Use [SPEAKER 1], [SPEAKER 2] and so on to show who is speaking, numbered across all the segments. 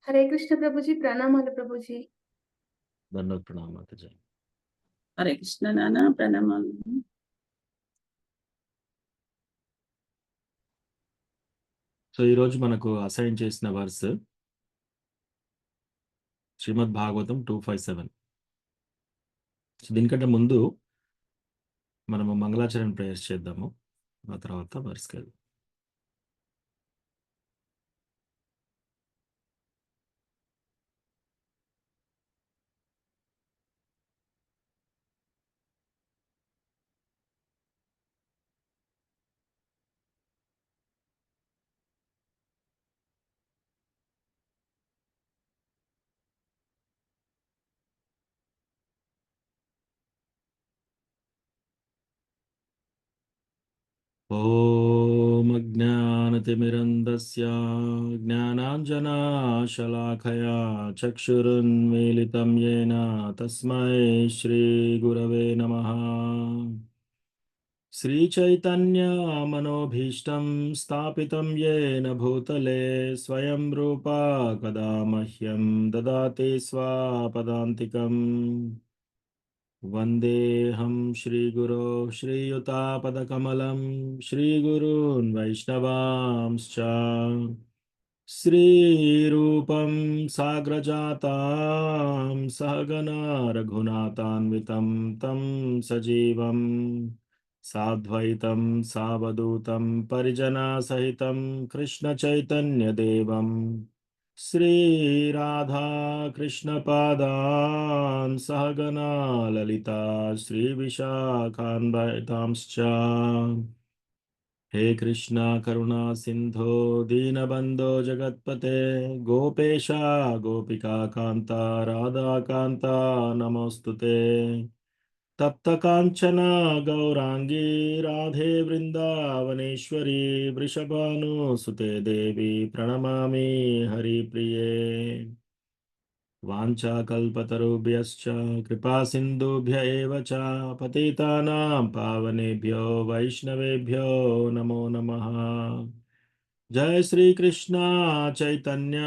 [SPEAKER 1] हरे कृष्ण प्रभु जी, प्रणाम हरे प्रभु जी।
[SPEAKER 2] దండోత్ ప్రణామ మాతాజీ.
[SPEAKER 3] హరే కృష్ణ నాన్న ప్రణామాలు.
[SPEAKER 2] సో ఈరోజు మనకు అసైన్ చేసిన వర్స్ శ్రీమద్ భాగవతం 257. సో దీనికంటే ముందు మనము మంగళాచరణ ప్రేయర్స్ చేద్దాము. ఆ తర్వాత వర్స్కి వెళ్దాం. ఓం అజ్ఞానతిమిరంధస్య జ్ఞానాంజనాశలాకయా చక్షురున్మీలితం యేన తస్మై శ్రీగురవే నమః. श्रीचैतन्यमनोभीष्टं स्थापितं येन भूतले स्वयं रूपा कदा मह्यं ददाति स्वापदान्तिकम्. वन्देऽहं श्रीगुरो श्रीयुतापदकमलं श्रीगुरून् वैष्णवांश्च श्रीरूपं साग्रजातां सहगना रघुनाथान्वितं तं सजीवं साद्वैतं सावधूतं परिजनसहितं कृष्णचैतन्यदेवं श्रीराधा कृष्णपादान् सहगना ललिता श्रीविशाखान्वितांश्च. हे कृष्णा करुणा सिंधो दीनबंधो जगत्पते गोपेशा गोपिका कांता राधा कांता नमोस्तुते. तप्त कांचना गौरांगी राधे वृंदावनेश्वरी वृषभानुसुते देवी प्रणमामि हरिप्रिये. वाञ्छाकल्पतरुभ्यश्च कृपा सिन्धुभ्य एव च पतितानां पावनेभ्यो वैष्णवेभ्यो नमो नमः. जय श्री कृष्णा चैतन्य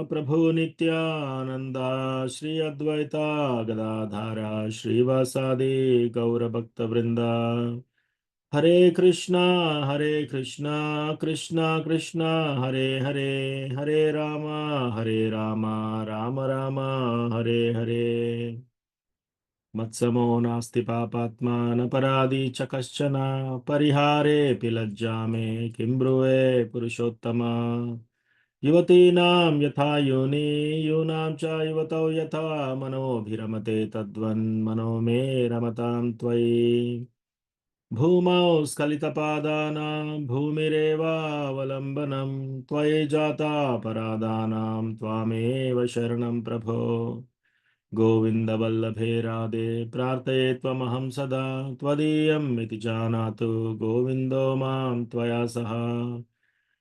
[SPEAKER 2] प्रभु नित्यानंदा श्री अद्वैता गदाधारा श्रीवासादि गौरभक्तवृंदा. हरे कृष्णा कृष्णा कृष्णा हरे हरे, हरे राम राम राम हरे हरे. मत्समो नास्ति पापात्मा न पराधी च कश्चन परिहारेऽपि लज्जा मे किं ब्रुवे पुरुषोत्तमा. युवतीनां यथा योनि यूनां च युवतौ यथा मनोभिरमते तद्वन्मनो मे रमतां त्वयि. भूमौ स्खलितपादानां भूमिरेवावलम्बनं त्वयि जातापराधानां त्वामेव शरणं प्रभो. गोविन्दवल्लभे राधे प्रार्थये त्वमहं सदा त्वदीयम् इति जानातु गोविन्दो मां त्वया सह.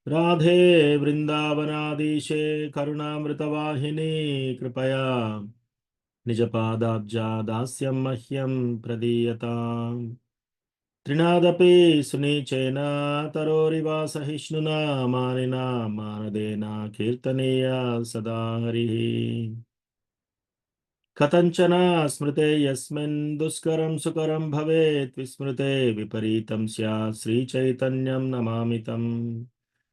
[SPEAKER 2] राधे वृन्दावनाधीशे करुणामृतवाहिनी कृपया निजपादाब्जा दास्यं मह्यं प्रदीयताम्. त्रिनादपि सुनीचेन तरोरिवा सहिष्णुना मानिना मानदेन कीर्तनीया सदा हरिः. कथञ्चन स्मृते यस्मिन् दुष्करं सुकरं भवेत् विस्मृते विपरीतं स्यात् श्रीचैतन्यं नमामि तम्.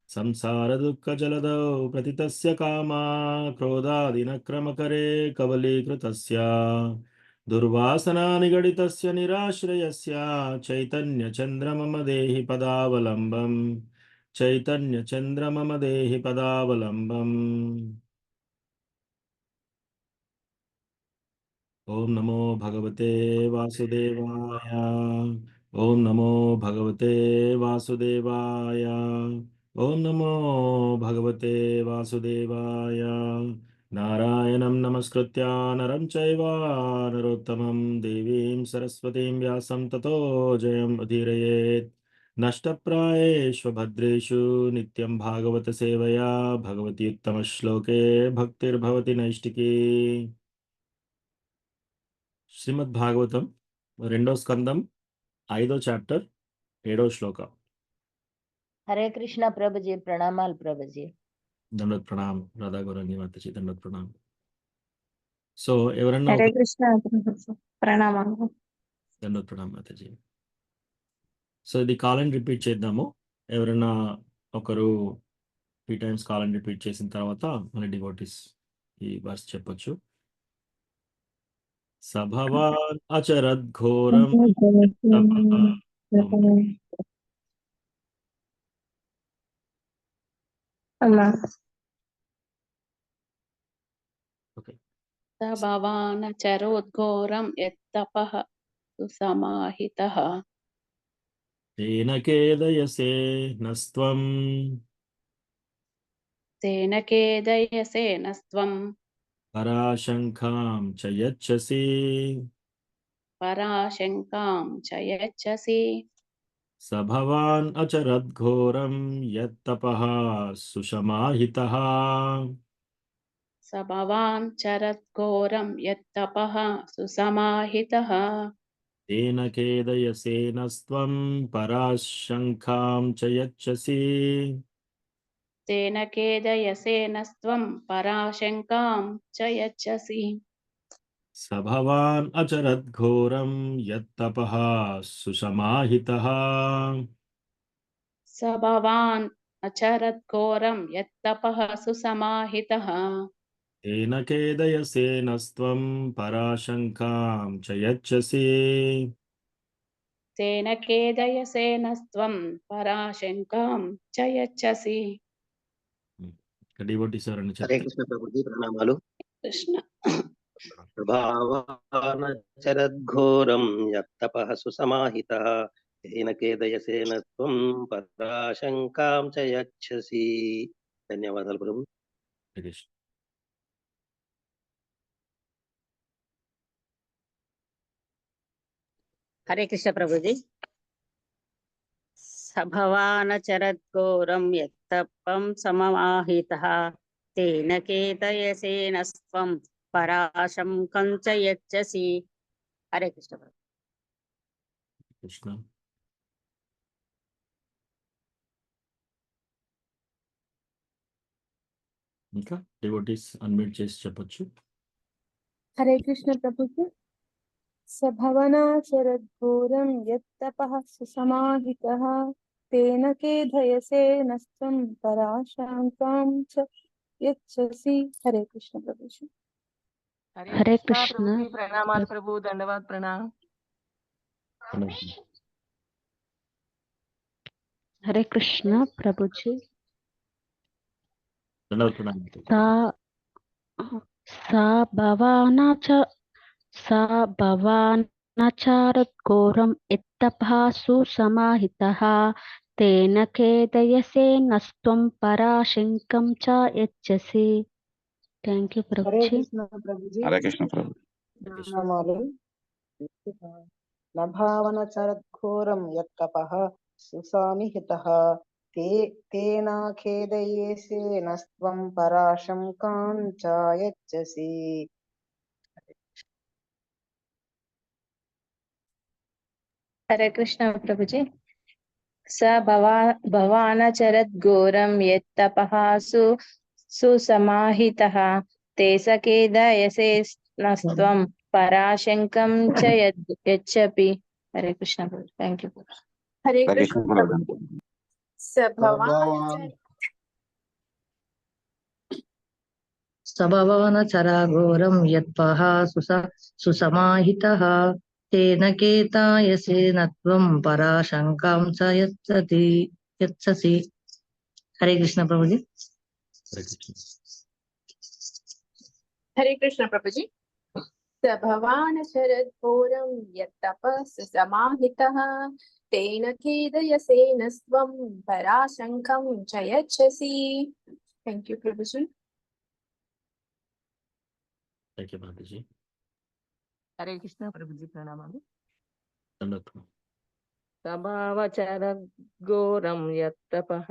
[SPEAKER 2] संसारदुःखजलधौ प्रतितस्य कामा क्रोधादिनक्रमकरे कबलीकृतस्य दुर्वासना निगडितस्य निराश्रयस्य चैतन्यचन्द्र मम देहि पदावलम्बम्. चैतन्यचन्द्र मम देहि पदावलम्बम्. ओम नमो भगवते वासुदेवाय. ओम नमो भगवते वासुदेवाय. ओम नमो भगवते वासुदेवाय. नारायणं नमस्कृत्य नरं चैव नरोत्तमं देवीं सरस्वतीं व्यासं ततो जयम् उदीरयेत्. नष्टप्रायेषु भद्रेषु नित्यं भागवत सेवया भगवती उत्तमश्लोके भक्तिर्भवति नैष्टिकी. శ్రీమద్ భాగవతం రెండో స్కందం 5వ చాప్టర్ 7వ శ్లోక.
[SPEAKER 4] హరే కృష్ణ ప్రభుజీ, ప్రణామాలు ప్రభుజీ.
[SPEAKER 2] దండోత్ ప్రణామ్ రాధా గౌరంగి మాతాజీ, దండోత్ ప్రణామ్. సో ఎవరన్నా
[SPEAKER 4] హరే కృష్ణ ప్రణామాలు.
[SPEAKER 2] దండోత్ ప్రణామ్ మాతాజీ. సో ఇది కాల్ అండ్ రిపీట్ చేద్దాము. ఎవరైనా ఒకరు 3 times కాల్ అండ్ రిపీట్ చేసిన తర్వాత మన డివోటీస్ ఈ వర్స్ చెప్పొచ్చు. సభవాన్ అచరద్ఘోరం
[SPEAKER 4] అమ్మా
[SPEAKER 2] ఓకే.
[SPEAKER 3] స భవాన చరోద్ఘోరం యత్తపః సుసమాహితః
[SPEAKER 2] తేన కేదయసే నస్త్వం
[SPEAKER 3] తేన ఖేదయసేనస్త్వం
[SPEAKER 2] పరాశంఖాం చ యచ్చసి
[SPEAKER 3] పరాశంకాం చ యచ్చసి
[SPEAKER 2] స భవాన్ అచరద్ఘోరం యత్తపః సుషమాహితః
[SPEAKER 3] స భవాన్ చరద్ఘోరం యత్తపః సుసమాహితః
[SPEAKER 2] తేన కేదయసే నస్త్వం పరాశంఖాం చ యచ్చసి
[SPEAKER 3] తేన ఖేదయసేనస్త్వం పరాశంకాం చ యచ్చసి
[SPEAKER 2] స భవాన్ అచరద్ఘోరం యత్తపః సుషమాహితః
[SPEAKER 3] స భవాన్ అచరద్ఘోరం యత్తపః సుసమాహితః
[SPEAKER 2] తేన కేదయసే నస్త్వం పరాశంఖాం చ యచ్చసి
[SPEAKER 3] తేన ఖేదయసేనస్త్వం పరాశంకాం చ యచ్చసి.
[SPEAKER 2] డివోటీస్ ఎవరన్నా
[SPEAKER 5] హరే
[SPEAKER 2] చెప్తారు?
[SPEAKER 5] కృష్ణ ప్రభుజీ ప్రణామాలు.
[SPEAKER 3] కృష్ణ
[SPEAKER 5] ప్రభావానచరద్ఘోరం యత్తపః సుసమాహితః తేన కేదయసేన త్వం పరాశంకాం చ యచ్చసి. ధన్యవాదాలు ప్రభు.
[SPEAKER 2] హరే కృష్ణ.
[SPEAKER 6] హరే కృష్ణ ప్రభుజీ. సభవానచరద్ఘోరం యత్తపం సమమాహితః తేన కేతయసేనస్త్వం పరాశంకం చ యచ్చసి. హరే కృష్ణ ప్రభు.
[SPEAKER 2] కృష్ణ. ఇంకా డివోటీస్ అన్మ్యూట్ చేసి చెప్పొచ్చు.
[SPEAKER 1] హరే కృష్ణ ప్రభుజీ. సభవనాచరద్ఘోరం యత్తపః సుసమాహితః తేన కేధయసే నస్త్వం పరాశంకాం చ యచ్చసి. హరే కృష్ణ ప్రభుజీ.
[SPEAKER 4] హరే కృష్ణ
[SPEAKER 7] ప్రభుజీ ప్రణామాలు ప్రభు, దండవాద్ ప్రణామ్.
[SPEAKER 4] హరే కృష్ణ ప్రభుజీ.
[SPEAKER 2] దండవత్
[SPEAKER 4] భవానచారద్ఘోరం యత్తపః సుసమాహితః తేన ఖేదయసే నస్త్వం పరాశంకం చ యచ్చసి. Thank you
[SPEAKER 7] Hare
[SPEAKER 4] Prabhuji.
[SPEAKER 7] కృష్ణ ప్రభుజీ
[SPEAKER 8] హరే కృష్ణ ప్రభు.
[SPEAKER 7] ప్రణామాలు. నభావన చరద్ఘోరం యత్తపః సుసామిహితః తేన ఖేదయేసేనస్త్వం పరాశంకాం చ యచ్చసి.
[SPEAKER 9] హరే కృష్ణ ప్రభుజీ. స భవానచరద్ఘోరం యత్తపః సుసమాహితః తేన ఖేదయసేనస్త్వం పరాశంకం చ యచ్చసి. హరే కృష్ణ ప్రభు. Thank you.
[SPEAKER 1] హరే
[SPEAKER 8] హరే
[SPEAKER 1] కృష్ణ
[SPEAKER 8] కృష్ణ ప్రభు.
[SPEAKER 10] సభవనచరాఘోరం యత్పః సుసమాహితః తేన కేతాయసేన త్వం పరాశంకాం చ యచ్చసి. హరే కృష్ణ ప్రభుజీ.
[SPEAKER 1] హరే కృష్ణ ప్రభుజీ. సభవానచరద్ఘోరం యత్తపః సుసమాహితః తేన ఖేదయసేనస్త్వం పరాశంకం చ యచ్చసి. థ్యాంక్ యూ ప్రభుజీ.
[SPEAKER 2] థ్యాంక్ యూ మాతాజీ.
[SPEAKER 7] హరే కృష్ణ ప్రభుజీ ప్రణామాలు.
[SPEAKER 2] దండవత్.
[SPEAKER 7] సభావచరద్ఘోరం యత్తపః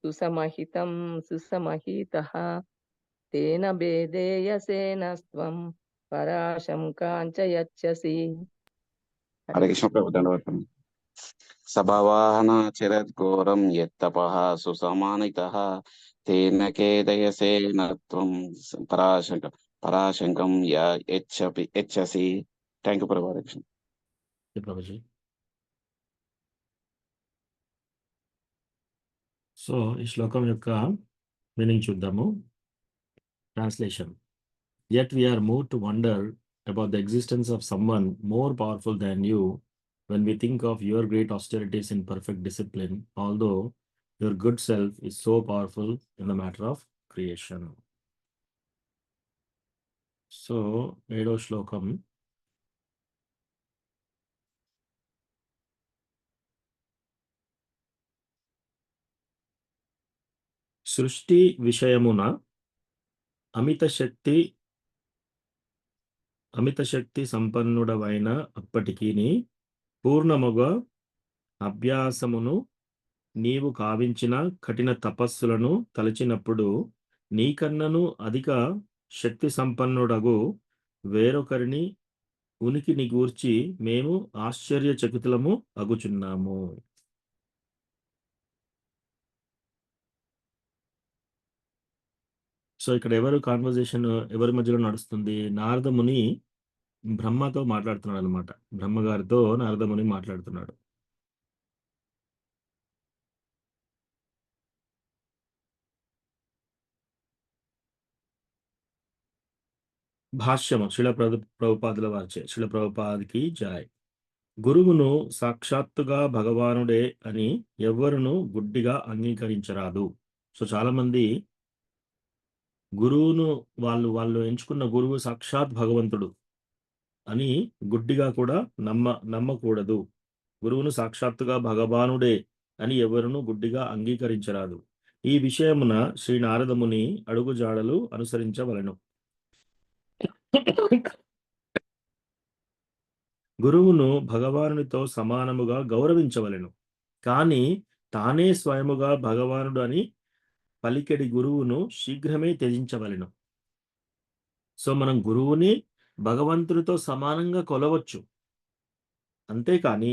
[SPEAKER 7] సుసమహితః తేన భేదేయసేనస్త్వం పరాశంకాం చ యచ్చసి.
[SPEAKER 8] హరే కృష్ణ ప్రభు. దండవత్. సభవాహన చరద్ఘోరం యత్తపః సుసమానితః తేన ఖేదయసే నత్వం పరాశంకం యచ్చసి. Thank you Prabhu.
[SPEAKER 2] Prabhuji. So ఈ శ్లోకం యొక్క మీనింగ్ చూద్దాము. Translation. Yet we are moved to wonder about the existence of someone more powerful than you when we think of your great austerities in perfect discipline, although your good self is so powerful in the matter of creation. So, 7వ శ్లోకం. సృష్టి విషయమున అమిత శక్తి సంపన్నుడవైన అప్పటికి పూర్ణముగా అభ్యాసమును నీవు కావించిన కఠిన తపస్సులను తలచినప్పుడు నీకన్నను అధిక శక్తి సంపన్నుడగు వేరొకరిని ఉనికిని గూర్చి మేము ఆశ్చర్యచకితులము అగుచున్నాము. సో ఇక్కడ ఎవరి మధ్యలో నడుస్తుంది? నారద ముని బ్రహ్మతో మాట్లాడుతున్నాడు అనమాట. బ్రహ్మగారితో నారద ముని మాట్లాడుతున్నాడు. భాష్యము శిల ప్రభుపాదుల వారిచే. శిల ప్రభుపాదికి జాయ్. గురువును సాక్షాత్తుగా భగవానుడే అని ఎవ్వరును గుడ్డిగా అంగీకరించరాదు. సో చాలా మంది గురువును వాళ్ళు ఎంచుకున్న గురువు సాక్షాత్ భగవంతుడు అని గుడ్డిగా కూడా నమ్మకూడదు. గురువును సాక్షాత్తుగా భగవానుడే అని ఎవరును గుడ్డిగా అంగీకరించరాదు. ఈ విషయమున శ్రీ నారదముని అడుగుజాడలు అనుసరించవలెను. గురువును భగవానునితో సమానముగా గౌరవించవలెను. కానీ తానే స్వయముగా భగవానుడు అని పలికెడి గురువును శీఘ్రమే త్యజించవలెను. సో మనం గురువుని భగవంతునితో సమానంగా కొలవచ్చు, అంతేకాని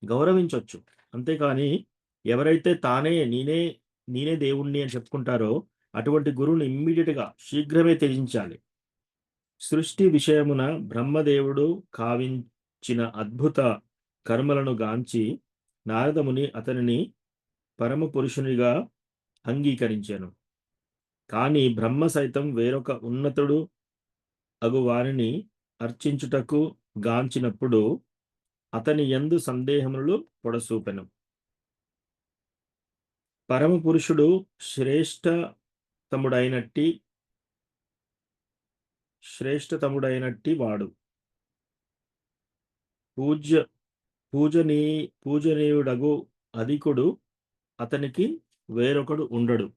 [SPEAKER 2] గౌరవించవచ్చు. అంతేకాని ఎవరైతే తానే నేనే దేవుణ్ణి అని చెప్పుకుంటారో అటువంటి గురువుని ఇమ్మీడియట్గా శీఘ్రమే త్యజించాలి. సృష్టి విషయమున బ్రహ్మదేవుడు కావించిన అద్భుత కర్మలను గాంచి నారదముని అతనిని పరమ పురుషునిగా అంగీకరించాను. కానీ బ్రహ్మ సైతం వేరొక ఉన్నతుడు అగు వారిని అర్చించుటకు గాంచినప్పుడు అతని యందు సందేహములు పొడసూపెను. పరమ పురుషుడు శ్రేష్టతముడైనట్టి వాడు. పూజనీయుడగు అధికుడు అతనికి వేరొకడు ఉండడు.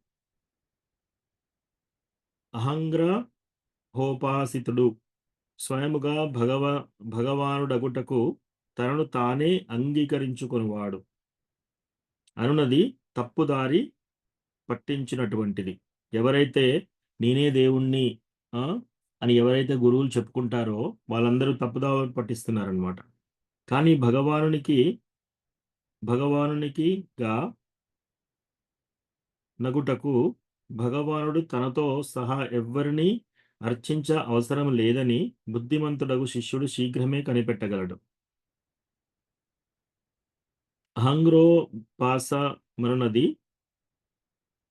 [SPEAKER 2] అహంగ్రహోపాసితుడు స్వయముగా భగవానుడగుటకు తనను తానే అంగీకరించుకునివాడు అనున్నది తప్పుదారి పట్టించినటువంటిది. ఎవరైతే నేనే దేవుణ్ణి అని ఎవరైతే గురువులు చెప్పుకుంటారో వాళ్ళందరూ తప్పుదారి పట్టిస్తున్నారనమాట. కానీ భగవానునికిగా నగుటకు భగవానుడు తనతో సహా ఎవ్వరిని అర్చించ అవసరం లేదని బుద్ధిమంతుడగు శిష్యుడు శీఘ్రమే కనిపెట్టగలడు. అహంగ్రోపాసమనున్నది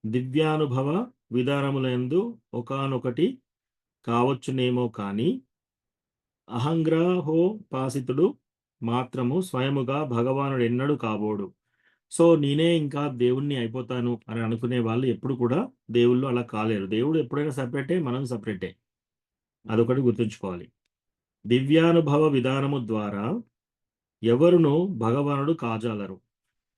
[SPEAKER 2] దివ్యానుభవ విధానములందు ఒకానొకటి కావచ్చునేమో కానీ అహంగ్రహోపాసితుడు మాత్రము స్వయముగా భగవానుడు ఎన్నడూ కాబోడు. సో నేనే ఇంకా దేవుణ్ణి అయిపోతాను అని అనుకునే వాళ్ళు ఎప్పుడు కూడా దేవుళ్ళు అలా కాలేరు. దేవుడు ఎప్పుడైనా సపరేటే, మనం సపరేటే. అదొకటి గుర్తుంచుకోవాలి. దివ్యానుభవ విధానము ద్వారా ఎవరును భగవానుడు కాజాలరు.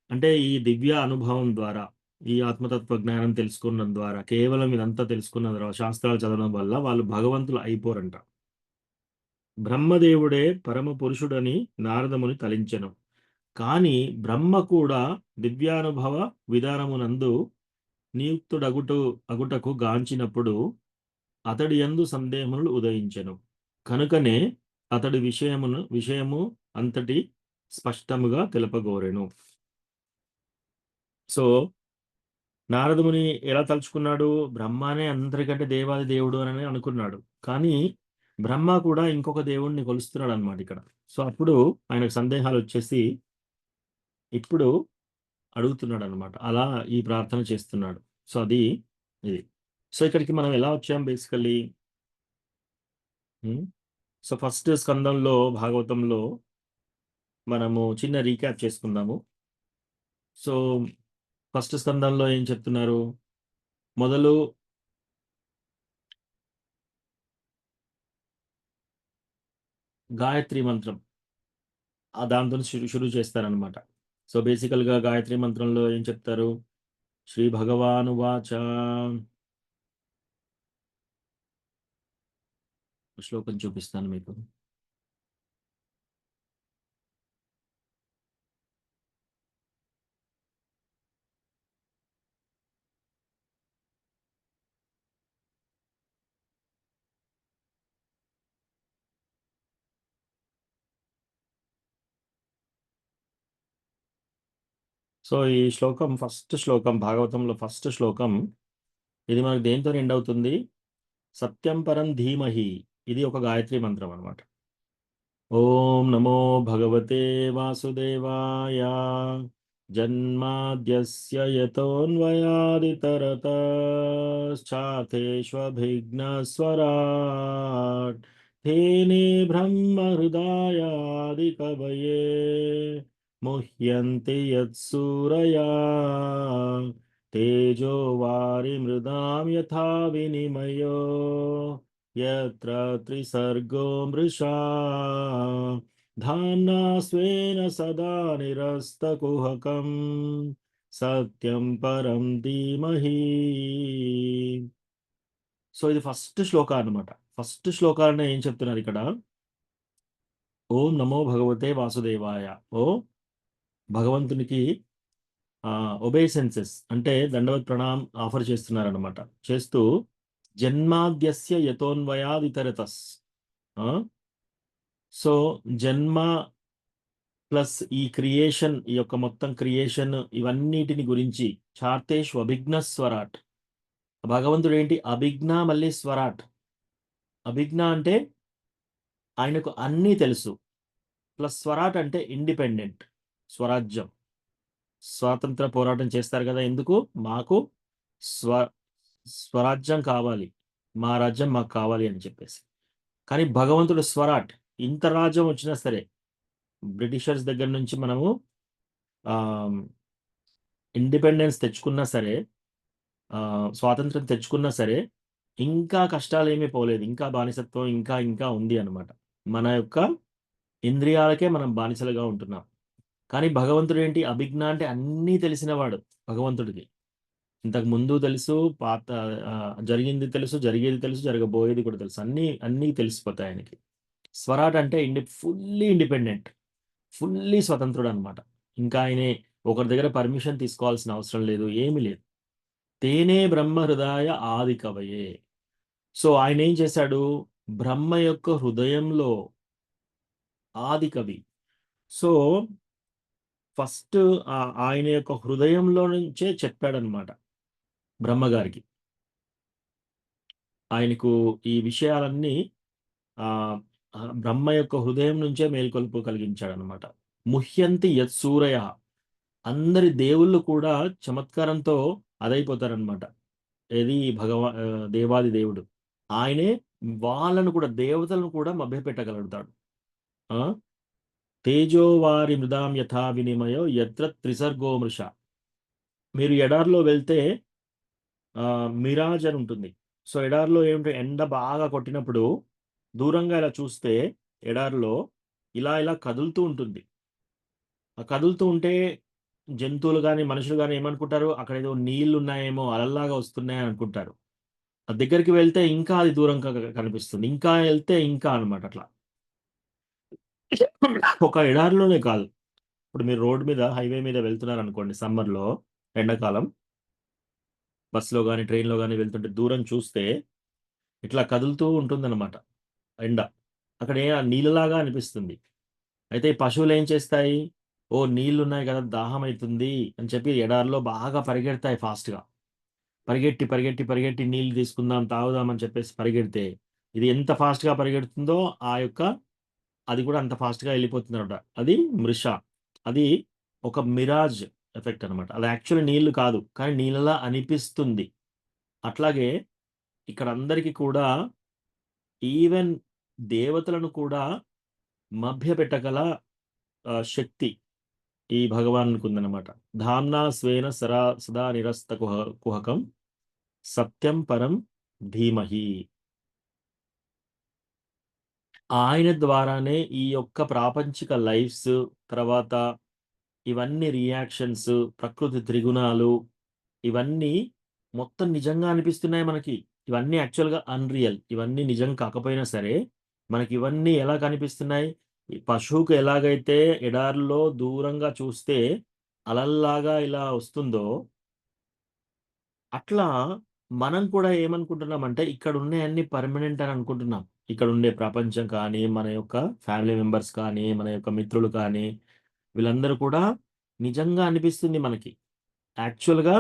[SPEAKER 2] అంటే ఈ దివ్య అనుభవం ద్వారా, ఈ ఆత్మతత్వ జ్ఞానం తెలుసుకున్న ద్వారా, కేవలం ఇదంతా తెలుసుకున్న ద్వారా, శాస్త్రాలు చదవడం వల్ల వాళ్ళు భగవంతులు అయిపోరంట. బ్రహ్మదేవుడే పరమ పురుషుడని నారదముని తలించెను. కానీ బ్రహ్మ కూడా దివ్యానుభవ విధానమునందు నియుక్తుడగుటకు గాంచినప్పుడు అతడి యందు సందేహములు ఉదయించెను. కనుకనే అతడి విషయము అంతటి స్పష్టముగా తెలుపగోరెను. సో నారదముని ఎలా తలుచుకున్నాడు? బ్రహ్మనే అందరికంటే దేవాది దేవుడు అని అనుకున్నాడు. కానీ బ్రహ్మ కూడా ఇంకొక దేవుడిని కొలుస్తున్నాడు అనమాట ఇక్కడ. సో అప్పుడు ఆయనకు సందేహాలు వచ్చేసి ఇప్పుడు అడుగుతున్నాడు అనమాట. అలా ఈ ప్రార్థన చేస్తున్నాడు. సో అది ఇది. సో ఇక్కడికి మనం ఎలా వచ్చాం బేసికల్లీ? సో ఫస్ట్ స్కందంలో భాగవతంలో మనము చిన్న రీక్యాప్ చేసుకుందాము. సో ఫస్ట్ స్కందంలో ఏం చెప్తున్నారు? మొదలు గాయత్రి మంత్రం దాంతో షురు చేస్తారనమాట. సో బేసికల్గా గాయత్రి మంత్రంలో ఏం చెప్తారు? శ్రీ భగవాను వాచ, శ్లోకం చూపిస్తాను మీకు. సో ఈ శ్లోకం ఫస్ట్ శ్లోకం భాగవతంలో ఫస్ట్ శ్లోకం. ఇది మనకు దేంతో ఎండ్ అవుతుంది? సత్యం పరం ధీమహి. ఇది ఒక గాయత్రి మంత్రం అన్నమాట. ఓం నమో భగవతే వాసుదేవాయ జన్మాద్యస్య యతోన్వయాదితరతశ్చార్థేష్వభిఘ్నస్వరాట్ తేనే బ్రహ్మ హృదయాది కవయే ముహ్యంతి యత్సూరయా తేజో వారి మృదాం యథా వినిమయో యత్ర త్రిసర్గో మృషా ధామ్నా స్వేన సదా నిరస్తకుహకం సత్యం పరం ధీమహి. సో ఇది ఫస్ట్ శ్లోక అన్నమాట. ఫస్ట్ శ్లోకాన్ని ఏం చెప్తున్నారు ఇక్కడ? ఓం నమో భగవతే వాసుదేవాయ. ఓ భగవంతునికి ఒబేసెన్సెస్ అంటే దండవత్ ప్రణామ్ ఆఫర్ చేస్తున్నారనమాట. చేస్తూ జన్మాద్యస్య యతోన్వయాదితరతస్. సో జన్మ ప్లస్ ఈ క్రియేషన్, ఈ యొక్క మొత్తం క్రియేషన్ ఇవన్నిటిని గురించి చార్తేష్ అభిఘ్న స్వరాట్. భగవంతుడు ఏంటి? అభిఘ్న మళ్ళీ స్వరాట్. అభిఘ్న అంటే ఆయనకు అన్నీ తెలుసు, ప్లస్ స్వరాట్ అంటే ఇండిపెండెంట్, స్వరాజ్యం. స్వాతంత్ర పోరాటం చేస్తారు కదా, ఎందుకు? మాకు స్వరాజ్యం కావాలి, మా రాజ్యం మాకు కావాలి అని చెప్పేసి. కానీ భగవంతుడు స్వరాట్. ఇంత రాజ్యం వచ్చినా సరే, బ్రిటిషర్స్ దగ్గర నుంచి మనము ఇండిపెండెన్స్ తెచ్చుకున్నా సరే, స్వాతంత్రం తెచ్చుకున్నా సరే, ఇంకా కష్టాలు ఏమీ పోలేదు. ఇంకా బానిసత్వం ఇంకా ఇంకా ఉంది అనమాట. మన యొక్క ఇంద్రియాలకే మనం బానిసలుగా ఉంటున్నాం. కానీ భగవంతుడు ఏంటి? అభిజ్ఞ అంటే అన్నీ తెలిసినవాడు భగవంతుడికి. ఇంతకు ముందు తెలుసు, పాత జరిగింది తెలుసు, జరిగేది తెలుసు, జరగబోయేది కూడా తెలుసు. అన్నీ తెలిసిపోతాయి ఆయనకి. స్వరాట్ అంటే ఫుల్లీ ఇండిపెండెంట్, ఫుల్లీ స్వతంత్రుడు అనమాట. ఇంకా ఆయనే ఒకరి దగ్గర పర్మిషన్ తీసుకోవాల్సిన అవసరం లేదు, ఏమీ లేదు. తేనే బ్రహ్మ హృదయ ఆది కవయే. సో ఆయన ఏం చేశాడు? బ్రహ్మ యొక్క హృదయంలో ఆది కవి. సో ఫస్ట్ ఆయన యొక్క హృదయంలో నుంచే చెప్పాడనమాట బ్రహ్మగారికి. ఆయనకు ఈ విషయాలన్నీ బ్రహ్మ యొక్క హృదయం నుంచే మేల్కొల్పు కలిగించాడనమాట. ముహ్యంతి యత్సూరయ. అందరి దేవుళ్ళు కూడా చమత్కారంతో అదైపోతారనమాట. ఏది? దేవాది దేవుడు ఆయనే వాళ్ళను కూడా, దేవతలను కూడా మభ్యపెట్టగలుగుతాడు. తేజోవారి మృదాం యథా వినిమయో యత్ర త్రిసర్గో మృష. మీరు ఎడారిలో వెళ్తే మిరాజ్ అని ఉంటుంది. సో ఎడారిలో ఏమిటి? ఎండ బాగా కొట్టినప్పుడు దూరంగా ఇలా చూస్తే ఎడారిలో ఇలా ఇలా కదులుతూ ఉంటుంది. ఆ కదులుతూ ఉంటే జంతువులు కానీ మనుషులు కానీ ఏమనుకుంటారు? అక్కడ ఏదో నీళ్లు ఉన్నాయేమో, అలల్లాగా వస్తున్నాయని అనుకుంటారు. ఆ దగ్గరికి వెళ్తే ఇంకా అది దూరంగా కనిపిస్తుంది, ఇంకా వెళ్తే ఇంకా అనమాట. అట్లా ఒక ఎడారిలోనే కాదు, ఇప్పుడు మీరు రోడ్ మీద, హైవే మీద వెళ్తున్నారు అనుకోండి, సమ్మర్లో, ఎండాకాలం, బస్సులో కానీ ట్రైన్లో కానీ వెళ్తుంటే దూరం చూస్తే ఇట్లా కదులుతూ ఉంటుందన్నమాట ఎండ. అక్కడ నీళ్ళలాగా అనిపిస్తుంది. అయితే ఈ పశువులు ఏం చేస్తాయి? ఓ నీళ్లు ఉన్నాయి కదా, దాహం అవుతుంది అని చెప్పి ఎడారిలో బాగా పరిగెడతాయి ఫాస్ట్గా. పరిగెట్టి పరిగెట్టి పరిగెట్టి నీళ్లు తీసుకుందాం, తాగుదాం అని చెప్పేసి పరిగెడితే ఇది ఎంత ఫాస్ట్గా పరిగెడుతుందో అది కూడా అంత ఫాస్ట్గా వెళ్ళిపోతుంది అనమాట. అది మృష. అది ఒక మిరాజ్ ఎఫెక్ట్ అనమాట. అది యాక్చువల్లీ నీళ్లు కాదు, కానీ నీళ్ళలా అనిపిస్తుంది. అట్లాగే ఇక్కడ అందరికీ కూడా ఈవెన్ దేవతలను కూడా మభ్యపెట్టగల శక్తి ఈ భగవానునికి ఉందన్నమాట. ధామ్నా స్వేన సదా నిరస్త కుహకం సత్యం పరం ధీమహి. ఆయన ద్వారానే ఈ యొక్క ప్రాపంచిక లైఫ్స్, తర్వాత ఇవన్నీ రియాక్షన్స్, ప్రకృతి త్రిగుణాలు, ఇవన్నీ మొత్తం నిజంగా అనిపిస్తున్నాయి మనకి. ఇవన్నీ యాక్చువల్గా అన్రియల్. ఇవన్నీ నిజం కాకపోయినా సరే మనకి ఇవన్నీ ఎలా కనిపిస్తున్నాయి? ఈ పశువుకు ఎలాగైతే ఎడారిలో దూరంగా చూస్తే అలల్లాగా ఇలా వస్తుందో, అట్లా మనం కూడా ఏమనుకుంటున్నామంటే ఇక్కడ ఉన్నవన్నీ పర్మనెంట్ అని అనుకుంటున్నాం. ఇక్కడ ఉండే ప్రపంచం కానీ, మన యొక్క ఫ్యామిలీ మెంబర్స్ కానీ, మన యొక్క మిత్రులు కానీ, వీళ్ళందరూ కూడా నిజంగా అనిపిస్తుంది మనకి. యాక్చువల్గా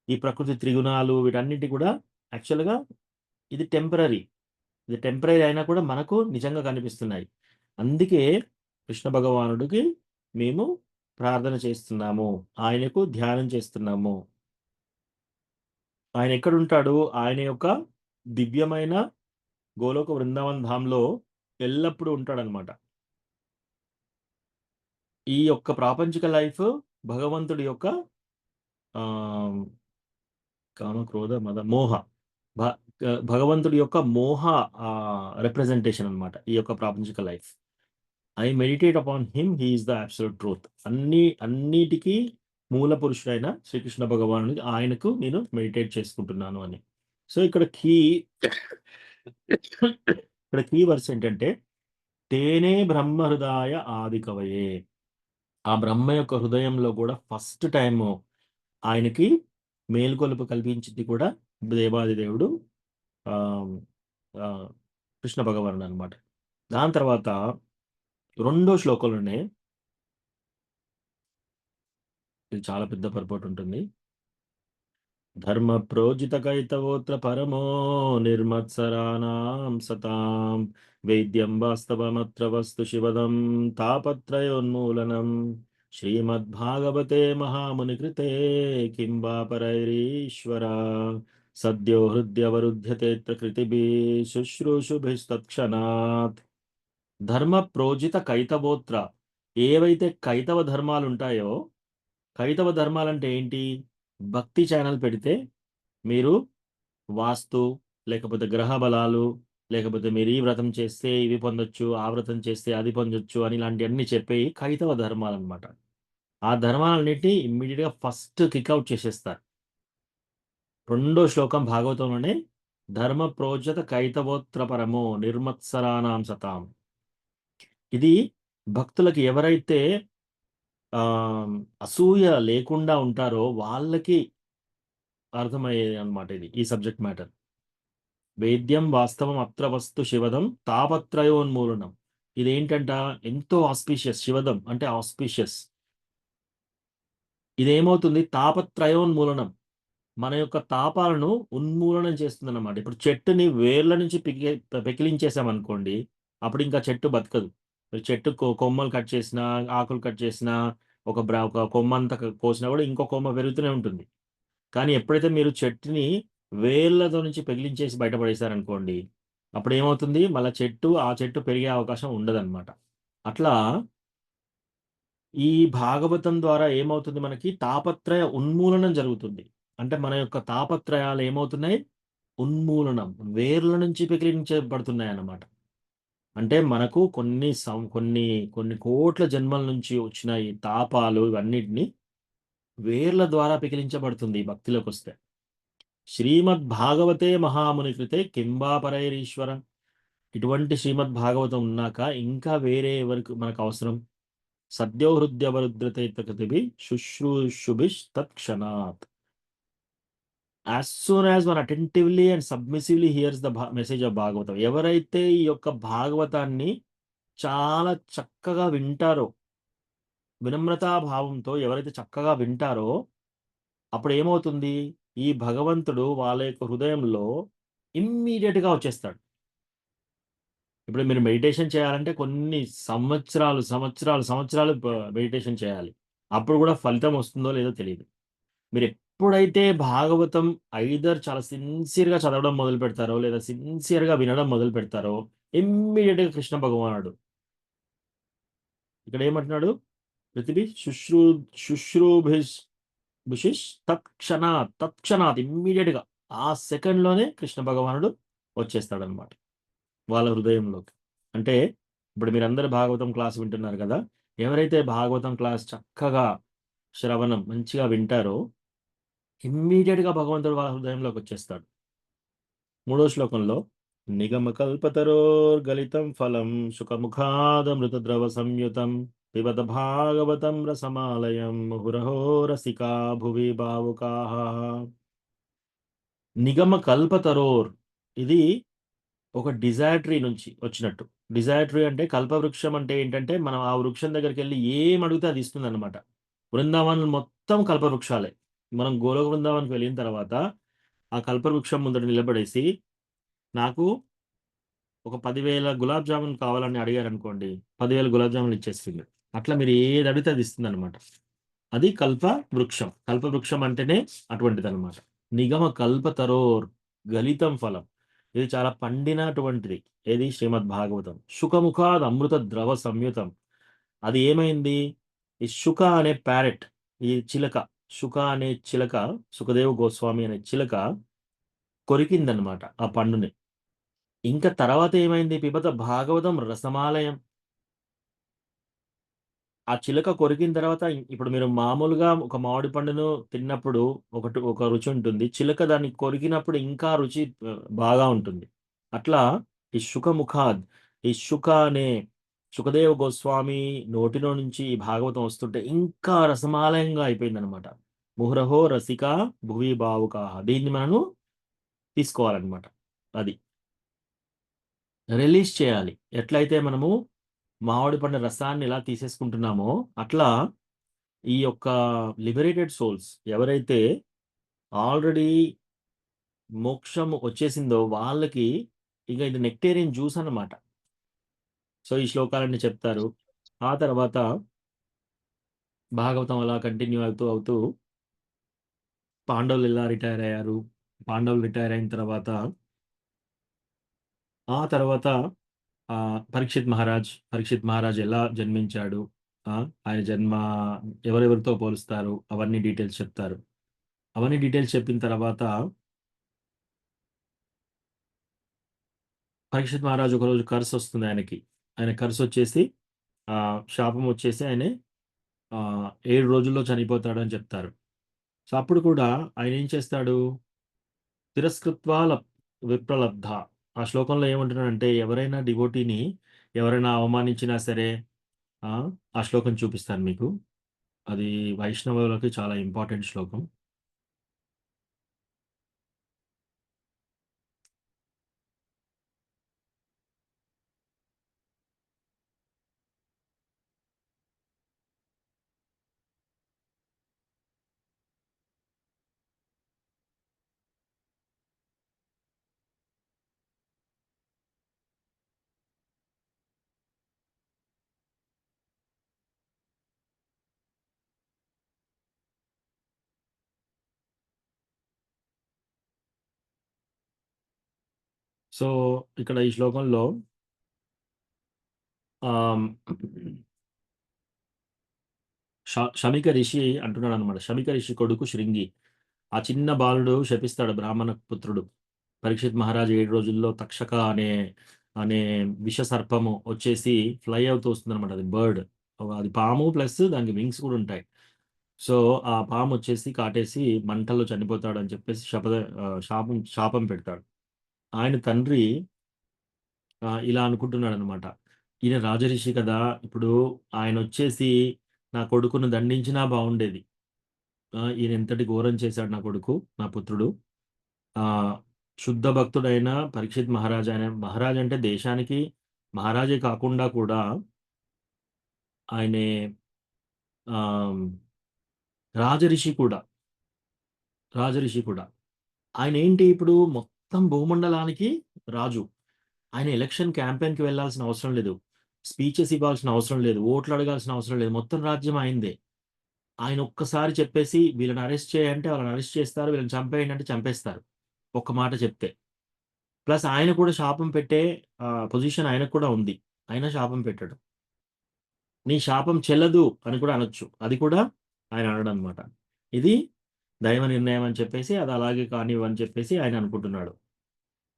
[SPEAKER 2] ఈ ప్రకృతి త్రిగుణాలు వీటన్నిటి కూడా యాక్చువల్గా ఇది టెంపరరీ. ఇది టెంపరరీ అయినా కూడా మనకు నిజంగా కనిపిస్తున్నాయి. అందుకే కృష్ణ భగవానుడికి మేము ప్రార్థన చేస్తున్నాము, ఆయనకు ధ్యానం చేస్తున్నాము. ఆయన ఎక్కడుంటాడు? ఆయన యొక్క దివ్యమైన గోలోక వృందావన్ ధామ్లో ఎల్లప్పుడూ ఉంటాడనమాట. ఈ యొక్క ప్రాపంచిక లైఫ్ భగవంతుడి యొక్క కామ క్రోధ మద మోహ భగవంతుడి యొక్క మోహ రిప్రజెంటేషన్ అనమాట ఈ యొక్క ప్రాపంచిక life. I meditate upon him, he is the absolute truth. అన్నిటికీ మూల పురుషుడైన శ్రీకృష్ణ భగవానుడికి, ఆయనకు నేను మెడిటేట్ చేసుకుంటున్నాను అని. సో ఇక్కడ కీ వర్స్ ఏంటంటే తేనే బ్రహ్మ హృదయ ఆది కవయే. ఆ బ్రహ్మ యొక్క హృదయంలో కూడా ఫస్ట్ టైం ఆయనకి మేల్కొలుపు కల్పించింది కూడా దేవాది దేవుడు కృష్ణ భగవానుడు అనమాట. దాని తర్వాత రెండో శ్లోకంలోనే ఇది చాలా పెద్ద పర్పట్ ఉంటుంది. ధర్మ ప్రోజిత కైతవోత్ర పరమో నిర్మత్సరానాం సతాం వేద్యం వాస్తవమత్ర వస్తు శివదం తాపత్రయోన్మూలనం శ్రీమద్భాగవతే మహాముని కృతే కిం వా పరైరీశ్వర సద్యో హృద్యవరుధ్యతే ప్రకృతిభిః శుశ్రూషుభిస్తత్క్షణాత్. ధర్మ ప్రోజిత కైతవోత్ర, ఏవైతే కైతవ ధర్మాలు ఉంటాయో, కైతవ ధర్మాలంటే ఏంటి? భక్తి ఛానల్ పెడితే మీరు వాస్తు, లేకపోతే గ్రహ బలాలు, లేకపోతే మీరు ఈ వ్రతం చేస్తే ఇవి పొందొచ్చు, ఆ వ్రతం చేస్తే అది పొందొచ్చు అని ఇలాంటివన్నీ చెప్పేవి కైతవ ధర్మాలు అనమాట. ఆ ధర్మాలన్నిటినీ ఇమ్మీడియట్గా ఫస్ట్ కిక్అవుట్ చేసేస్తారు. రెండో శ్లోకం భాగవతంలోనే ధర్మ ప్రోజత కైతవోత్ర పరమో నిర్మత్సరానాం సతాం. ఇది భక్తులకి ఎవరైతే అసూయ లేకుండా ఉంటారో వాళ్ళకి అర్థమయ్యేది అనమాట ఇది, ఈ సబ్జెక్ట్ మ్యాటర్. వేద్యం వాస్తవం అత్ర వస్తు శివదం తాపత్రయోన్మూలనం. ఇదేంటంట? ఎంతో ఆస్పీషియస్. శివదం అంటే ఆస్పీషియస్. ఇదేమవుతుంది? తాపత్రయోన్మూలనం, మన యొక్క తాపాలను ఉన్మూలనం చేస్తుంది అన్నమాట. ఇప్పుడు చెట్టుని వేర్ల నుంచి పెకిలించేసామనుకోండి, అప్పుడు ఇంకా చెట్టు బతకదు. చెట్టు కొమ్మలు కట్ చేసినా, ఆకులు కట్ చేసినా, ఒక కొమ్మ అంతా కోసినా కూడా ఇంకో కొమ్మ పెరుగుతూనే ఉంటుంది. కానీ ఎప్పుడైతే మీరు చెట్టుని వేర్లతో నుంచి పెగిలించేసి బయటపడేశారనుకోండి, అప్పుడు ఏమవుతుంది? మళ్ళీ ఆ చెట్టు పెరిగే అవకాశం ఉండదన్నమాట. అట్లా ఈ భాగవతం ద్వారా ఏమవుతుంది? మనకి తాపత్రయ ఉన్మూలనం జరుగుతుంది. అంటే మన యొక్క తాపత్రయాలు ఏమవుతున్నాయి? ఉన్మూలనం, వేర్ల నుంచి పెకిలించబడుతున్నాయి అన్నమాట. అంటే మనకు కొన్ని కోట్ల జన్మల నుంచి వచ్చిన ఈ తాపాలు ఇవన్నిటిని వేర్ల ద్వారా పెకిలించబడుతుంది ఈ భక్తిలోకి వస్తే. శ్రీమద్ భాగవతే మహాముని కృతే కింబా పరైరీశ్వర. ఇటువంటి శ్రీమద్ భాగవతం ఉన్నాక ఇంకా వేరే ఎవరికి మనకు అవసరం? సద్యో హృద్యవరుద్రతే ప్రకృతిభి శుశ్రూషుభిష్ తత్క్షణాత్. As soon as one attentively and submissively hears the message of Bhagavatam, ఎవరైతే ఈ యొక్క భాగవతాన్ని చాలా చక్కగా వింటారో, వినమ్రతా భావంతో ఎవరైతే చక్కగా వింటారో అప్పుడు ఏమవుతుంది, ఈ భగవంతుడు వాళ్ళ యొక్క హృదయంలో ఇమ్మీడియట్‌గా వచ్చేస్తాడు. ఇప్పుడు మీరు మెడిటేషన్ చేయాలంటే కొన్ని సంవత్సరాలు మెడిటేషన్ చేయాలి. అప్పుడు కూడా ఫలితం వస్తుందో లేదో తెలీదు. మీరు ఎప్పుడైతే భాగవతం ఐదర్ చాలా సిన్సియర్‌గా చదవడం మొదలుపెడతారో, లేదా సిన్సియర్‌గా వినడం మొదలుపెడతారో, ఇమ్మీడియేట్‌గా కృష్ణ భగవానుడు ఇక్కడ ఏమంటున్నాడు? పృథివీ శుశ్రూభిష్ భుషిష్ తత్క్షణాత్ ఇమ్మీడియేట్‌గా ఆ సెకండ్‌లోనే కృష్ణ భగవానుడు వచ్చేస్తాడనమాట వాళ్ళ హృదయంలోకి. అంటే ఇప్పుడు మీరందరూ భాగవతం క్లాస్ వింటున్నారు కదా! ఎవరైతే భాగవతం క్లాస్ చక్కగా శ్రవణం మంచిగా వింటారో ఇమ్మీడియేట్‌గా భగవంతుడు వాళ్ళ హృదయంలోకి వచ్చేస్తాడు. మూడో శ్లోకంలో నిగమకల్పతరోర్గలితం ఫలం సుఖముఖాదమృతద్రవ సంయుతం పిబత భాగవతం రసమాలయం ముహురహో రసికా భువి భావుకాః. నిగమకల్పతరోర్ ఇది ఒక డిజైర్ ట్రీ నుంచి వచ్చినట్టు. డిజైర్ ట్రీ అంటే కల్పవృక్షం అంటే ఏంటంటే మనం ఆ వృక్షం దగ్గరికెళ్ళి ఏం అడిగితే అది ఇస్తుందన్నమాట. బృందావనం మొత్తం కల్పవృక్షాలే. మనం గోలోక బృందావనంకి వెళ్ళిన తర్వాత ఆ కల్పవృక్షం ముందట నిలబడేసి నాకు ఒక 10,000 గులాబ్ జామున్ కావాలని అడిగారనుకోండి, 10,000 గులాబ్ జామున్లు ఇచ్చేస్తుంది. అట్లా మీరు ఏది అడిగితే అది ఇస్తుందన్నమాట. అది కల్పవృక్షం. కల్పవృక్షం అంటేనే అటువంటిదన్నమాట. నిగమ కల్పతరోర్ గలితం ఫలం. ఇది చాలా పండినటువంటిది. ఏది? శ్రీమద్ భాగవతం. శుకముఖాద్ అమృత ద్రవ సంయుతం. అది ఏమైంది? ఈ శుక అనే ప్యారెట్, ఈ చిలక, శుక అనే చిలక, సుఖదేవ్ గోస్వామి అనే చిలక కొరికిందనమాట ఆ పండుని. ఇంకా తర్వాత ఏమైంది? పిబత భాగవతం రసమాలయం. ఆ చిలక కొరికిన తర్వాత ఇప్పుడు మీరు మామూలుగా ఒక మామిడి పండును తిన్నప్పుడు ఒక రుచి ఉంటుంది. చిలక దాన్ని కొరికినప్పుడు ఇంకా రుచి బాగా ఉంటుంది. అట్లా ఈ శుకముఖాద్, ఈ శుక అనే సుఖదేవ గోస్వామి నోటిలో నుంచి ఈ భాగవతం వస్తుంటే ఇంకా రసమాలయంగా అయిపోయిందనమాట. ముహురహో రసిక భువి భావుకాః. దీన్ని మనము తీసుకోవాలన్నమాట. అది రిలీజ్ చేయాలి. ఎట్లయితే మనము మామిడి పండు రసాన్ని ఎలా తీసేసుకుంటున్నామో అట్లా ఈ యొక్క లిబరేటెడ్ సోల్స్ ఎవరైతే ఆల్రెడీ మోక్షం వచ్చేసిందో వాళ్ళకి ఇక ఇది నెక్టేరియన్ జ్యూస్ అన్నమాట. సో ఈ శ్లోకాలన్నీ చెప్తారు. ఆ తర్వాత భాగవతం అలా కంటిన్యూ అవుతూ పాండవులు ఎలా రిటైర్ అయ్యారు, పాండవులు రిటైర్ అయిన తర్వాత ఆ తర్వాత పరీక్షిత్ మహారాజ్ ఎలా జన్మించాడు, ఆయన జన్మ ఎవరెవరితో పోలుస్తారు, అవన్నీ డీటెయిల్స్ చెప్తారు. అవన్నీ డీటెయిల్స్ చెప్పిన తర్వాత పరీక్షిత్ మహారాజ్ ఒకరోజు కర్స్ వస్తుంది ఆయనకి. ఆయన కర్స్ వచ్చేసి శాపం వచ్చేసి ఆయన 7 రోజుల్లో చనిపోతాడు అని చెప్తారు. సో అప్పుడు కూడా ఆయన ఏం చేస్తాడు? తిరస్కృత్వా విప్రలబ్ధ. ఆ శ్లోకంలో ఏమంటున్నాడంటే ఎవరైనా డివోటీని ఎవరైనా అవమానించినా సరే ఆ శ్లోకం చూపిస్తాను మీకు. అది వైష్ణవులకి చాలా ఇంపార్టెంట్ శ్లోకం. సో ఇక్కడ ఈ శ్లోకంలో శమిక ఋషి అంటున్నాడు అనమాట. శమిక ఋషి కొడుకు శృంగి, ఆ చిన్న బాలుడు శపిస్తాడు బ్రాహ్మణ పుత్రుడు. పరీక్షిత్ మహారాజు 7 రోజుల్లో తక్షక అనే విష సర్పము వచ్చేసి ఫ్లై అవుతూ వస్తుంది అనమాట. అది బర్డ్, అది పాము ప్లస్ దానికి వింగ్స్ కూడా ఉంటాయి. సో ఆ పాము వచ్చేసి కాటేసి మంటల్లో చనిపోతాడు అని చెప్పేసి శాపం పెడతాడు. ఆయన తండ్రి ఇలా అనుకుంటున్నాడు అనమాట. ఈయన రాజరిషి కదా, ఇప్పుడు ఆయన వచ్చేసి నా కొడుకును దండించినా బాగుండేది. ఈయన ఎంతటి ఘోరం చేశాడు నా కొడుకు, నా పుత్రుడు. శుద్ధ భక్తుడైన పరీక్షిత్ మహారాజ్, ఆయన మహారాజ్ అంటే దేశానికి మహారాజే కాకుండా కూడా ఆయనే రాజరిషి కూడా రాజరిషి కూడా ఆయన ఏంటి ఇప్పుడు మొత్తం భూమండలానికి రాజు. ఆయన ఎలక్షన్ క్యాంపెయిన్కి వెళ్ళాల్సిన అవసరం లేదు, స్పీచెస్ ఇవ్వాల్సిన అవసరం లేదు, ఓట్లు అడగాల్సిన అవసరం లేదు, మొత్తం రాజ్యం అయిందే. ఆయన ఒక్కసారి చెప్పేసి వీళ్ళని అరెస్ట్ చేయంటే వాళ్ళని అరెస్ట్ చేస్తారు, వీళ్ళని చంపేయండి అంటే చంపేస్తారు ఒక్క మాట చెప్తే. ప్లస్ ఆయన కూడా శాపం పెట్టే పొజిషన్ ఆయనకు కూడా ఉంది, ఆయన శాపం పెట్టాడు. నీ శాపం చెల్లదు అని కూడా అనొచ్చు, అది కూడా ఆయన అనడం అనమాట. ఇది దైవ నిర్ణయం అని చెప్పేసి అది అలాగే కానివ్వని చెప్పేసి ఆయన అనుకుంటున్నాడు.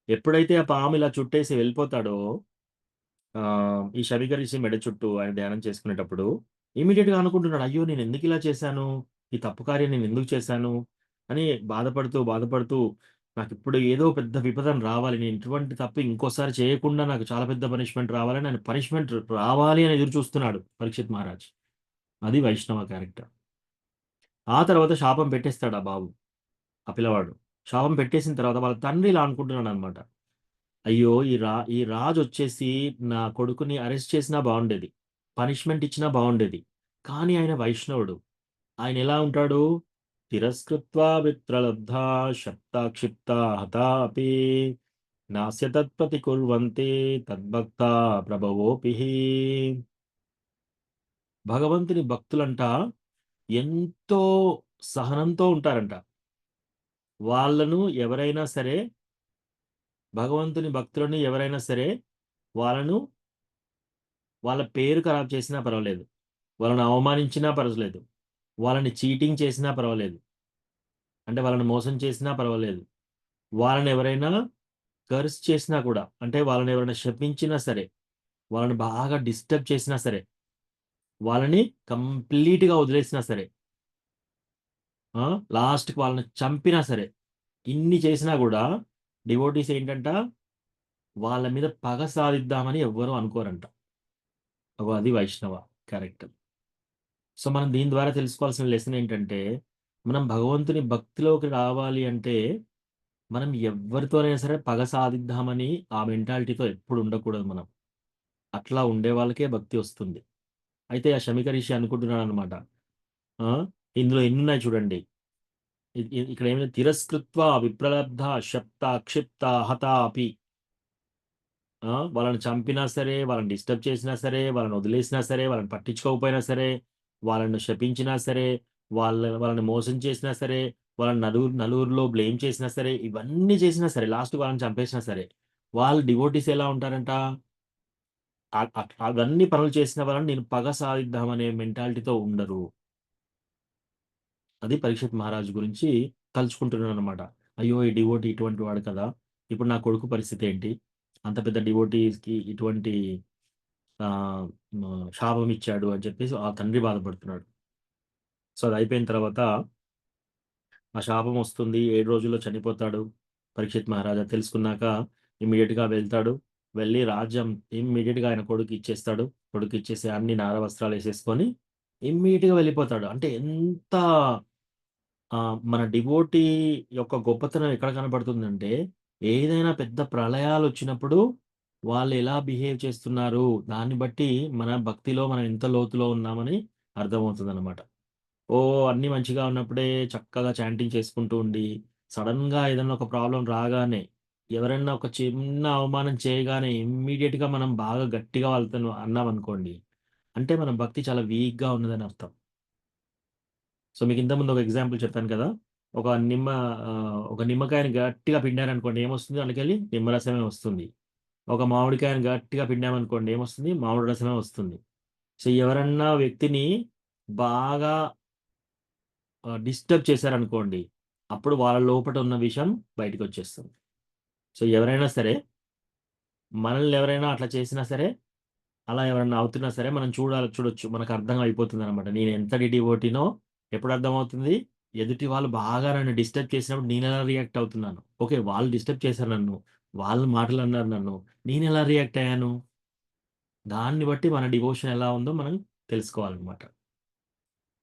[SPEAKER 2] ఎప్పుడైతే ఆ పాము ఇలా చుట్టేసి వెళ్ళిపోతాడో ఈ శమిక ఋషి మెడ చుట్టూ ఆయన ధ్యానం చేసుకునేటప్పుడు ఇమీడియట్గా అనుకుంటున్నాడు, అయ్యో నేను ఎందుకు ఇలా చేశాను, ఈ తప్పు కార్యం నేను ఎందుకు చేశాను అని బాధపడుతూ నాకు ఇప్పుడు ఏదో పెద్ద విపదం రావాలి, నేను ఇటువంటి తప్పు ఇంకోసారి చేయకుండా నాకు చాలా పెద్ద పనిష్మెంట్ రావాలని ఆయన పనిష్మెంట్ రావాలి అని ఎదురు చూస్తున్నాడు పరీక్షిత్ మహారాజ్. అది వైష్ణవ క్యారెక్టర్. ఆ తర్వాత శాపం పెట్టేస్తాడు ఆ బాబు, ఆ పిల్లవాడు శాపం పెట్టేసిన తర్వాత వాళ్ళ తండ్రి ఇలా అనుకుంటున్నాడు అనమాట, అయ్యో ఈ రాజు వచ్చేసి నా కొడుకుని అరెస్ట్ చేసినా బాగుండేది, పనిష్మెంట్ ఇచ్చినా బాగుండేది, కానీ ఆయన వైష్ణవుడు. ఆయన ఎలా ఉంటాడు, తిరస్కృత్వా విప్రలబ్ధా శప్తాక్షిప్తా హతాపి నాస్య తత్ప్రతికుర్వంతే తద్భక్త ప్రభవోపి. భగవంతుని భక్తులంట ఎంతో సహనంతో ఉంటారంట. వాళ్ళను ఎవరైనా సరే, భగవంతుని భక్తులను ఎవరైనా సరే వాళ్ళను వాళ్ళ పేరు ఖరాబ్ చేసినా పర్వాలేదు, వాళ్ళని అవమానించినా పర్వాలేదు, వాళ్ళని చీటింగ్ చేసినా పర్వాలేదు, అంటే వాళ్ళని మోసం చేసినా పర్వాలేదు, వాళ్ళని ఎవరైనా కర్స్ చేసినా కూడా, అంటే వాళ్ళని ఎవరైనా శపించినా సరే, వాళ్ళని బాగా డిస్టర్బ్ చేసినా సరే, వాళ్ళని కంప్లీట్గా వదిలేసినా సరే, లాస్ట్కి వాళ్ళని చంపినా సరే, ఇన్ని చేసినా కూడా డివోటీస్ ఏంటంట వాళ్ళ మీద పగ సాధిద్దామని ఎవ్వరూ అనుకోరంట. అది వైష్ణవ క్యారెక్టర్. సో మనం దీని ద్వారా తెలుసుకోవాల్సిన లెసన్ ఏంటంటే, మనం భగవంతుని భక్తిలోకి రావాలి అంటే మనం ఎవరితోనైనా సరే పగ సాధిద్దామని ఆ మెంటాలిటీతో ఎప్పుడు ఉండకూడదు. మనం అట్లా ఉండే వాళ్ళకే భక్తి వస్తుంది. అయితే ఆ శమిక ఋషి అనుకుంటున్నాడు అనమాట, ఇందులో ఎన్నున్నాయి చూడండి, ఇక్కడ ఏమైనా తిరస్కృత్వ విప్రలబ్ధ శప్త క్షిప్త హతాపి, వాళ్ళని చంపినా సరే, వాళ్ళని డిస్టర్బ్ చేసినా సరే, వాళ్ళని వదిలేసినా సరే, వాళ్ళని పట్టించుకోకపోయినా సరే, వాళ్ళని శపించినా సరే, వాళ్ళని మోసం చేసినా సరే, వాళ్ళని నలుగురిలో బ్లేమ్ చేసినా సరే, ఇవన్నీ చేసినా సరే, లాస్ట్ వాళ్ళని చంపేసినా సరే, వాళ్ళు డివోటీస్ ఎలా ఉంటారంట, అవన్నీ పనులు చేసిన వాళ్ళని నేను పగ సాధిద్దామనే మెంటాలిటీతో ఉండరు. అది పరీక్షిత్ మహారాజు గురించి తలుచుకుంటున్నాను అనమాట. అయ్యో ఈ డివోటీ ఇటువంటి వాడు కదా, ఇప్పుడు నా కొడుకు పరిస్థితి ఏంటి, అంత పెద్ద డివోటీస్కి ఇటువంటి శాపం ఇచ్చాడు అని చెప్పేసి ఆ తండ్రి బాధపడుతున్నాడు. సో అది అయిపోయిన తర్వాత ఆ శాపం వస్తుంది, 7 రోజుల్లో చనిపోతాడు. పరీక్షిత్ మహారాజా తెలుసుకున్నాక ఇమ్మీడియట్గా వెళ్తాడు, వెళ్ళి రాజ్యం ఇమ్మీడియట్గా ఆయన కొడుకు ఇచ్చేస్తాడు. కొడుకు ఇచ్చేసి అన్ని నార వస్త్రాలు వేసేసుకొని ఇమ్మీడియట్గా వెళ్ళిపోతాడు. అంటే ఎంత మన డివోటీ యొక్క గొప్పతనం ఎక్కడ కనబడుతుందంటే, ఏదైనా పెద్ద ప్రళయాలు వచ్చినప్పుడు వాళ్ళు ఎలా బిహేవ్ చేస్తున్నారు దాన్ని బట్టి మన భక్తిలో మనం ఎంత లోతులో ఉన్నామని అర్థమవుతుంది అనమాట. అన్నీ మంచిగా ఉన్నప్పుడే చక్కగా చాంటింగ్ చేసుకుంటూ ఉండి, సడన్గా ఏదైనా ఒక ప్రాబ్లం రాగానే, ఎవరైనా ఒక చిన్న అవమానం చేయగానే ఇమ్మీడియట్గా మనం బాగా గట్టిగా వాళ్ళతో అన్నామనుకోండి, అంటే మన భక్తి చాలా వీక్గా ఉన్నదని అర్థం. సో మీకు ఇంతకుముందు ఒక ఎగ్జాంపుల్ చెప్పాను కదా, ఒక నిమ్మకాయని గట్టిగా పిండారనుకోండి ఏమొస్తుంది, అందుకెళ్ళి నిమ్మరసమే వస్తుంది. ఒక మామిడికాయని గట్టిగా పిండామనుకోండి ఏమొస్తుంది, మామిడి రసమే వస్తుంది. సో ఎవరన్నా వ్యక్తిని బాగా డిస్టర్బ్ చేశారనుకోండి, అప్పుడు వాళ్ళ లోపల ఉన్న విషయం బయటకు వచ్చేస్తుంది. సో ఎవరైనా సరే, మనల్ని ఎవరైనా అట్లా చేసినా సరే, అలా ఎవరైనా అవుతున్నా సరే మనం చూడొచ్చు, మనకు అర్థం అయిపోతుంది అనమాట. నేను ఎంతటి డివోటీనో ఎప్పుడు అర్థమవుతుంది, ఎదుటి వాళ్ళు బాగా నన్ను డిస్టర్బ్ చేసినప్పుడు నేను ఎలా రియాక్ట్ అవుతున్నాను. ఓకే, వాళ్ళు డిస్టర్బ్ చేశారు నన్ను, వాళ్ళు మాటలు అన్నారు నన్ను, నేను ఎలా రియాక్ట్ అయ్యాను, దాన్ని బట్టి మన డివోషన్ ఎలా ఉందో మనం తెలుసుకోవాలన్నమాట.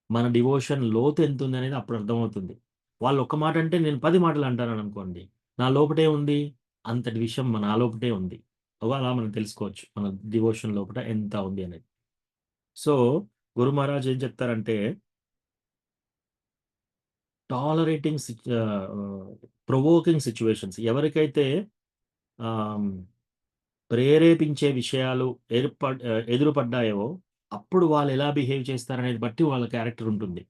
[SPEAKER 2] మన డివోషన్ లోతు ఎంత ఉంది అనేది అప్పుడు అర్థమవుతుంది. వాళ్ళు ఒక్క మాట అంటే నేను 10 మాటలు అంటాను అనుకోండి, నా లోపటే ఉంది అంతటి విషయం నా లోపటే ఉంది. అలా మనం తెలుసుకోవచ్చు మన డివోషన్ లోపల ఎంత ఉంది అనేది. సో గురు మహారాజ్ ఏం చెప్తారంటే టాలరేటింగ్ ప్రొవోకింగ్ సిచ్యువేషన్స్ ఎవరికైతే ఆమ్, ప్రేరేపించే విషయాలు ఎదురుపడ్డాయో అప్పుడు వాళ్ళు ఎలా బిహేవ్ చేస్తారనేది బట్టి వాళ్ళ క్యారెక్టర్ ఉంటుంది.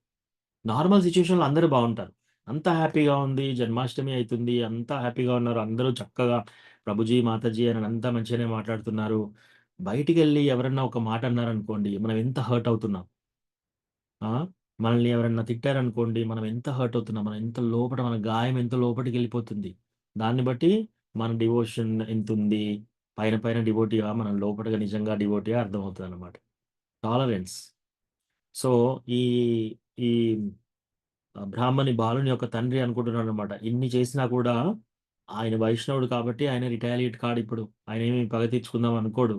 [SPEAKER 2] నార్మల్ సిచ్యువేషన్లో అందరూ బాగుంటారు, అంతా హ్యాపీగా ఉంది, జన్మాష్టమి అవుతుంది, అంతా హ్యాపీగా ఉన్నారు, అందరూ చక్కగా ప్రభుజీ మాతాజీ అని అంతా మంచిగానే మాట్లాడుతున్నారు. బయటికి వెళ్ళి ఎవరన్నా ఒక మాట అన్నారనుకోండి మనం ఎంత హర్ట్ అవుతున్నాం. ఆ, మనల్ని ఎవరన్నా తిట్టారనుకోండి మనం ఎంత హర్ట్ అవుతున్నాం, మనం ఎంత లోపల మన గాయం ఎంత లోపలికి వెళ్ళిపోతుంది. దాన్ని బట్టి మన డివోషన్ ఎంత ఉంది, పైన పైన డివోటీగా మనం లోపలగా నిజంగా డివోటీగా అర్థమవుతుంది అనమాట. టాలరెన్స్. సో ఈ ఈ బ్రాహ్మణి బాలుని యొక్క తండ్రి అనుకుంటున్నాడు అనమాట. ఇన్ని చేసినా కూడా ఆయన వైష్ణవుడు కాబట్టి ఆయన రిటాలియేట్ కాడు, ఇప్పుడు ఆయన ఏమి పగ తీర్చుకుందాం అనుకోడు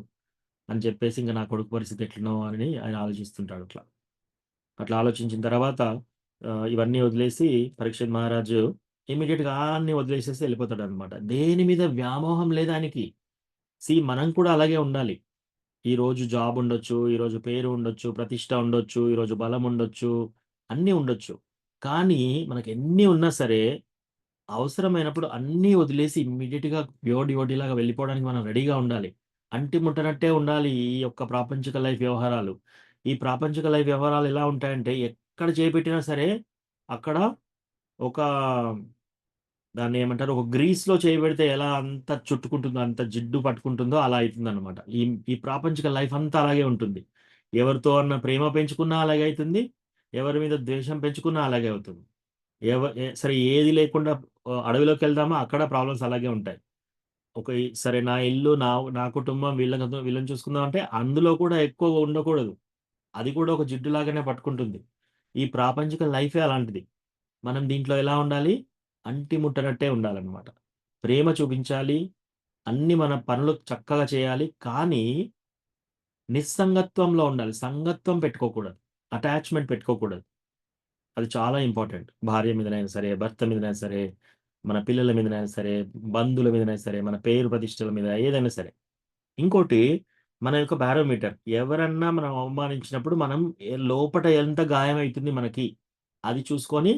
[SPEAKER 2] అని చెప్పేసి ఇంకా నా కొడుకు పరిస్థితి ఎట్లనో అని ఆయన ఆలోచిస్తుంటాడు. అట్లా ఆలోచించిన తర్వాత ఇవన్నీ వదిలేసి పరీక్షిత్ మహారాజు ఇమీడియట్గా అన్ని వదిలేసేసి వెళ్ళిపోతాడు అనమాట. దేని మీద వ్యామోహం లేదు ఆయనకి. మనం కూడా అలాగే ఉండాలి. ఈ రోజు జాబ్ ఉండొచ్చు, ఈరోజు పేరు ఉండొచ్చు, ప్రతిష్ట ఉండొచ్చు, ఈరోజు బలం ఉండొచ్చు, అన్నీ ఉండొచ్చు. కానీ మనకి ఎన్ని ఉన్నా సరే అవసరమైనప్పుడు అన్నీ వదిలేసి ఇమ్మీడియట్గా ప్యూర్ డివోటీ లాగా వెళ్ళిపోవడానికి మనం రెడీగా ఉండాలి. అంటి ముట్టనట్టే ఉండాలి ఈ యొక్క ప్రాపంచిక లైఫ్ వ్యవహారాలు. ఈ ప్రాపంచిక లైఫ్ వ్యవహారాలు ఎలా ఉంటాయంటే ఎక్కడ చేపెట్టినా సరే అక్కడ ఒక దాన్ని ఏమంటారు, ఒక గ్రీస్లో చేయబెడితే ఎలా అంత చుట్టుకుంటుందో, అంత జిడ్డు పట్టుకుంటుందో అలా అవుతుంది అనమాట. ఈ ఈ ప్రాపంచిక లైఫ్ అంతా అలాగే ఉంటుంది. ఎవరితో అన్న ప్రేమ పెంచుకున్నా అలాగే అవుతుంది, ఎవరి మీద ద్వేషం పెంచుకున్నా అలాగే అవుతుంది. సరే ఏది లేకుండా అడవిలోకి వెళ్దామా అక్కడ ప్రాబ్లమ్స్ అలాగే ఉంటాయి. సరే నా ఇల్లు నా కుటుంబం వీళ్ళని చూసుకుందాం అంటే అందులో కూడా ఎక్కువ ఉండకూడదు, అది కూడా ఒక జిడ్డు లాగానే పట్టుకుంటుంది. ఈ ప్రాపంచిక లైఫే అలాంటిది. మనం దీంట్లో ఎలా ఉండాలి, అంటి ముట్టనట్టే ఉండాలన్నమాట. ప్రేమ చూపించాలి, అన్ని మన పనులు చక్కగా చేయాలి, కానీ నిస్సంగత్వంలో ఉండాలి. సంగత్వం పెట్టుకోకూడదు, అటాచ్మెంట్ పెట్టుకోకూడదు. అది చాలా ఇంపార్టెంట్. భార్య మీదనైనా సరే, భర్త మీదనైనా సరే, మన పిల్లల మీదనైనా సరే, బంధువుల మీదనైనా సరే, మన పేరు ప్రతిష్టల మీద ఏదైనా సరే. ఇంకోటి మన యొక్క బారోమీటర్, ఎవరన్నా మనం అవమానించినప్పుడు మనం లోపట ఎంత గాయం అవుతుంది మనకి అది చూసుకొని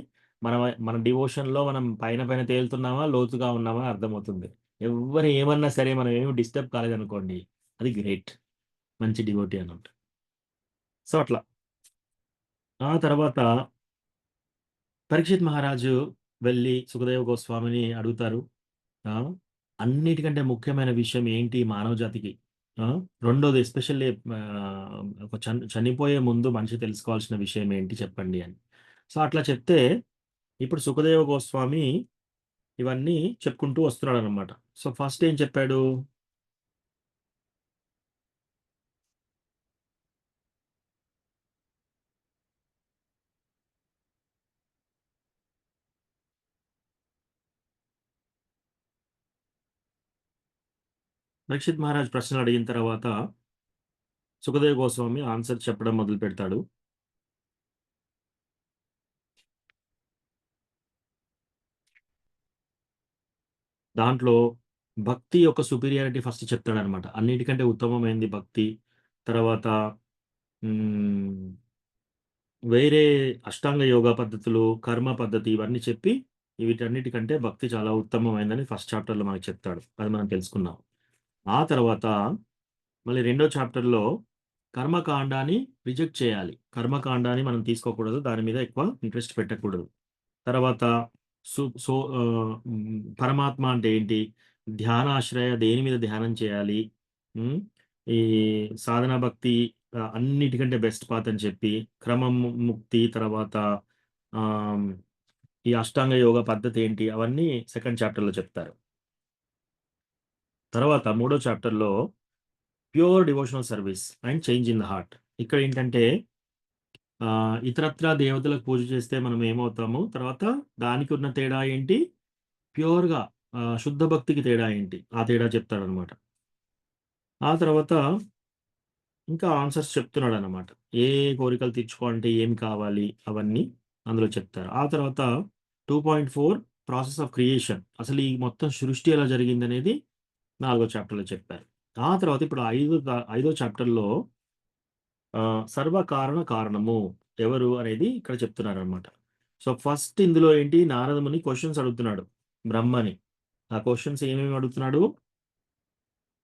[SPEAKER 2] మన డివోషన్లో మనం పైన పైన తేలుతున్నామా లోతుగా ఉన్నామా అర్థమవుతుంది. ఎవరు ఏమన్నా సరే మనం ఏమి డిస్టర్బ్ కాలేదనుకోండి, అది గ్రేట్, మంచి డివోటీ అన్నట్టు. సో అట్లా ఆ తర్వాత పరీక్షిత్ మహారాజు వెళ్ళి సుఖదేవ గోస్వామిని అడుగుతారు, అన్నిటికంటే ముఖ్యమైన విషయం ఏంటి మానవ జాతికి, రెండోది ఎస్పెషల్లీ చనిపోయే ముందు మనిషి తెలుసుకోవాల్సిన విషయం ఏంటి చెప్పండి అని. సో అట్లా చెప్తే ఇప్పుడు సుఖదేవ గోస్వామి ఇవన్నీ చెప్పుకుంటూ వస్తున్నాడు అనమాట. సో ఫస్ట్ ఏం చెప్పాడు, పరీక్షిత్ మహారాజ్ ప్రశ్నలు అడిగిన తర్వాత సుఖదేవ్ గోస్వామి ఆన్సర్ చెప్పడం మొదలు పెడతాడు. దాంట్లో భక్తి యొక్క సుపీరియారిటీ ఫస్ట్ చెప్తాడు అనమాట. అన్నిటికంటే ఉత్తమమైంది భక్తి, తర్వాత వేరే అష్టాంగ యోగా పద్ధతులు, కర్మ పద్ధతి ఇవన్నీ చెప్పి వీటన్నిటికంటే భక్తి చాలా ఉత్తమమైందని ఫస్ట్ చాప్టర్లో మనకు చెప్తాడు. అది మనం తెలుసుకున్నాం. ఆ తర్వాత మళ్ళీ రెండో చాప్టర్లో కర్మకాండాన్ని రిజెక్ట్ చేయాలి, కర్మకాండాన్ని మనం తీసుకోకూడదు, దాని మీద ఎక్కువ ఇంట్రెస్ట్ పెట్టకూడదు. తర్వాత పరమాత్మ అంటే ఏంటి, ధ్యానాశ్రయ దేని మీద ధ్యానం చేయాలి, ఈ సాధన భక్తి అన్నిటికంటే బెస్ట్ పాత్ అని చెప్పి, క్రమం ముక్తి, తర్వాత ఈ అష్టాంగ యోగ పద్ధతి ఏంటి అవన్నీ సెకండ్ చాప్టర్లో చెప్తారు. తర్వాత మూడో చాప్టర్లో pure devotional service and change in the heart. ఇక్కడ ఏంటంటే ఇతరత్ర దేవతలకు పూజ చేస్తే మనం ఏమవుతాము, తర్వాత దానికి ఉన్న తేడా ఏంటి, ప్యూర్గా శుద్ధ భక్తికి తేడా ఏంటి, ఆ తేడా చెప్తాడనమాట. ఆ తర్వాత ఇంకా ఆన్సర్స్ చెప్తున్నాడు అనమాట, ఏ కోరికలు తీర్చుకోవాలంటే ఏం కావాలి అవన్నీ అందులో చెప్తారు. ఆ తర్వాత 2.4 ప్రాసెస్ ఆఫ్ క్రియేషన్, అసలు ఈ మొత్తం సృష్టి ఎలా జరిగింది అనేది 4వ చాప్టర్లో చెప్పారు. ఆ తర్వాత ఇప్పుడు ఐదో చాప్టర్లో సర్వకారణ కారణము ఎవరు అనేది ఇక్కడ చెప్తున్నారు అనమాట. సో ఫస్ట్ ఇందులో ఏంటి, నారదముని క్వశ్చన్స్ అడుగుతున్నాడు బ్రహ్మని. ఆ క్వశ్చన్స్ ఏమేమి అడుగుతున్నాడు,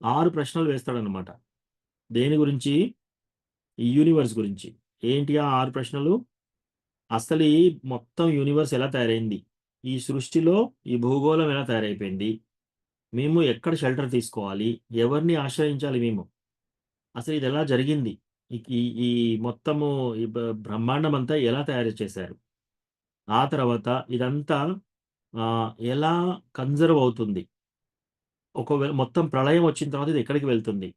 [SPEAKER 2] 6 ప్రశ్నలు వేస్తాడనమాట. దేని గురించి, ఈ యూనివర్స్ గురించి. ఏంటి ఆ 6 ప్రశ్నలు, అసలు ఈ మొత్తం యూనివర్స్ ఎలా తయారైంది, ఈ సృష్టిలో ఈ భూగోళం ఎలా తయారైపోయింది, మేము ఎక్కడ షెల్టర్ తీసుకోవాలి, ఎవరిని ఆశ్రయించాలి మేము, అసలు ఇది ఎలా జరిగింది, ఈ ఈ మొత్తము ఈ బ్రహ్మాండం అంతా ఎలా తయారు చేశారు, ఆ తర్వాత ఇదంతా ఎలా కన్జర్వ్ అవుతుంది, ఒకవేళ మొత్తం ప్రళయం వచ్చిన తర్వాత ఇది ఎక్కడికి వెళ్తుంది,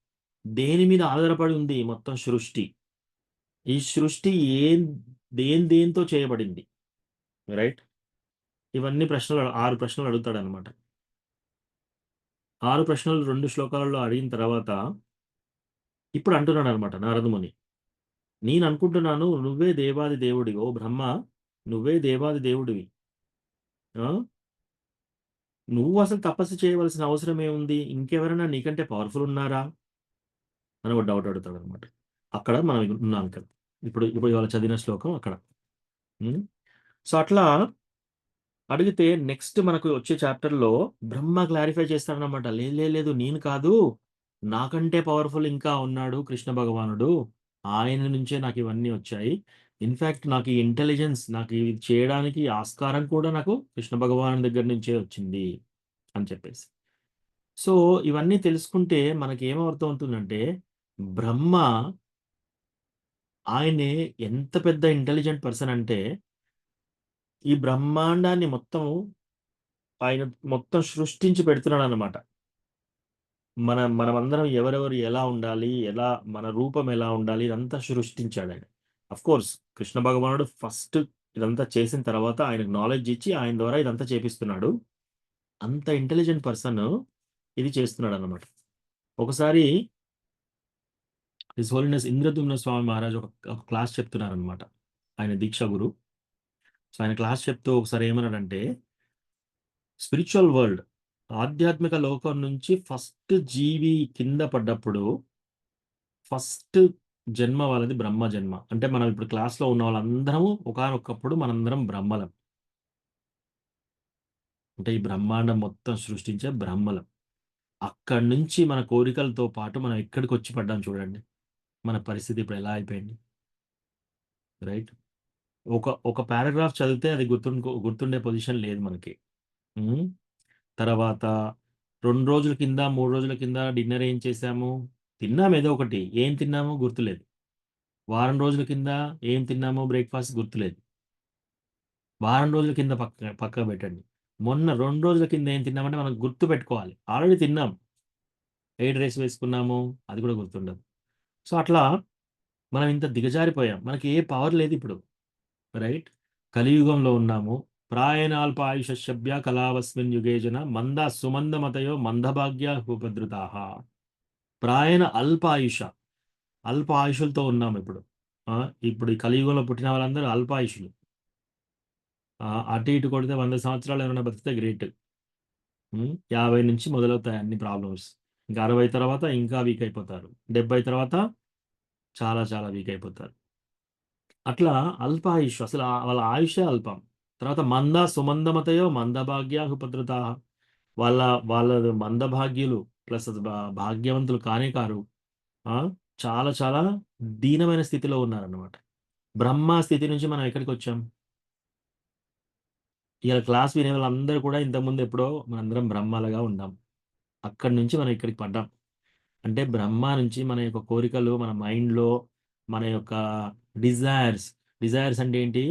[SPEAKER 2] దేని మీద ఆధారపడి ఉంది మొత్తం సృష్టి, ఈ సృష్టి దేంతో చేయబడింది, రైట్. ఇవన్నీ ప్రశ్నలు 6 ప్రశ్నలు అడుగుతాడు అనమాట. 6 ప్రశ్నలు 2 శ్లోకాలలో అడిగిన తర్వాత ఇప్పుడు అంటున్నాడు అనమాట నారదముని, నేను అనుకుంటున్నాను నువ్వే దేవాది దేవుడివి, ఓ బ్రహ్మ నువ్వే దేవాది దేవుడివి, నువ్వు అసలు తపస్సు చేయవలసిన అవసరం ఏముంది, ఇంకెవరైనా నీకంటే పవర్ఫుల్ ఉన్నారా అని ఒక డౌట్ అడుగుతాడు అనమాట. అక్కడ మనం ఉన్నాం కదా ఇప్పుడు ఇవాళ చదివిన శ్లోకం అక్కడ. సో అట్లా అడిగితే నెక్స్ట్ మనకు వచ్చే చాప్టర్లో బ్రహ్మ క్లారిఫై చేస్తాడనమాట. లేదు నేను కాదు, నాకంటే పవర్ఫుల్ ఇంకా ఉన్నాడు కృష్ణ భగవానుడు, ఆయన నుంచే నాకు ఇవన్నీ వచ్చాయి, ఇన్ఫ్యాక్ట్ నాకు ఈ ఇంటెలిజెన్స్, నాకు ఇది చేయడానికి ఆస్కారం కూడా నాకు కృష్ణ భగవాను దగ్గర నుంచే వచ్చింది అని చెప్పేసి. సో ఇవన్నీ తెలుసుకుంటే మనకి ఏమర్థం అవుతుందంటే, బ్రహ్మ ఆయనే ఎంత పెద్ద ఇంటెలిజెంట్ పర్సన్ అంటే, ఈ బ్రహ్మాండాన్ని ఆయన మొత్తం సృష్టించి పెడుతున్నాడు అనమాట. మనమందరం ఎవరెవరు ఎలా ఉండాలి, ఎలా మన రూపం ఎలా ఉండాలి, ఇదంతా సృష్టించాడు ఆయన. అఫ్ కోర్స్ కృష్ణ భగవానుడు ఫస్ట్ ఇదంతా చేసిన తర్వాత ఆయనకు నాలెడ్జ్ ఇచ్చి ఆయన ద్వారా ఇదంతా చేపిస్తున్నాడు. అంత ఇంటెలిజెంట్ పర్సన్ ఇది చేస్తున్నాడు అనమాట. ఒకసారి హిస్ హోలీనెస్ ఇంద్రద్యుమ్న స్వామి మహారాజ్ ఒక క్లాస్ చెప్తున్నారనమాట, ఆయన దీక్షా గురు. సో ఆయన క్లాస్ చెప్తూ ఒకసారి ఏమన్నాడంటే, స్పిరిచువల్ వరల్డ్, ఆధ్యాత్మిక లోకం నుంచి ఫస్ట్ జీవి కింద పడ్డప్పుడు ఫస్ట్ జన్మ వాళ్ళది బ్రహ్మ జన్మ. అంటే మనం ఇప్పుడు క్లాస్లో ఉన్న వాళ్ళందరము ఒకానొకప్పుడు మనందరం బ్రహ్మలం, అంటే ఈ బ్రహ్మాండం మొత్తం సృష్టించే బ్రహ్మలం. అక్కడి నుంచి మన కోరికలతో పాటు మనం ఎక్కడికి వచ్చి పడ్డాం చూడండి, మన పరిస్థితి ఇప్పుడు ఎలా అయిపోయింది, రైట్. ఒక పారాగ్రాఫ్ చదివితే అది గుర్తుండే పొజిషన్ లేదు మనకి. తర్వాత 2 రోజుల కింద 3 రోజుల కింద డిన్నర్ ఏం చేసాము, తిన్నాము ఏదో ఒకటి, ఏం తిన్నామో గుర్తులేదు. వారం రోజుల కింద ఏం తిన్నామో బ్రేక్ఫాస్ట్ గుర్తులేదు. వారం రోజుల కింద పక్క పెట్టండి. మొన్న 2 రోజుల కింద ఏం తిన్నామంటే మనం గుర్తు పెట్టుకోవాలి, ఆల్రెడీ తిన్నాం, ఏ డ్రెస్ వేసుకున్నాము అది కూడా గుర్తుండదు. సో అట్లా మనం ఇంత దిగజారిపోయాం, మనకి ఏ పవర్ లేదు ఇప్పుడు, రైట్. కలియుగంలో ఉన్నాము. ప్రాయణాల్ప ఆయుష్యభ్య కళావస్మిన్ యుగేజన మంద సుమందమతయో మందభాగ్య ఉపద్రుతాహ. ప్రాయణ అల్ప ఆయుషులతో ఉన్నాము ఇప్పుడు. ఇప్పుడు ఈ కలియుగంలో పుట్టిన వాళ్ళందరూ అల్పాయుషులు. అటు ఇటు కొడితే 100 సంవత్సరాలు ఏమైనా బతికితే గ్రేట్. 50 నుంచి మొదలవుతాయి అన్ని ప్రాబ్లమ్స్. ఇంకా 60 తర్వాత ఇంకా వీక్ అయిపోతారు, 70 తర్వాత చాలా చాలా వీక్ అయిపోతారు. అట్లా అల్పాయుష్, అసలు వాళ్ళ ఆయుషే అల్పం. తర్వాత మంద సుమందమతయో మందభాగ్య ఉపద్రుత, వాళ్ళ మందభాగ్యులు ప్లస్ భాగ్యవంతులు కానే కారు, చాలా చాలా దీనమైన స్థితిలో ఉన్నారన్నమాట. బ్రహ్మ స్థితి నుంచి మనం ఎక్కడికి వచ్చాం, ఇలా క్లాస్ వినే వాళ్ళందరూ కూడా ఇంతకుముందు ఎప్పుడో మనందరం బ్రహ్మలుగా ఉన్నాం, అక్కడి నుంచి మనం ఇక్కడికి పడ్డాం. అంటే బ్రహ్మ నుంచి మన యొక్క కోరికలు, మన మైండ్లో మన యొక్క డిజైర్స్ అంటే ఏంటి,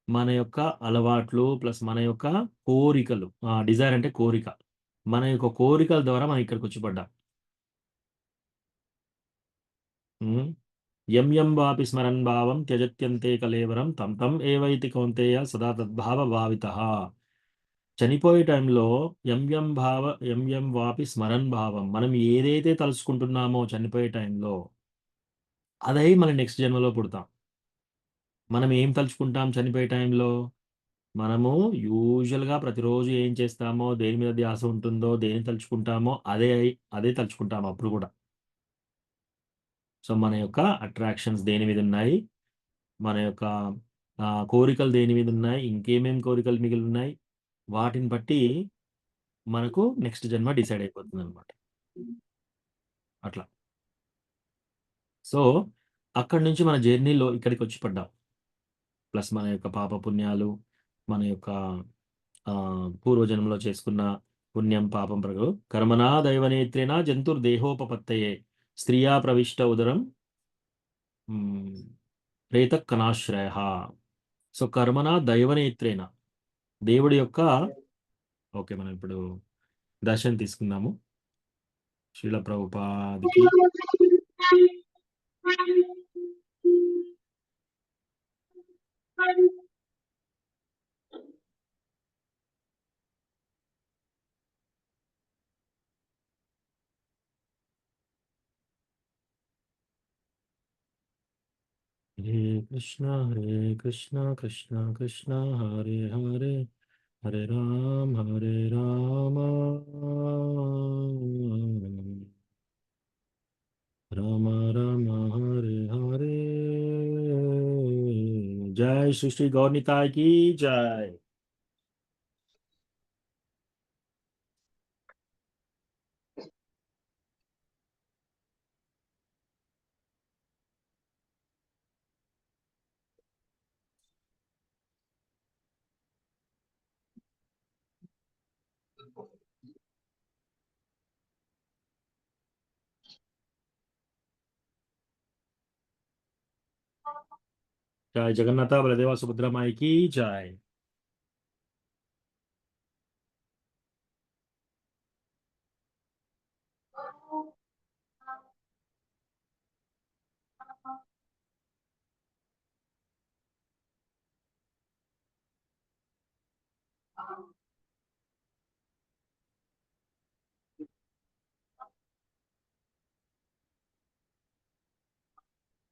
[SPEAKER 2] మన యొక్క అలవాట్లు ప్లస్ మన యొక్క కోరికలు. డిజైర్ అంటే కోరిక, మన యొక్క కోరికల ద్వారా మనం ఇక్కడికి వచ్చి పడ్డాం. యం వాపి స్మరన్ భావం త్యజత్యంతే కలేవరం తం తం ఏవైతి కౌంతేయ సదా తద్భావ భావితః. చనిపోయే టైంలో యం వాపి స్మరన్ భావం, మనం ఏదైతే తలుచుకుంటున్నామో చనిపోయే టైంలో అదై మన నెక్స్ట్ జన్మలో పుడతాం. మనం ఏం తలుచుకుంటాం చనిపోయే టైంలో, మనము యూజువల్గా ప్రతిరోజు ఏం చేస్తామో, దేని మీద ధ్యాస ఉంటుందో, దేని తలుచుకుంటామో అదే తలుచుకుంటాము అప్పుడు కూడా. సో మన యొక్క అట్రాక్షన్స్ దేని మీద ఉన్నాయి, మన యొక్క కోరికలు దేని మీద ఉన్నాయి, ఇంకేమేం కోరికలు మిగిలి ఉన్నాయి, వాటిని బట్టి మనకు నెక్స్ట్ జన్మ డిసైడ్ అయిపోతుంది అనమాట. అట్లా. సో అక్కడి నుంచి మన జర్నీలో ఇక్కడికి వచ్చి పడ్డాం. ప్లస్ మన యొక్క పాప పుణ్యాలు, మన యొక్క పూర్వజన్మలో చేసుకున్న పుణ్యం పాపం ప్రగలు కర్మనా దైవనేత్రేణ జంతుర్దేహోపపత్తయే స్త్రియా ప్రవిష్ట ఉదరం ప్రేత కణాశ్రయ. సో కర్మనా దైవనేత్రేణ, దేవుడి యొక్క ఓకే మనం ఇప్పుడు దర్శనం తీసుకుందాము. శ్రీల ప్రభుపాదికి హరే కృష్ణ కృష్ణ కృష్ణ హరే హరే హరే రామ రామ రామ హరే హరే. జై శ్రీ శ్రీ గౌర్నితాయ్ की जय. जय जगन्नाथ बलदेवा सुभद्रा माई की जय.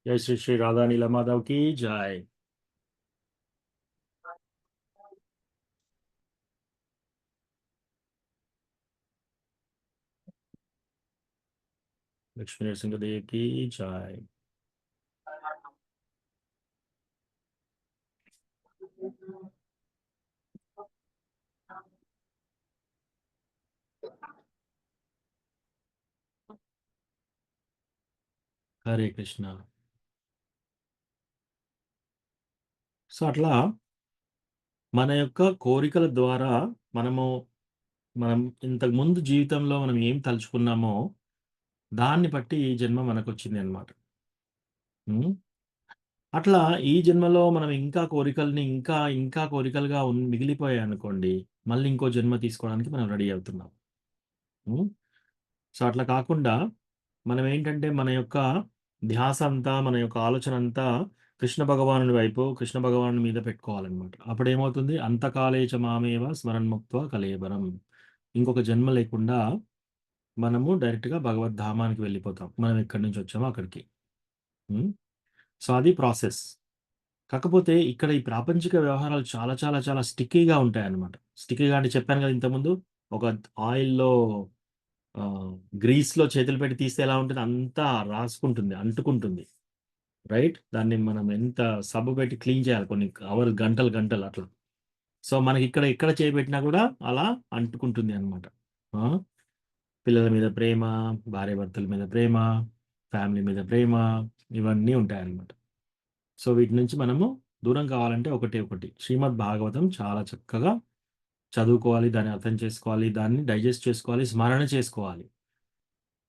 [SPEAKER 2] जय श्री श्री राधा नीला माधव की जय. लक्ष्मी नरसिंह देव की जय. హరే కృష్ణ. సో అట్లా మన యొక్క కోరికల ద్వారా మనం ఇంతకు ముందు జీవితంలో మనం ఏం తలుచుకున్నామో దాన్ని బట్టి ఈ జన్మ మనకు వచ్చింది అనమాట. అట్లా ఈ జన్మలో మనం ఇంకా కోరికల్ని ఇంకా ఇంకా కోరికలుగా మిగిలిపోయాయి అనుకోండి, మళ్ళీ ఇంకో జన్మ తీసుకోవడానికి మనం రెడీ అవుతున్నాం. సో అట్లా కాకుండా మనం ఏంటంటే మన యొక్క ధ్యాస అంతా, మన యొక్క ఆలోచన అంతా కృష్ణ భగవానుడి వైపు, కృష్ణ భగవాను మీద పెట్టుకోవాలన్నమాట. అప్పుడు ఏమవుతుంది, అంతకాలేచ మామేవ స్మరణముక్త్వ కలేబరం. ఇంకొక జన్మ లేకుండా మనము డైరెక్ట్గా భగవద్ధామానికి వెళ్ళిపోతాం, మనం ఎక్కడి నుంచి వచ్చామో అక్కడికి. సో అది ప్రాసెస్. కాకపోతే ఇక్కడ ఈ ప్రాపంచిక వ్యవహారాలు చాలా చాలా చాలా స్టిక్కీగా ఉంటాయి అన్నమాట. స్టిక్కీగా అంటే చెప్పాను కదా ఇంతకుముందు, ఒక ఆయిల్లో గ్రీస్లో చేతులు పెట్టి తీస్తే ఎలా ఉంటుంది, అంతా రాసుకుంటుంది, అంటుకుంటుంది, రైట్? దాన్ని మనం ఎంత సబ్బు పెట్టి క్లీన్ చేయాలి, కొన్ని గంటలు గంటలు అట్లా. సో మనకి ఎక్కడ చేయబెట్టినా కూడా అలా అంటుకుంటుంది అనమాట. పిల్లల మీద ప్రేమ, భార్య భర్తల మీద ప్రేమ, ఫ్యామిలీ మీద ప్రేమ, ఇవన్నీ ఉంటాయన్నమాట. సో వీటి నుంచి మనము దూరం కావాలంటే ఒకటి శ్రీమద్ భాగవతం చాలా చక్కగా చదువుకోవాలి, దాన్ని అర్థం చేసుకోవాలి, దాన్ని డైజెస్ట్ చేసుకోవాలి, స్మరణ చేసుకోవాలి.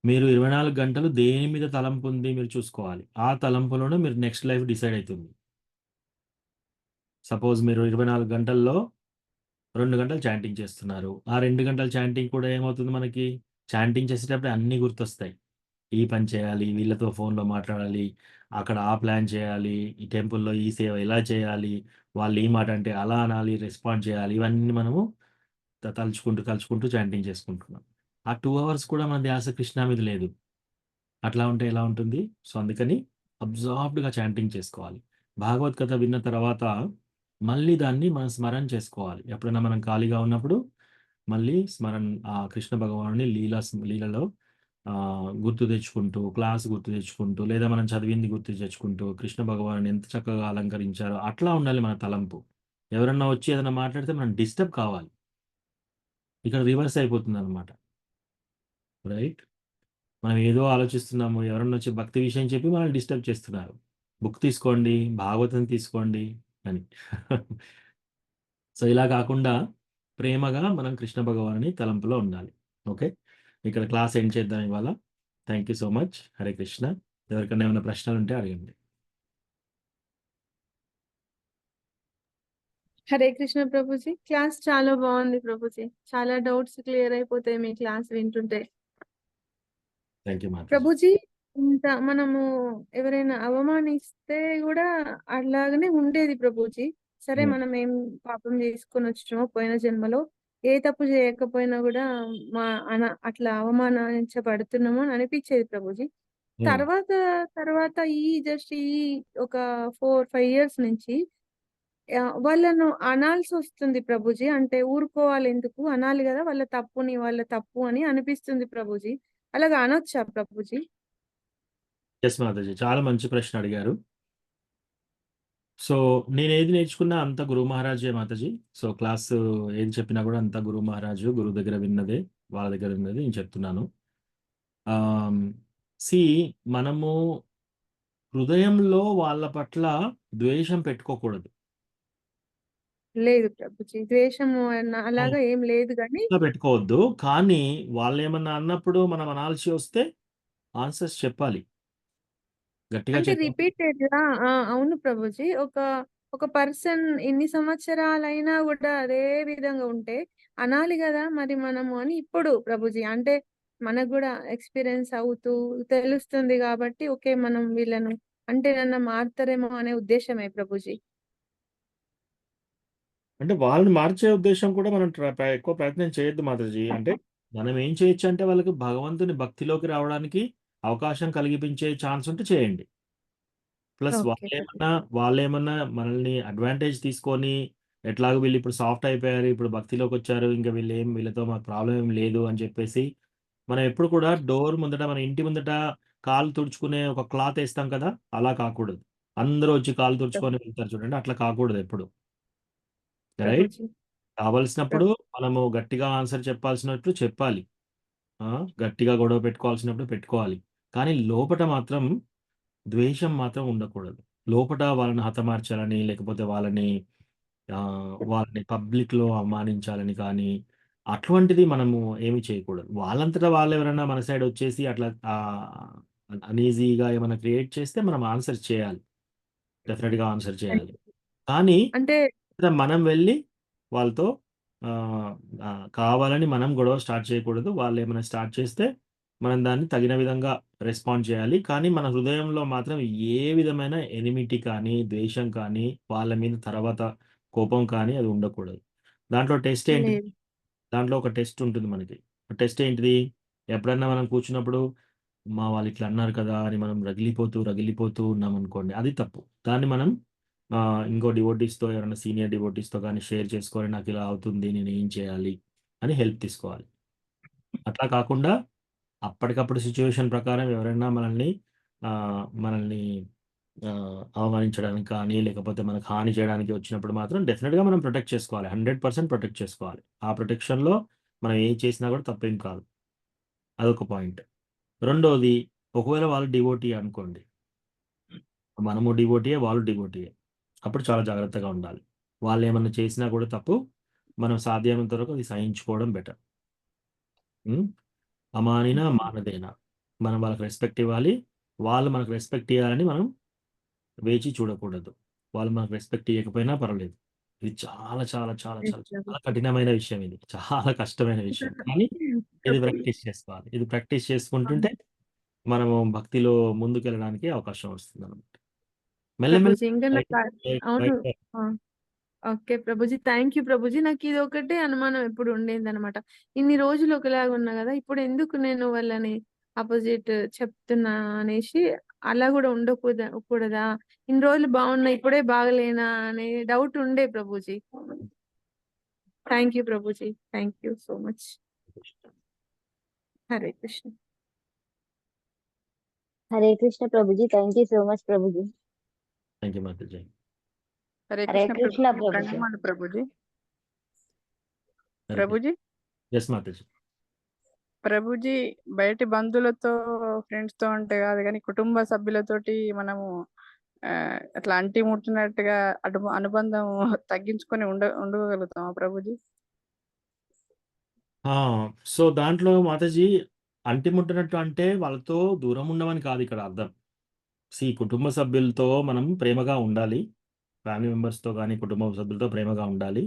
[SPEAKER 2] మీరు 24 గంటలు దేని మీద తలంపు ఉంది మీరు చూసుకోవాలి. ఆ తలంపులోనే మీరు నెక్స్ట్ లైఫ్ డిసైడ్ అవుతుంది. సపోజ్ మీరు 24 గంటల్లో 2 గంటలు చాంటింగ్ చేస్తున్నారు. ఆ 2 గంటల చాంటింగ్ కూడా ఏమవుతుంది, మనకి చాంటింగ్ చేసేటప్పుడు అన్నీ గుర్తొస్తాయి. ఈ పని చేయాలి, వీళ్ళతో ఫోన్లో మాట్లాడాలి, అక్కడ ఆ ప్లాన్ చేయాలి, ఈ టెంపుల్లో ఈ సేవ ఇలా చేయాలి, వాళ్ళు ఈ మాట అంటే అలా అనాలి, రెస్పాండ్ చేయాలి, ఇవన్నీ మనము తలుచుకుంటూ చాంటింగ్ చేసుకుంటున్నాం. ఆ 2 అవర్స్ కూడా మన ధ్యాస కృష్ణ మీద లేదు. అట్లా ఉంటే ఎలా ఉంటుంది? సో అందుకని అబ్జార్బ్డ్గా చాంటింగ్ చేసుకోవాలి. భాగవద్గీత విన్న తర్వాత మళ్ళీ దాన్ని మనం స్మరణ చేసుకోవాలి. ఎప్పుడైనా మనం ఖాళీగా ఉన్నప్పుడు మళ్ళీ ఆ కృష్ణ భగవానుని లీలలో గుర్తు తెచ్చుకుంటూ, క్లాస్ గుర్తు తెచ్చుకుంటూ, లేదా మనం చదివింది గుర్తు తెచ్చుకుంటూ, కృష్ణ భగవానుడిని ఎంత చక్కగా అలంకరించారో అట్లా ఉండాలి మన తలంపు. ఎవరన్నా వచ్చి ఏదైనా మాట్లాడితే మనం డిస్టర్బ్ కావాలి. ఇక్కడ రివర్స్ అయిపోతుందనమాట. రైట్? మనం ఏదో ఆలోచిస్తున్నాము. ఎవరన్నా వచ్చి భక్తి విషయం చెప్పి మనల్ని డిస్టర్బ్ చేస్తున్నారు. బుక్ తీసుకోండి, భాగవతం తీసుకోండి అని. సో, ఇలా కాకుండా ప్రేమగా మనం కృష్ణ భగవానుని తలంపులో ఉండాలి. ఓకే. ఇక్కడ క్లాస్ ఎండ్ చేద్దాం ఇవాళ. Thank you so much. Hare Krishna. ఎవరికైనా ఏమైనా ప్రశ్నలుంటే అడగండి.
[SPEAKER 1] హరే కృష్ణ ప్రభుజీ. క్లాస్ చాలా బాగుంది ప్రభుజీ. చాలా డౌట్స్ క్లియర్ అయిపోతాయి మీ క్లాస్ వింటుంటే.
[SPEAKER 2] Thank you Mataji.
[SPEAKER 1] ప్రభుజీ, ఇంత మనము ఎవరైనా అవమానిస్తే కూడా అలాగనే ఉండేది ప్రభుజీ. సరే,
[SPEAKER 2] హ్మ్.
[SPEAKER 1] మనం ఏం పాపం చేసుకొని వచ్చినామో పోయిన జన్మలో, ఏ తప్పు చేయకపోయినా కూడా అట్లా అవమానించబడుతున్నామో అని అనిపించేది ప్రభుజీ.
[SPEAKER 2] హ్మ్.
[SPEAKER 1] తర్వాత ఈ ఒక 4-5 ఇయర్స్ నుంచి వాళ్ళను అనాల్సి వస్తుంది ప్రభుజీ. అంటే ఊరుకోవాలి, ఎందుకు అనాలి కదా, వాళ్ళ తప్పు అని అనిపిస్తుంది ప్రభుజీ. అలాగా అనొచ్చా ప్రభుజీ?
[SPEAKER 2] యెస్ మాతాజీ. చాలా మంచి ప్రశ్న అడిగారు. సో, నేనేది నేర్చుకున్నా అంతా గురు మహారాజే మాతాజీ. సో, క్లాసు ఏది చెప్పినా కూడా అంతా గురు మహారాజు, గురువు దగ్గర విన్నదే, వాళ్ళ దగ్గర విన్నదే నేను చెప్తున్నాను. సీ మనము హృదయంలో వాళ్ళ పట్ల ద్వేషం పెట్టుకోకూడదు.
[SPEAKER 1] లేదు ప్రభుజీ, ద్వేషము అలాగా ఏం లేదు కానీ
[SPEAKER 2] పెట్టుకోవద్దు. కానీ వాళ్ళేమన్నా అన్నప్పుడు మనం అనాల్సి వస్తే ఆన్సర్స్ చెప్పాలి. గట్టిగా
[SPEAKER 1] అంటే
[SPEAKER 2] చెప్పాలి.
[SPEAKER 1] రిపీటెడ్ గా. అవును ప్రభుజీ. ఒక పర్సన్ ఇన్ని సంవత్సరాలైనా కూడా అదే విధంగా ఉంటే అనాలి కదా మరి మనము అని ఇప్పుడు ప్రభుజీ. అంటే మనకు కూడా ఎక్స్పీరియన్స్ అవుతూ తెలుస్తుంది కాబట్టి ఓకే, మనం వీళ్ళను అంటే నన్ను మారుతారేమో అనే ఉద్దేశమే ప్రభుజీ.
[SPEAKER 2] అంటే వాళ్ళని మార్చే ఉద్దేశ్యం కూడా మనం ఎక్కువ ప్రయత్నం చేయొద్దు మాతాజీ. అంటే మనం ఏం చేయొచ్చు అంటే వాళ్ళకి భగవంతుని భక్తిలోకి రావడానికి అవకాశం కలిగించే ఛాన్స్ ఉంటే చేయండి. Plus
[SPEAKER 1] okay Prabhuji.
[SPEAKER 2] వాళ్ళేమన్నా మనల్ని అడ్వాంటేజ్ తీసుకొని ఎట్లాగో వీళ్ళు ఇప్పుడు సాఫ్ట్ అయిపోయారు, ఇప్పుడు భక్తిలోకి వచ్చారు, ఇంకా వీళ్ళతో మాకు ప్రాబ్లం ఏం లేదు అని చెప్పేసి మనం ఎప్పుడు కూడా డోర్ ముందట, మన ఇంటి ముందట కాళ్ళు తుడుచుకునే ఒక క్లాత్ వేస్తాం కదా, అలా కాకూడదు. అందరూ వచ్చి కాళ్ళు తుడుచుకొని వెళ్తారు చూడండి, అట్లా కాకూడదు ఎప్పుడు. రైట్?
[SPEAKER 1] ప్రభుజీ.
[SPEAKER 2] కావాల్సినప్పుడు మనము గట్టిగా ఆన్సర్ చెప్పాల్సినట్లు చెప్పాలి. గట్టిగా గొడవ పెట్టుకోవాల్సినప్పుడు పెట్టుకోవాలి. కానీ లోపట మాత్రం ద్వేషం మాత్రం ఉండకూడదు. లోపట వాళ్ళని హతమార్చాలని, లేకపోతే వాళ్ళని పబ్లిక్‌లో అవమానించాలని కానీ, అటువంటిది మనము ఏమి చేయకూడదు. వాళ్ళంతట వాళ్ళెవరైనా మన సైడ్ వచ్చేసి అట్లా అన్‌ఈజీగా ఏమైనా క్రియేట్ చేస్తే మనం ఆన్సర్ చేయాలి. డెఫినిట్‌గా ఆన్సర్ చేయాలి. కానీ
[SPEAKER 1] అంటే
[SPEAKER 2] మనం వెళ్లి వాళ్ళతో కావాలని మనం గొడవ స్టార్ట్ చేయకూడదు. వాళ్ళేమైనా స్టార్ట్ చేస్తే మనం దాన్ని తగిన విధంగా రెస్పాండ్ చేయాలి. కానీ మన హృదయంలో మాత్రం ఏ విధమైన ఎనిమిటీ కానీ, ద్వేషం కానీ, వాళ్ళ మీద తర్వాత కోపం కానీ అది ఉండకూడదు. దాంట్లో టెస్ట్ ఏంటిది?
[SPEAKER 1] లేదు.
[SPEAKER 2] దాంట్లో ఒక టెస్ట్ ఉంటుంది మనకి. ఆ టెస్ట్ ఏంటిది? ఎప్పుడన్నా మనం కూర్చున్నప్పుడు వాళ్ళు ఇట్లా అన్నారు కదా అని మనం రగిలిపోతూ ఉన్నామనుకోండి, అది తప్పు. దాన్ని మనం ఇంకో డివోటీస్‌తో, ఎవరైనా సీనియర్ డివోటీస్‌తో గాని షేర్ చేసుకొని నాకిలా అవుతుంది, నేనేం చేయాలి అని హెల్ప్ తీసుకోవాలి. అట్లా కాకుండా అప్పటికప్పుడు సిట్యుయేషన్ ప్రకారం ఎవరైనా మనల్ని అవమానించడానికి కానీ, లేకపోతే మనకు హాని చేయడానికి వచ్చినప్పుడు మాత్రం డెఫినిట్‌గా మనం ప్రొటెక్ట్ చేసుకోవాలి. 100% ప్రొటెక్ట్ చేసుకోవాలి. ఆ ప్రొటెక్షన్‌లో మనం ఏం చేసినా కూడా తప్పేం కాదు. అదొక పాయింట్. రెండోది, ఒకవేళ వాళ్ళు డివోటీ అనుకోండి. మనము డివోటీయే, వాళ్ళు డివోటీయే. అప్పుడు చాలా జాగ్రత్తగా ఉండాలి. వాళ్ళేమన్నా చేసినా కూడా తప్పు. మనం సాధ్యమైనంత వరకు అది సహించుకోవడం బెటర్. అమానినా, మానదేనా. మనం వాళ్ళకి రెస్పెక్ట్ ఇవ్వాలి. వాళ్ళు మనకు రెస్పెక్ట్ ఇయ్యాలని మనం వేచి చూడకూడదు. వాళ్ళు మనకు రెస్పెక్ట్ ఇయ్యకపోయినా పర్వాలేదు. ఇది చాలా, చాలా, చాలా, చాలా, చాలా కఠినమైన విషయం ఇది. చాలా కష్టమైన విషయం. కానీ ఇది ప్రాక్టీస్ చేసుకోవాలి. ఇది ప్రాక్టీస్ చేసుకుంటుంటే మనము భక్తిలో ముందుకెళ్ళడానికి అవకాశం వస్తుందన్నమాట.
[SPEAKER 1] ప్రభుజీ ఇంకా నాకు
[SPEAKER 2] మెల్లమెల్ల
[SPEAKER 1] అవును. Okay Prabhuji, thank you Prabhuji. నాకు ఇది ఒకటే అనుమానం ఎప్పుడు ఉండేదన్నమాట. ఇన్ని రోజులు ఒకలాగా ఉన్నా కదా, ఇప్పుడు ఎందుకు నేను వాళ్ళని అపోజిట్ చెప్తున్నా అనేసి అలా కూడా ఉండకూడదా, ఇన్ని రోజులు బాగున్నా ఇప్పుడే బాగలేనా అనే డౌట్ ఉండే ప్రభుజీ. థ్యాంక్ యూ ప్రభుజీ. Thank you so much. Hare Krishna.
[SPEAKER 9] Hare Krishna ప్రభుజీ. థ్యాంక్ యూ సో మచ్ ప్రభుజీ.
[SPEAKER 2] థ్యాంక్ యూ మాతాజీ.
[SPEAKER 11] హరే
[SPEAKER 9] హరే
[SPEAKER 11] కృష్ణ
[SPEAKER 9] కృష్ణ
[SPEAKER 11] ప్రభుజీ.
[SPEAKER 9] ప్రభుజీ.
[SPEAKER 11] ప్రణామాలు ప్రభుజీ.
[SPEAKER 2] హరే కృష్ణ.
[SPEAKER 11] ప్రభుజీ
[SPEAKER 2] ఎస్ మాతాజీ.
[SPEAKER 11] ప్రభుజీ బయటి బంధువులతో ఫ్రెండ్స్ తో అంటే కాదు కానీ కుటుంబ సభ్యులతోటి మనము అట్లా అంటి ముట్టినట్టుగా అనుబంధం తగ్గించుకొని ఉండగలుగుతామా ప్రభుజీ?
[SPEAKER 2] సో దాంట్లో మాతాజీ అంటిముట్టినట్టు అంటే వాళ్ళతో దూరం ఉండమని కాదు ఇక్కడ అర్థం. కుటుంబ సభ్యులతో మనం ప్రేమగా ఉండాలి. ఫ్యామిలీ మెంబర్స్తో కానీ కుటుంబ సభ్యులతో ప్రేమగా ఉండాలి.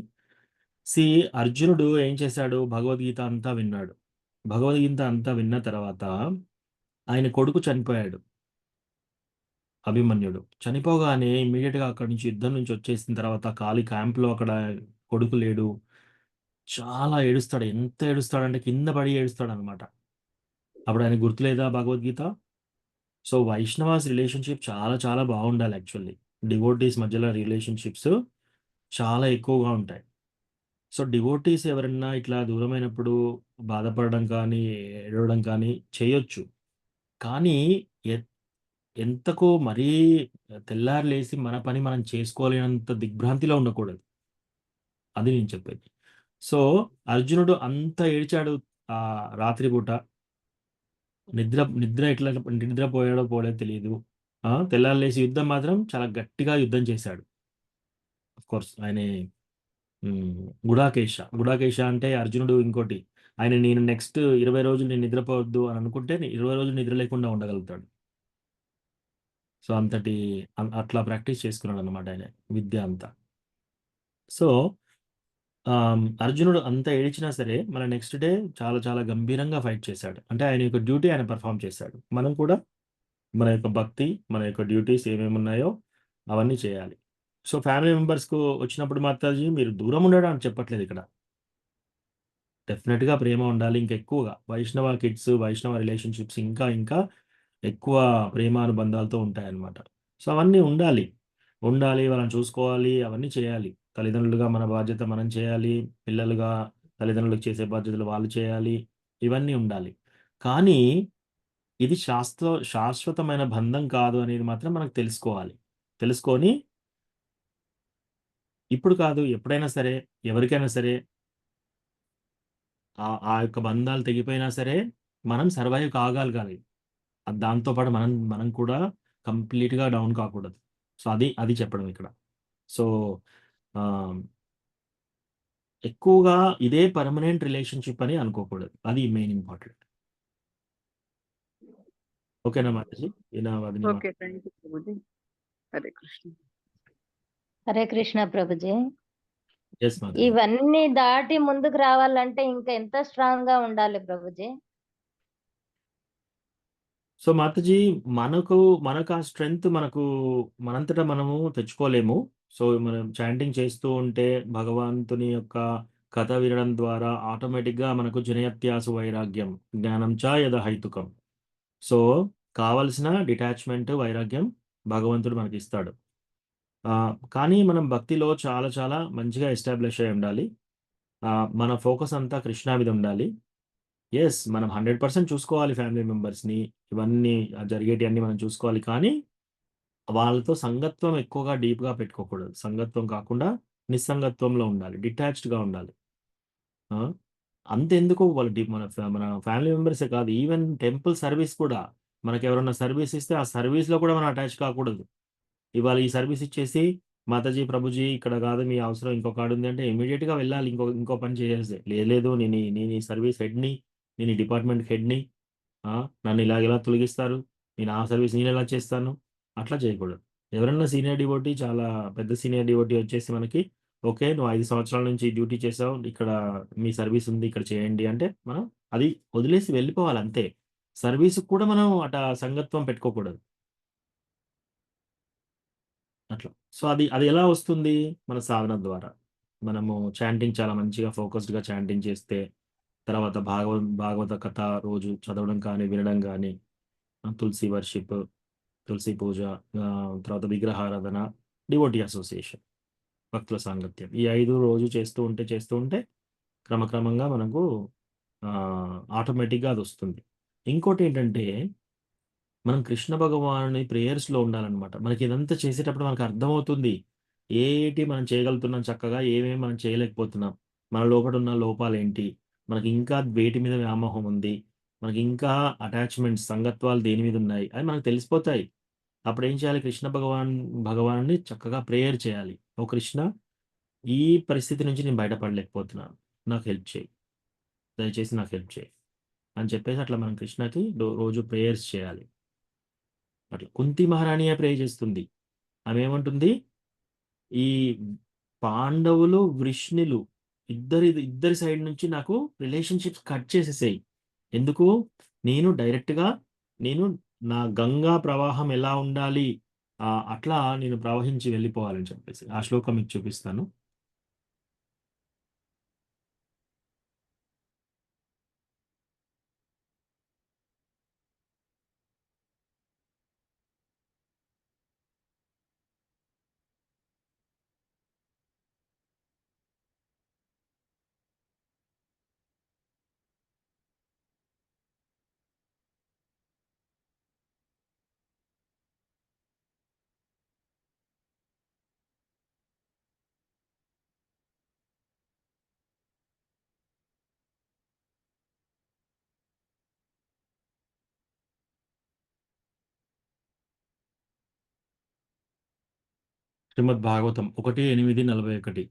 [SPEAKER 2] అర్జునుడు ఏం చేశాడు? భగవద్గీత అంతా విన్నాడు. భగవద్గీత అంతా విన్న తర్వాత ఆయన కొడుకు చనిపోయాడు, అభిమన్యుడు. చనిపోగానే ఇమ్మీడియట్గా అక్కడి నుంచి యుద్ధం నుంచి వచ్చేసిన తర్వాత కాలి క్యాంప్లో అక్కడ కొడుకు లేడు. చాలా ఏడుస్తాడు. ఎంత ఏడుస్తాడంటే కింద పడి ఏడుస్తాడు అనమాట. అప్పుడు ఆయన గుర్తులేదా భగవద్గీత? సో వైష్ణవాస్ రిలేషన్షిప్ చాలా చాలా బాగుండాలి. యాక్చువల్లీ డివోటీస్ మధ్యలో రిలేషన్షిప్స్ చాలా ఎక్కువగా ఉంటాయి. సో డివోటీస్ ఎవరన్నా ఇట్లా దూరమైనప్పుడు బాధపడడం కానీ ఏడవడం కానీ చేయొచ్చు. కానీ ఎంతకు మరీ తెల్లారి లేసి మన పని మనం చేసుకోలేనంత దిగ్భ్రాంతిలో ఉండకూడదు. అది నేను చెప్పేది. సో అర్జునుడు అంత ఏడ్చాడు ఆ రాత్రిపూట. నిద్ర ఎట్లా నిద్రపోయాడో పోలేదో తెలియదు. తెల్లారి లేసి యుద్ధం మాత్రం చాలా గట్టిగా యుద్ధం చేశాడు. కోర్స్ ఆయన గుడాకేశ అంటే అర్జునుడు ఇంకోటి. ఆయన నేను నెక్స్ట్ 20 రోజులు నేను నిద్రపోవద్దు అని అనుకుంటే 20 రోజులు నిద్ర లేకుండా ఉండగలుగుతాడు. సో అట్లా ప్రాక్టీస్ చేసుకున్నాడు అనమాట ఆయన విద్య అంతా. సో అర్జునుడు అంత ఏడ్చినా సరే మన నెక్స్ట్ డే చాలా చాలా గంభీరంగా ఫైట్ చేశాడు. అంటే ఆయన యొక్క డ్యూటీ ఆయన పర్ఫామ్ చేశాడు. మనం కూడా మన యొక్క భక్తి, మన యొక్క డ్యూటీస్ ఏమేమి ఉన్నాయో అవన్నీ చేయాలి. సో ఫ్యామిలీ మెంబర్స్కు వచ్చినప్పుడు మాతాజీ మీరు దూరం ఉండడం అని చెప్పట్లేదు ఇక్కడ. డెఫినెట్గా ప్రేమ ఉండాలి. ఇంకా ఎక్కువగా వైష్ణవ కిడ్స్, వైష్ణవ రిలేషన్షిప్స్ ఇంకా ఇంకా ఎక్కువ ప్రేమానుబంధాలతో ఉంటాయన్నమాట. సో అవన్నీ ఉండాలి. వాళ్ళని చూసుకోవాలి, అవన్నీ చేయాలి. తల్లిదండ్రులుగా మన బాధ్యత మనం చేయాలి. పిల్లలుగా తల్లిదండ్రులకు చేసే బాధ్యతలు వాళ్ళు చేయాలి. ఇవన్నీ ఉండాలి. కానీ ఇది శాశ్వతమైన బంధం కాదు అనేది మాత్రం మనకు తెలుసుకోవాలి. తెలుసుకొని ఇప్పుడు కాదు, ఎప్పుడైనా సరే, ఎవరికైనా సరే ఆ యొక్క బంధాలు తెగిపోయినా సరే మనం సర్వైవ్ కాగలగాలి. దాంతోపాటు మనం కూడా కంప్లీట్గా డౌన్ కాకూడదు. సో అది చెప్పడం ఇక్కడ. సో ఎక్కువగా ఇదే పర్మనెంట్ రిలేషన్షిప్ అని అనుకోకూడదు. అది మెయిన్ ఇంపార్టెంట్. ఓకేనా Mataji?
[SPEAKER 11] Okay, thank you Prabhuji. Hare Krishna.
[SPEAKER 9] Hare Krishna Prabhuji.
[SPEAKER 2] Yes Mataji.
[SPEAKER 9] ఇవన్నీ దాటి ముందుకు రావాలంటే ఇంకా ఎంత స్ట్రాంగ్ గా ఉండాలి ప్రభుజీ?
[SPEAKER 2] సో మాతాజీ మనకు ఆ స్ట్రెంగ్త్ మనంతటా మనము తెచ్చుకోలేము. సో మనం చాంటింగ్ చేస్తూ ఉంటే భగవంతుని యొక్క కథ వినడం ద్వారా ఆటోమేటిక్గా మనకు జనయత్యాసు వైరాగ్యం జ్ఞానం చ యద హైతుకం. సో కావలసిన డిటాచ్మెంట్, వైరాగ్యం భగవంతుడు మనకి ఇస్తాడు. కానీ మనం భక్తిలో చాలా చాలా మంచిగా ఎస్టాబ్లిష్ అయి ఉండాలి. మన ఫోకస్ అంతా కృష్ణ మీద ఉండాలి. ఎస్, మనం 100% చూసుకోవాలి ఫ్యామిలీ మెంబర్స్ని, ఇవన్నీ జరిగేటి అన్నీ మనం చూసుకోవాలి. కానీ వాళ్ళతో సంగత్వం ఎక్కువగా డీప్గా పెట్టుకోకూడదు. సంగత్వం కాకుండా నిస్సంగత్వంలో ఉండాలి, డిటాచ్డ్గా ఉండాలి. అంతెందుకు వాళ్ళు మన ఫ్యామిలీ మెంబర్సే కాదు, ఈవెన్ టెంపుల్ సర్వీస్ కూడా మనకి ఎవరైనా సర్వీస్ ఇస్తే ఆ సర్వీస్లో కూడా మనం అటాచ్ కాకూడదు. ఇవాళ ఈ సర్వీస్ ఇచ్చేసి మాతాజీ ప్రభుజీ ఇక్కడ కాదు మీ అవసరం ఇంకొక కాడు ఉంది అంటే ఇమీడియట్గా వెళ్ళాలి, ఇంకో పని చేసేస్తే. లేదు నేను ఈ సర్వీస్ హెడ్ని, నేను ఈ డిపార్ట్మెంట్ హెడ్ని, నన్ను ఇలా తొలగిస్తారు, నేను ఆ సర్వీస్ నేను ఎలా చేస్తాను, అట్లా చేయకూడదు. ఎవరన్నా సీనియర్ డివోటీ, చాలా పెద్ద సీనియర్ డివోటీ వచ్చేసి మనకి ఓకే నువ్వు 5 సంవత్సరాల నుంచి డ్యూటీ చేసావు, ఇక్కడ మీ సర్వీస్ ఉంది, ఇక్కడ చేయండి అంటే మనం అది వదిలేసి వెళ్ళిపోవాలి అంతే. సర్వీస్కి కూడా మనం సంగత్వం పెట్టుకోకూడదు అట్లా. సో అది ఎలా వస్తుంది? మన సాధన ద్వారా. మనము చాంటింగ్ చాలా మంచిగా ఫోకస్డ్గా చాంటింగ్ చేస్తే, తర్వాత భాగవత కథ రోజు చదవడం కానీ వినడం కానీ, తులసి వర్షిప్, తులసి పూజ, తర్వాత విగ్రహారాధన, డివోటీ అసోసియేషన్, భక్తుల సాంగత్యం, ఈ 5 రోజు చేస్తూ ఉంటే క్రమక్రమంగా మనకు ఆటోమేటిక్గా అది వస్తుంది. ఇంకోటి ఏంటంటే మనం కృష్ణ భగవానుని ప్రేయర్స్‌లో ఉండాలనమాట. మనకి ఇదంతా చేసేటప్పుడు మనకు అర్థమవుతుంది. ఏటి మనం చేయగలుగుతున్నాం చక్కగా, ఏమేమి మనం చేయలేకపోతున్నాం. మన లోపట ఉన్న లోపాలేంటి? మనకి ఇంకా వేటి మీద వ్యామోహం ఉంది. మనకి ఇంకా అటాచ్‌మెంట్స్, సంగత్వాలు దేని మీద ఉన్నాయి. అవి మనకు తెలిసిపోతాయి. అప్పుడేం చేయాలి? కృష్ణ భగవానుడిని చక్కగా ప్రేయర్ చేయాలి. ఓ కృష్ణ, ఈ పరిస్థితి నుంచి నేను బయటపడలేకపోతున్నాను. నాకు హెల్ప్ చేయి. దయచేసి నాకు హెల్ప్ చేయి. అని చెప్పేసి అట్లా మనం కృష్ణకి రోజు ప్రేయర్స్ చేయాలి. అట్లా కుంతి మహారాణియే ప్రే చేస్తుంది. ఆమె ఏమంటుంది? ఈ పాండవులు, వృష్ణులు ఇద్దరి సైడ్ నుంచి నాకు రిలేషన్‌షిప్స్ కట్ చేసేసేయి. ఎందుకు? నేను డైరెక్ట్‌గా నేను నా గంగా ప్రవాహం ఎలా ఉండాలి, అట్లా నేను ప్రవహించి వెళ్ళిపోవాలని చెప్పేసి. ఆ శ్లోకం మీకు చూపిస్తాను. శ్రీమద్ భాగవతం 1:8-41.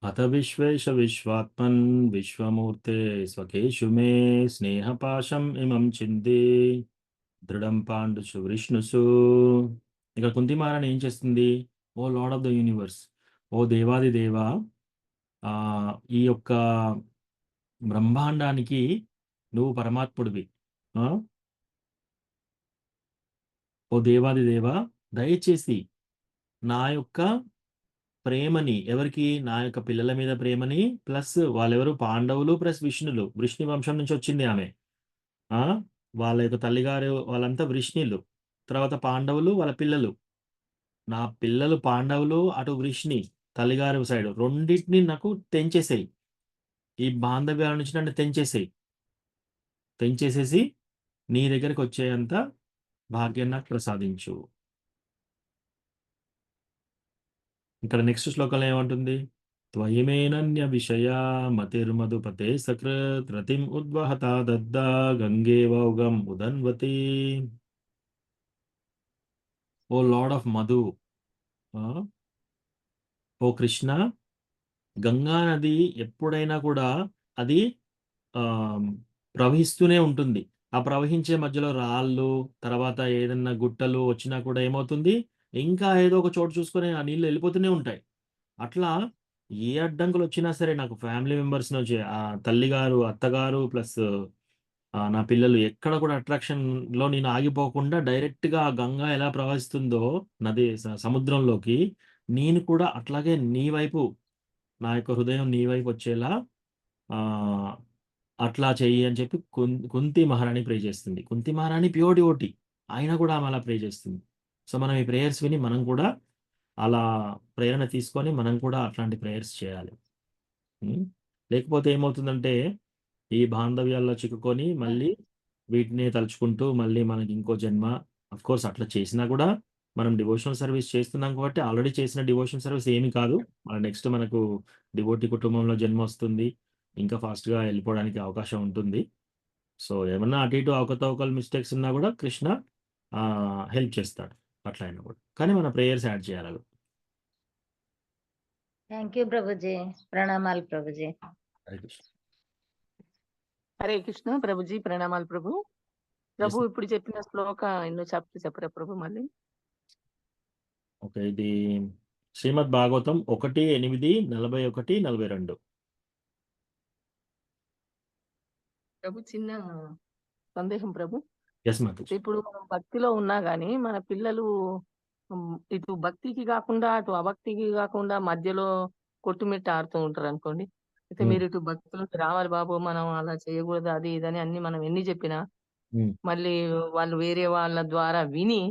[SPEAKER 2] అత విశ్వేశ విశ్వాత్మన్ విశ్వమూర్తే స్వకేషు మే స్నేహపాశం ఇమం చిందే దృఢం పాండుషు వృష్ణుసు. ఇక్కడ కుంతి మహారాణి ఏం చేస్తుంది? ఓ లార్డ్ ఆఫ్ ద యూనివర్స్, ఓ దేవాది దేవ, ఈ యొక్క బ్రహ్మాండానికి నువ్వు పరమాత్ముడివి. ఆ? ఓ దేవాది దేవ, దయచేసి నా యొక్క ప్రేమని ఎవరికి? నా యొక్క పిల్లల మీద ప్రేమని, ప్లస్ వాళ్ళెవరు? పాండవులు ప్లస్ విష్ణులు. వృష్ణి వంశం నుంచి వచ్చింది ఆమె. ఆ? వాళ్ళ యొక్క తల్లిగారు వాళ్ళంతా వృష్ణిలు. తర్వాత పాండవులు, వాళ్ళ పిల్లలు. నా పిల్లలు పాండవులు, అటు వృష్ణి తల్లిగారి సైడ్, రెండింటిని నాకు తెంచేసేయి. ఈ బాంధవ్యాల నుంచి నన్ను తెంచేసేయి. తెంచేసేసి నీ దగ్గరికి వచ్చేంత భాగ్యం నాకు ప్రసాదించు. ఇక్కడ నెక్స్ట్ శ్లోకంలో ఏమంటుంది? త్వయిమేనన్య విషయా మతిర్మధుపతే సకృత్ రతిం ఉద్వహతా దద్దా గంగేవౌగం ఉదన్వతి. ఓ లార్డ్ ఆఫ్ మధు, ఓ కృష్ణ, గంగా నది ఎప్పుడైనా కూడా అది ప్రవహిస్తూనే ఉంటుంది. ఆ ప్రవహించే మధ్యలో రాళ్ళు, తర్వాత ఏదన్నా గుట్టలు వచ్చినా కూడా ఏమవుతుంది? ఇంకా ఏదో ఒక చోటు చూసుకొని ఆ నీళ్ళు వెళ్ళిపోతూనే ఉంటాయి. అట్లా ఏ అడ్డంకులు వచ్చినా సరే నాకు ఫ్యామిలీ మెంబర్స్ నుంచి తల్లిగారు, అత్తగారు ప్లస్ నా పిల్లలు ఎక్కడ కూడా అట్రాక్షన్‌లో నేను ఆగిపోకుండా డైరెక్ట్‌గా ఆ గంగా ఎలా ప్రవహిస్తుందో నది సముద్రంలోకి, నేను కూడా అట్లాగే నీ వైపు, నా యొక్క హృదయం నీ వైపు వచ్చేలా ఆహ్, అట్లా చెయ్యి అని చెప్పి కుంతి మహారాణి ప్రే చేస్తుంది. కుంతి మహారాణి ప్యూర్ డివోటీ. అయినా కూడా ఆమె అలా ప్రే చేస్తుంది. సో, మనం ఈ ప్రేయర్స్ విని మనం కూడా అలా ప్రేరణ తీసుకొని మనం కూడా అట్లాంటి ప్రేయర్స్ చేయాలి. హ్మ్. లేకపోతే ఏమవుతుందంటే, ఈ బాంధవ్యాల్లో చిక్కుకొని మళ్ళీ వీటినే తలుచుకుంటూ మళ్ళీ మనకి ఇంకో జన్మ, ఆఫ్‌కోర్స్ అట్లా చేసినా కూడా మనం డివోషనల్ సర్వీస్ చేస్తున్నాం కాబట్టి ఆల్రెడీ చేసిన డివోషనల్ సర్వీస్ ఏమి కాదు. నెక్స్ట్ మనకు డివోటీ కుటుంబంలో జన్మొస్తుంది. ఇంకా ఫాస్ట్‌గా వెళ్ళిపోవడానికి అవకాశం ఉంటుంది. సో, ఏమన్నా అటు ఇటు అవకతవకలు మిస్టేక్స్ ఉన్నా కూడా కృష్ణ హెల్ప్ చేస్తాడు. అట్లా అయినా కూడా. కానీ మన ప్రేయర్స్ యాడ్ చేయాలి.
[SPEAKER 9] Thank you Prabhuji. ప్రణామాలు ప్రభుజీ.
[SPEAKER 2] హరే కృష్ణ.
[SPEAKER 7] హరే కృష్ణ ప్రభుజీ. ప్రణామాలు ప్రభు. ప్రభు
[SPEAKER 2] Yes.
[SPEAKER 7] ఇప్పుడు చెప్పిన శ్లోక ఎన్నో చెప్పరా ప్రభు మళ్ళీ?
[SPEAKER 2] ఓకే. ఇది శ్రీమద్ భాగవతం 1:8-41-42.
[SPEAKER 7] ప్రభు చిన్న సందేహం ప్రభు.
[SPEAKER 2] యెస్ మాతాజీ.
[SPEAKER 7] ఇప్పుడు మనం భక్తిలో ఉన్నా గానీ మన పిల్లలు ఇటు భక్తికి కాకుండా అటు అభక్తికి కాకుండా మధ్యలో కొట్టుమిట్ట ఆడుతూ ఉంటారు అనుకోండి. అయితే మీరు ఇటు భక్తిలోకి రావాలి బాబు, మనం అలా చేయకూడదు, అది ఇదని అన్ని మనం ఎన్ని చెప్పినా మళ్ళీ వాళ్ళు వేరే వాళ్ళ ద్వారా విని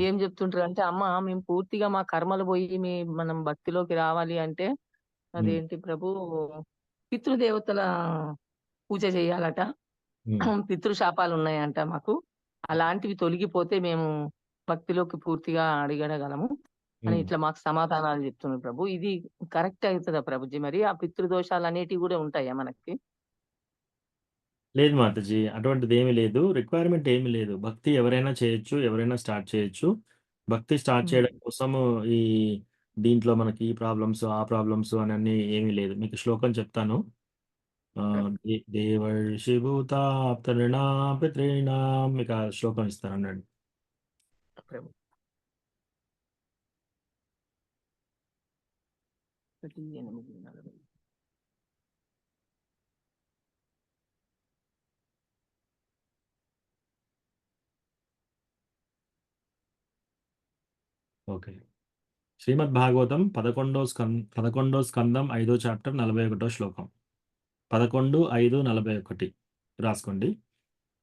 [SPEAKER 7] ఏం చెప్తుంటారు అంటే, అమ్మ మేము పూర్తిగా మా కర్మలు పోయి మనం భక్తిలోకి రావాలి అంటే అదేంటి ప్రభు, పితృదేవతల పూజ చేయాలట, పితృశాపాలు ఉన్నాయంట మాకు, అలాంటివి తొలగిపోతే మేము భక్తిలోకి పూర్తిగా అడిగడగలము అని
[SPEAKER 2] ఉమ్.
[SPEAKER 7] ఇట్లా మాకు సమాధానాలు చెప్తున్నారు ప్రభు. ఇది కరెక్ట్ అవుతుందా ప్రభుజీ? మరి ఆ పితృదోషాలు అనేటివి కూడా ఉంటాయా మనకి?
[SPEAKER 2] లేదు మాతాజీ, అటువంటిది ఏమీ లేదు. రిక్వైర్మెంట్ ఏమీ లేదు. భక్తి ఎవరైనా చేయొచ్చు, ఎవరైనా స్టార్ట్ చేయొచ్చు. భక్తి స్టార్ట్ చేయడం కోసము ఈ దీంట్లో మనకి ఈ ప్రాబ్లమ్స్, ఆ ప్రాబ్లమ్స్ అని అన్ని ఏమీ లేదు. మీకు శ్లోకం చెప్తాను. దేవర్షి భూతాప్తనృణాం పితॄణాం, మీకు ఆ శ్లోకం ఇస్తాను అన్నాడు.
[SPEAKER 7] ప్రభు 8:40.
[SPEAKER 2] ఓకే. శ్రీమద్ భాగవతం 11వ స్కందం 5వ చాప్టర్ 41వ శ్లోకం. 11:5:41 రాసుకోండి.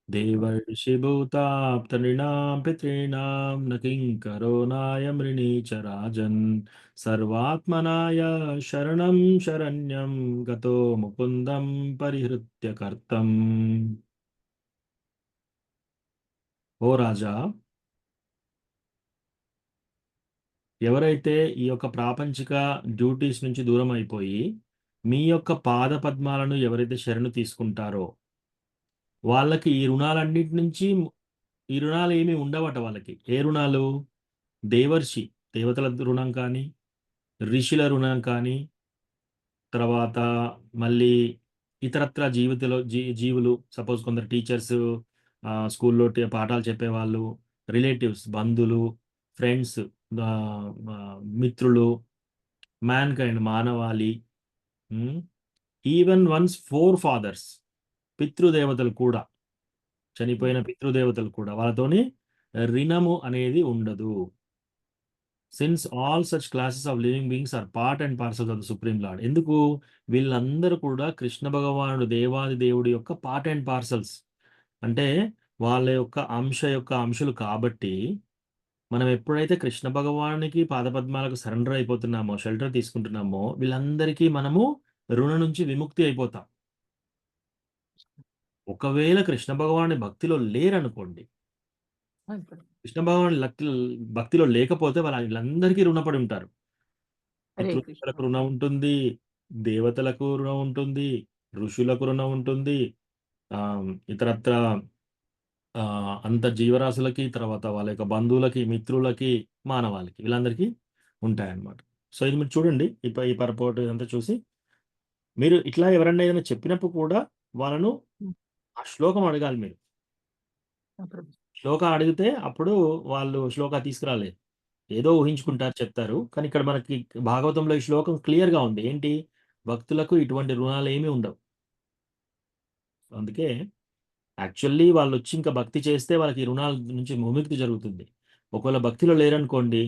[SPEAKER 2] దేవర్షి భూతాప్తనృణాం పితॄణాం న కింకరో నాయమృణీచ రాజన్ సర్వాత్మనాయ శరణం శరణ్యం గతో ముకుందం పరిహృత్య కర్తం. ఓ రాజా, ఎవరైతే ఈ యొక్క ప్రాపంచిక డ్యూటీస్ నుంచి దూరం అయిపోయి మీ యొక్క పాద పద్మాలను ఎవరైతే శరణు తీసుకుంటారో వాళ్ళకి ఈ రుణాలన్నిటి నుంచి ఈ రుణాలు ఏమీ ఉండవట. వాళ్ళకి ఏ రుణాలు? దేవర్షి దేవతల రుణం కానీ, ఋషుల రుణం కానీ, తర్వాత మళ్ళీ ఇతరత్ర జీవులు, సపోజ్ కొందరు టీచర్స్, స్కూల్లో పాఠాలు చెప్పేవాళ్ళు, రిలేటివ్స్, బంధువులు, ఫ్రెండ్స్, మిత్రులు, మ్యాన్ కైండ్, మానవాళి, ఈవెన్ వన్స్ ఫోర్ ఫాదర్స్, పితృదేవతలు కూడా, చనిపోయిన పితృదేవతలు కూడా, వాళ్ళతోని రిణము అనేది ఉండదు. Since all such classes of living beings are part and parcels of the supreme lord. ఎందుకు? వీళ్ళందరూ కూడా కృష్ణ భగవానుడు, దేవాది దేవుడి యొక్క పార్ట్ అండ్ పార్సల్స్. అంటే వాళ్ళ యొక్క అంశులు కాబట్టి మనం ఎప్పుడైతే కృష్ణ భగవానునికి పాదపద్మాలకు సరెండర్ అయిపోతున్నామో, షెల్టర్ తీసుకుంటున్నామో, వీళ్ళందరికీ మనము రుణ నుంచి విముక్తి అయిపోతాం. ఒకవేళ కృష్ణ భగవాని భక్తిలో లేరనుకోండి, కృష్ణ భగవాన్ భక్తిలో లేకపోతే వీళ్ళందరికీ రుణపడి ఉంటారు.
[SPEAKER 7] హరే కృష్ణ.
[SPEAKER 2] పితృదేవతలకు రుణం ఉంటుంది, దేవతలకు రుణం ఉంటుంది, ఋషులకు రుణం ఉంటుంది, ఇతరత్ర అంత జీవరాశులకి, తర్వాత వాళ్ళ యొక్క బంధువులకి, మిత్రులకి, మానవాళికి, వీళ్ళందరికీ ఉంటాయన్నమాట. సో ఇది మీరు చూడండి, ఈ పరపోటు ఇదంతా చూసి మీరు ఇట్లా ఎవరన్నా ఏదైనా చెప్పినప్పుడు కూడా వాళ్ళను ఆ శ్లోకం అడగాలి. మీరు శ్లోక అడిగితే అప్పుడు వాళ్ళు శ్లోక తీసుకురాలేదు, ఏదో ఊహించుకుంటారు, చెప్తారు. కానీ ఇక్కడ మనకి భాగవతంలో ఈ శ్లోకం క్లియర్గా ఉంది. ఏంటి? భక్తులకు ఇటువంటి రుణాలు ఏమీ ఉండవు. అందుకే యాక్చువల్లీ వాళ్ళు వచ్చి ఇంకా భక్తి చేస్తే వాళ్ళకి ఈ రుణాల నుంచి విముక్తి జరుగుతుంది. ఒకవేళ భక్తిలో లేరనుకోండి,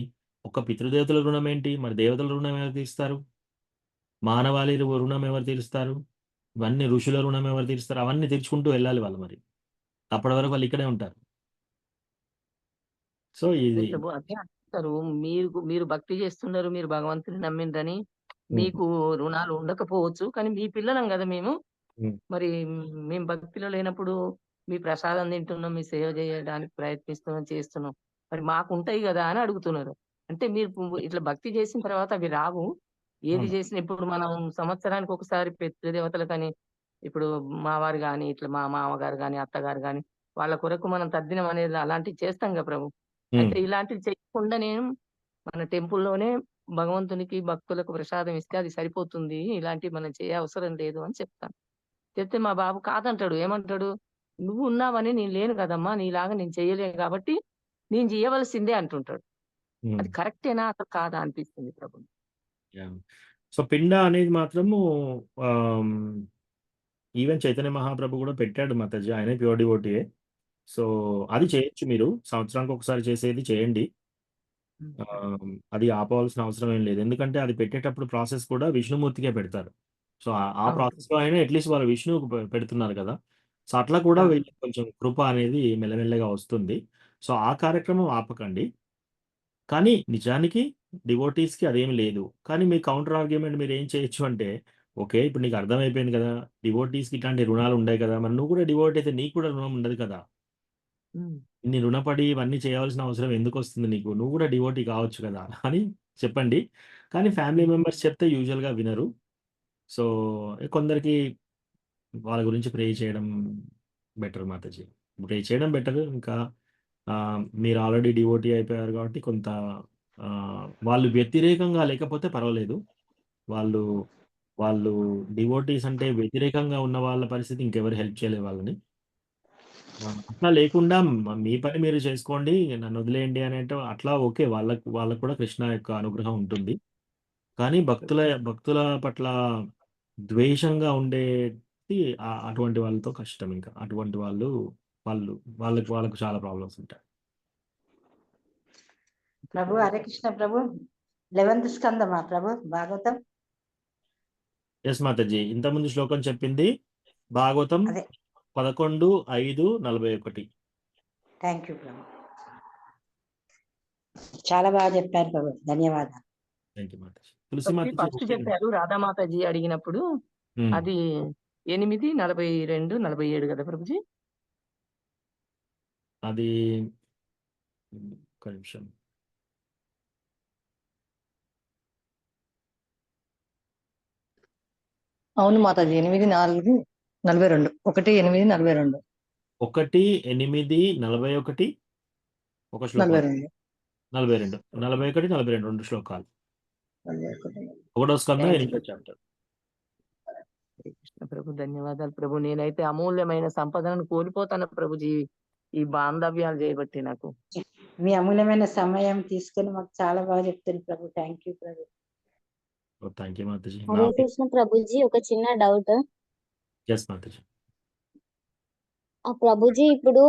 [SPEAKER 2] ఒక పితృదేవతల రుణం ఏంటి? మరి దేవతల రుణం ఎవరు తీరుస్తారు? మానవాళి రుణం ఎవరు తీరుస్తారు? ఇవన్నీ ఋషుల రుణం ఎవరు తీరుస్తారు? అవన్నీ తీర్చుకుంటూ వెళ్ళాలి వాళ్ళు. మరి అప్పటి వరకు వాళ్ళు ఇక్కడే ఉంటారు. సో ఇది
[SPEAKER 7] ప్రభు అదే అంటారు, మీరు భక్తి చేస్తున్నారు, మీరు భగవంతుని నమ్మిండ్రని మీకు రుణాలు ఉండకపోవచ్చు, కానీ మీ పిల్లలం కదా మేము. మరి మేము భక్తిలో లేనప్పుడు మీ ప్రసాదం తింటున్నాం, మీ సేవ చేయడానికి చేస్తున్నాం, మరి మాకు ఉంటాయి కదా అని అడుగుతున్నారు. అంటే మీరు ఇట్లా భక్తి చేసిన తర్వాత అవి రావు. ఏది చేసినా ఇప్పుడు మనం సంవత్సరానికి ఒకసారి పితృదేవతలు కానీ, ఇప్పుడు మా వారు కానీ, ఇట్లా మా మామగారు కానీ, అత్తగారు కానీ, వాళ్ళ కొరకు మనం తద్దినం అనేది అలాంటివి చేస్తాం కదా ప్రభు. అయితే ఇలాంటివి చేయకుండా నేను మన టెంపుల్లోనే భగవంతునికి భక్తులకు ప్రసాదం ఇస్తే అది సరిపోతుంది, ఇలాంటివి మనం చేయ అవసరం లేదు అని చెప్తాను. చెప్తే మా బాబు కాదంటాడు. ఏమంటాడు? నువ్వు ఉన్నావని నేను లేను కదమ్మా, నీలాగా నేను చేయలేను కాబట్టి నేను చేయవలసిందే అంటుంటాడు. అది కరెక్టేనా అసలు కాదా అనిపిస్తుంది ప్రభు.
[SPEAKER 2] సో పిండ అనేది మాత్రము ఈవెన్ చైతన్య మహాప్రభు కూడా పెట్టాడు మాతాజీ, ఆయన ప్యూర్ డివోటీయే. సో అది చేయొచ్చు, మీరు సంవత్సరానికి ఒకసారి చేసేది చేయండి. అది ఆపవలసిన అవసరం ఏం లేదు. ఎందుకంటే అది పెట్టేటప్పుడు ప్రాసెస్ కూడా విష్ణుమూర్తికే పెడతారు. సో ఆ ప్రాసెస్లో అయినా అట్లీస్ట్ వాళ్ళు విష్ణువుకు పెడుతున్నారు కదా. సో అట్లా కూడా వీళ్ళకి కొంచెం కృప అనేది మెల్లమెల్లగా వస్తుంది. సో ఆ కార్యక్రమం ఆపకండి. కానీ నిజానికి డివోటీస్కి అదేమి లేదు. కానీ మీ కౌంటర్ ఆర్గ్యుమెంట్ మీరు ఏం చేయొచ్చు అంటే, ఓకే ఇప్పుడు నీకు అర్థమైపోయింది కదా, డివోటీస్కి ఇట్లాంటి రుణాలు ఉన్నాయి కదా, మరి నువ్వు కూడా డివోటీ అయితే నీకు కూడా రుణం ఉండదు కదా. ఇన్ని రుణపడి ఇవన్నీ చేయవలసిన అవసరం ఎందుకు వస్తుంది నీకు? నువ్వు కూడా డివోటీ కావచ్చు కదా అని చెప్పండి. కానీ ఫ్యామిలీ మెంబర్స్ చెప్తే యూజువల్‌గా వినరు. సో, కొందరికి వాళ్ళ గురించి ప్రే చేయడం బెటర్ మాతాజీ. ప్రే చేయడం బెటర్. ఇంకా మీరు ఆల్రెడీ డివోటీ అయిపోయారు కాబట్టి కొంత వాళ్ళు వ్యతిరేకంగా లేకపోతే పర్వాలేదు. వాళ్ళు వాళ్ళు డివోటీస్ అంటే వ్యతిరేకంగా ఉన్న వాళ్ళ పరిస్థితి ఇంకెవరు హెల్ప్ చేయలేరు వాళ్ళని. అట్లా లేకుండా మీ పని మీరు చేసుకోండి. నన్ను వదిలేయండి అనేంటే అట్లా ఓకే. వాళ్ళకి కూడా కృష్ణ యొక్క అనుగ్రహం ఉంటుంది. కానీ భక్తుల పట్ల ద్వేషంగా ఉండేది అటువంటి వాళ్ళతో కష్టం ఇంకా. అటువంటి వాళ్ళకు చాలా ప్రాబ్లమ్స్ ఉంటాయి.
[SPEAKER 12] ప్రభు హరే కృష్ణ ప్రభు 11th స్కందమా ప్రభు భాగవతం
[SPEAKER 2] ఎస్ మాతాజీ. ఇంతకుముందు శ్లోకం చెప్పింది భాగవతం
[SPEAKER 12] అదే
[SPEAKER 2] 11:5:41.
[SPEAKER 12] థ్యాంక్ యూ ప్రభు. చాలా బాగా చెప్పారు ప్రభు, ధన్యవాదాలు.
[SPEAKER 2] థ్యాంక్ యూ మాతాజీ. తులసి
[SPEAKER 7] ఫస్ట్
[SPEAKER 2] మాతాజీ
[SPEAKER 7] చెప్పారు రాధామాతాజీ అడిగినప్పుడు అది 8:42-47 కదా ప్రభుజీ.
[SPEAKER 2] అది ఒక్క నిమిషం.
[SPEAKER 10] అవును మాతాజీ 8:4:42 1:8:42
[SPEAKER 2] 1:8:41 ఒక శ్లోకం
[SPEAKER 10] 42
[SPEAKER 2] 41 42 రెండు శ్లోకాలు. 1వ స్కందం 8వ చాప్టర్.
[SPEAKER 7] కృష్ణ ప్రభు ధన్యవాదాలు ప్రభు. నేనైతే అమూల్యమైన సంపదను కోల్పోతాను ప్రభుజీ ఈ బాంధవ్యాలు చేయబట్టి. నాకు
[SPEAKER 12] మీ అమూల్యమైన సమయం తీసుకొని మాకు చాలా బాగా చెప్తారు ప్రభు. థ్యాంక్ యూ ప్రభు.
[SPEAKER 2] థ్యాంక్ యూ మాతాజీ.
[SPEAKER 13] హరే కృష్ణ ప్రభుజీ, ఒక చిన్న డౌట్.
[SPEAKER 2] ఎస్ మాతాజీ.
[SPEAKER 13] ఆ ప్రభుజీ ఇప్పుడు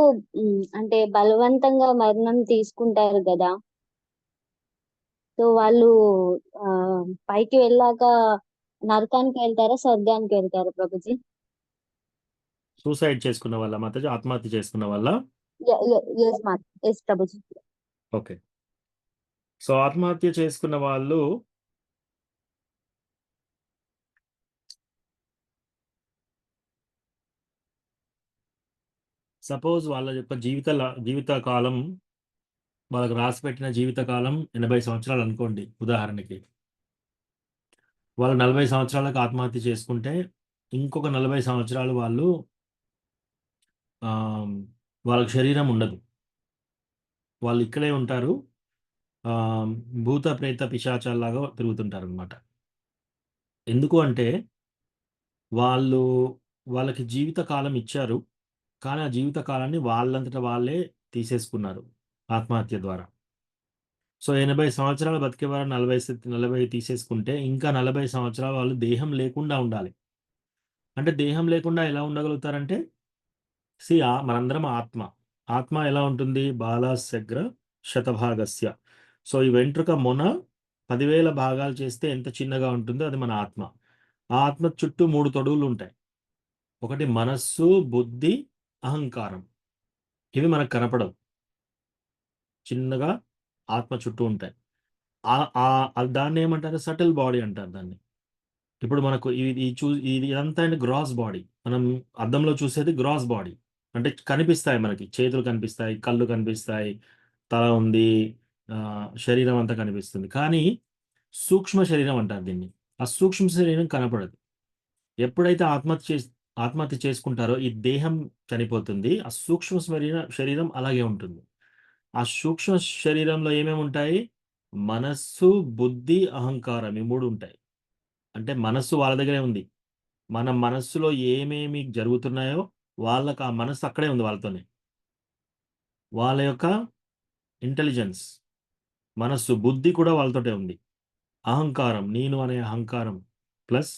[SPEAKER 13] అంటే బలవంతంగా మరణం తీసుకుంటారు కదా, సో వాళ్ళు పైకి వెళ్ళాక నరకానికి వెళ్తారా స్వర్గానికి వెళ్తారా ప్రభుజీ?
[SPEAKER 2] సూసైడ్ చేసుకున్న వాళ్ళ మాతాజీ, ఆత్మహత్య చేసుకున్న వాళ్ళ?
[SPEAKER 13] ఎస్ ప్రభుజీ.
[SPEAKER 2] ఓకే. సో ఆత్మహత్య చేసుకున్న వాళ్ళు సపోజ్ వాళ్ళ యొక్క జీవిత కాలం, వాళ్ళకి రాసి పెట్టిన జీవిత కాలం 80 సంవత్సరాలు అనుకోండి ఉదాహరణకి. వాళ్ళు 40 సంవత్సరాలకు ఆత్మహత్య చేసుకుంటే ఇంకొక 40 సంవత్సరాలు వాళ్ళకి శరీరం ఉండదు. వాళ్ళు ఇక్కడే ఉంటారు. భూత ప్రేత పిశాచాల్లాగా తిరుగుతుంటారు అనమాట. ఎందుకు అంటే వాళ్ళకి జీవిత కాలం ఇచ్చారు, కానీ ఆ జీవిత కాలాన్ని వాళ్ళంతటా వాళ్ళే తీసేసుకున్నారు ఆత్మహత్య ద్వారా. సో 80 సంవత్సరాలు బతికేవారు 40 తీసేసుకుంటే ఇంకా 40 సంవత్సరాలు వాళ్ళు దేహం లేకుండా ఉండాలి. అంటే దేహం లేకుండా ఎలా ఉండగలుగుతారంటే మనందరం ఆత్మ ఎలా ఉంటుంది? బాలాశగ్ర శతభాగస్య. సో ఈ వెంట్రుక మొన 10,000 భాగాలు చేస్తే ఎంత చిన్నగా ఉంటుందో అది మన ఆత్మ. ఆ ఆత్మ చుట్టూ 3 తొడుగులు ఉంటాయి. ఒకటి మనస్సు, బుద్ధి, అహంకారం. ఇవి మనకు కనపడవు, చిన్నగా ఆత్మ చుట్టూ ఉంటాయి. దాన్ని ఏమంటారు? సటిల్ బాడీ అంటారు దాన్ని. ఇప్పుడు మనకు ఇదంతా గ్రాస్ బాడీ. మనం అద్దంలో చూసేది గ్రాస్ బాడీ అంటే కనిపిస్తాయి మనకి. చేతులు కనిపిస్తాయి, కళ్ళు కనిపిస్తాయి, తల ఉంది, శరీరం అంతా కనిపిస్తుంది. కానీ సూక్ష్మ శరీరం అంటారు దీన్ని. ఆ సూక్ష్మ శరీరం కనపడదు. ఎప్పుడైతే ఆత్మహత్య చేసుకుంటారో ఈ దేహం చనిపోతుంది, ఆ సూక్ష్మ శరీరం అలాగే ఉంటుంది. ఆ సూక్ష్మ శరీరంలో ఏమేమి ఉంటాయి? మనస్సు, బుద్ధి, అహంకారం, ఈ 3 ఉంటాయి. అంటే మనస్సు వాళ్ళ దగ్గరే ఉంది. మన మనస్సులో ఏమేమి జరుగుతున్నాయో వాళ్ళకి ఆ మనస్సు అక్కడే ఉంది వాళ్ళతోనే. వాళ్ళ యొక్క ఇంటెలిజెన్స్, మనస్సు, బుద్ధి కూడా వాళ్ళతోటే ఉంది. అహంకారం, నేను అనే అహంకారం ప్లస్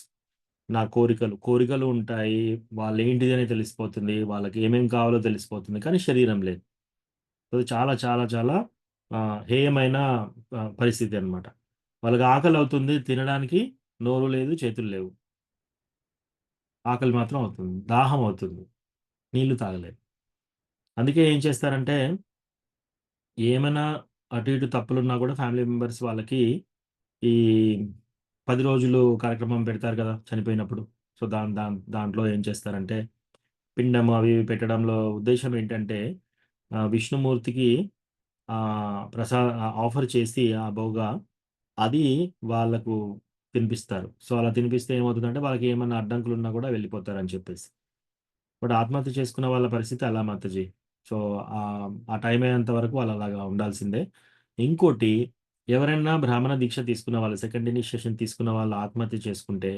[SPEAKER 2] నా కోరికలు ఉంటాయి. వాళ్ళు ఏంటిది అని తెలిసిపోతుంది, వాళ్ళకి ఏమేమి కావాలో తెలిసిపోతుంది, కానీ శరీరం లేదు. అది చాలా చాలా చాలా హేయమైన పరిస్థితి అనమాట. వాళ్ళకి ఆకలి అవుతుంది, తినడానికి నోరు లేదు, చేతులు లేవు. ఆకలి మాత్రం అవుతుంది, దాహం అవుతుంది, నీళ్లు తాగలేదు. అందుకే ఏం చేస్తారంటే ఏమైనా అటు ఇటు తప్పులున్నా కూడా ఫ్యామిలీ మెంబర్స్ వాళ్ళకి ఈ 10 రోజులు కార్యక్రమం పెడతారు కదా చనిపోయినప్పుడు. సో దాంట్లో ఏం చేస్తారంటే పిండం అవి పెట్టడంలో ఉద్దేశం ఏంటంటే విష్ణుమూర్తికి ఆఫర్ చేసి ఆ బౌగా అది వాళ్ళకు తినిపిస్తారు. సో, అలా తినిపిస్తే ఏమవుతుందంటే వాళ్ళకి ఏమన్నా అడ్డంకులు ఉన్నా కూడా వెళ్ళిపోతారని చెప్పేసి. బట్ ఆత్మహత్య చేసుకున్న వాళ్ళ పరిస్థితి అలా మాతాజీ. సో, ఆ టైం అయ్యేంత వరకు వాళ్ళు అలాగా ఉండాల్సిందే. ఇంకోటి ఎవరైనా బ్రాహ్మణ దీక్ష తీసుకున్న వాళ్ళు, సెకండ్ ఇనిషియేషన్ తీసుకున్న వాళ్ళు ఆత్మహత్య చేసుకుంటే,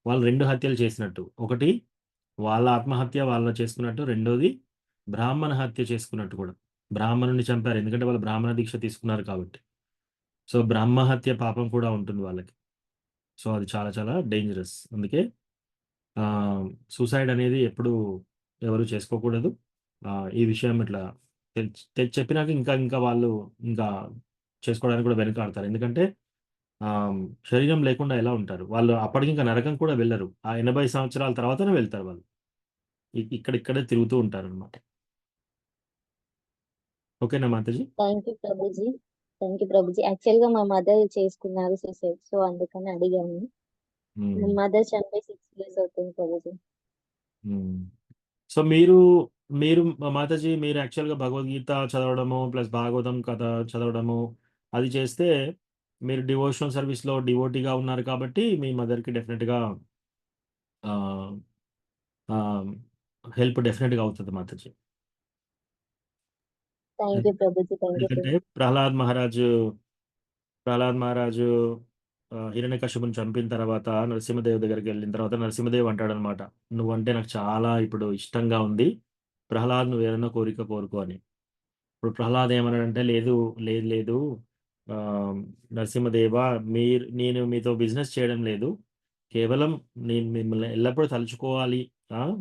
[SPEAKER 2] వాళ్ళు 2 హత్యలు చేసినట్టు. ఒకటి వాళ్ళ ఆత్మహత్య వాళ్ళు చేసుకున్నట్టు. రెండోది బ్రాహ్మణ హత్య చేసుకున్నట్టు కూడా. బ్రాహ్మణుడిని చంపారు. ఎందుకంటే వాళ్ళు బ్రాహ్మణ దీక్ష తీసుకున్నారు కాబట్టి. సో, బ్రహ్మ హత్య పాపం కూడా ఉంటుంది వాళ్ళకి. సో, అది చాలా చాలా డేంజరస్. అందుకే సూసైడ్ అనేది ఎప్పుడూ ఎవరు చేసుకోకూడదు. ఈ విషయం ఇట్లా చెప్పినాక ఇంకా ఇంకా వాళ్ళు ఇంకా చేసుకోవడానికి కూడా వెనకాడతారు. ఎందుకంటే శరీరం లేకుండా ఎలా ఉంటారు? వాళ్ళు అప్పటికి ఇంకా నరకం కూడా వెళ్ళరు. ఆ 80 సంవత్సరాల తర్వాతనే వెళ్తారు వాళ్ళు. ఇక్కడిక్కడే తిరుగుతూ ఉంటారనమాట. ఓకేనా మాతాజీ?
[SPEAKER 13] థ్యాంక్ యూ ప్రభుజీ. Thank you Prabhuji. యాక్చువల్ గా మా మదర్ చేసుకున్నారు సూసైడ్, సో అందుకని అడిగాను. మా మదర్ చనిపోయి 6 years అవుతుంది ప్రభుజీ.
[SPEAKER 2] సో మీరు మీరు మాతాజీ మీరు యాక్చువల్‌గా భగవద్గీత చదవడము, ప్లస్ భాగవతం కథ చదవడము అది చేస్తే మీరు డివోషనల్ సర్వీస్‌లో డివోటీగా ఉన్నారు కాబట్టి మీ మదర్‌కి డెఫినిట్‌గా ఆహ్, ఆహ్, హెల్ప్ డెఫినిట్‌గా అవుతది మాతాజీ.
[SPEAKER 13] థ్యాంక్ యూ ప్రభుజీ. థ్యాంక్ యూ
[SPEAKER 2] ఎందుకంటే ప్రహ్లాద్ మహారాజు హిరణ్యకశిపుని చంపిన తర్వాత నరసింహదేవ్ దగ్గరికి వెళ్ళిన తర్వాత నరసింహదేవ్ అంటాడనమాట, నువ్వంటే నాకు చాలా ఇప్పుడు ఇష్టంగా ఉంది. ప్రహ్లాద్ నువ్వు ఏదైనా కోరిక కోరుకో అని. ఇప్పుడు ప్రహ్లాద్ ఏమన్నాడంటే, లేదు లేదు లేదు నరసింహదేవ నేను మీతో బిజినెస్ చేయడం లేదు. కేవలం నేను మిమ్మల్ని ఎల్లప్పుడూ తలుచుకోవాలి,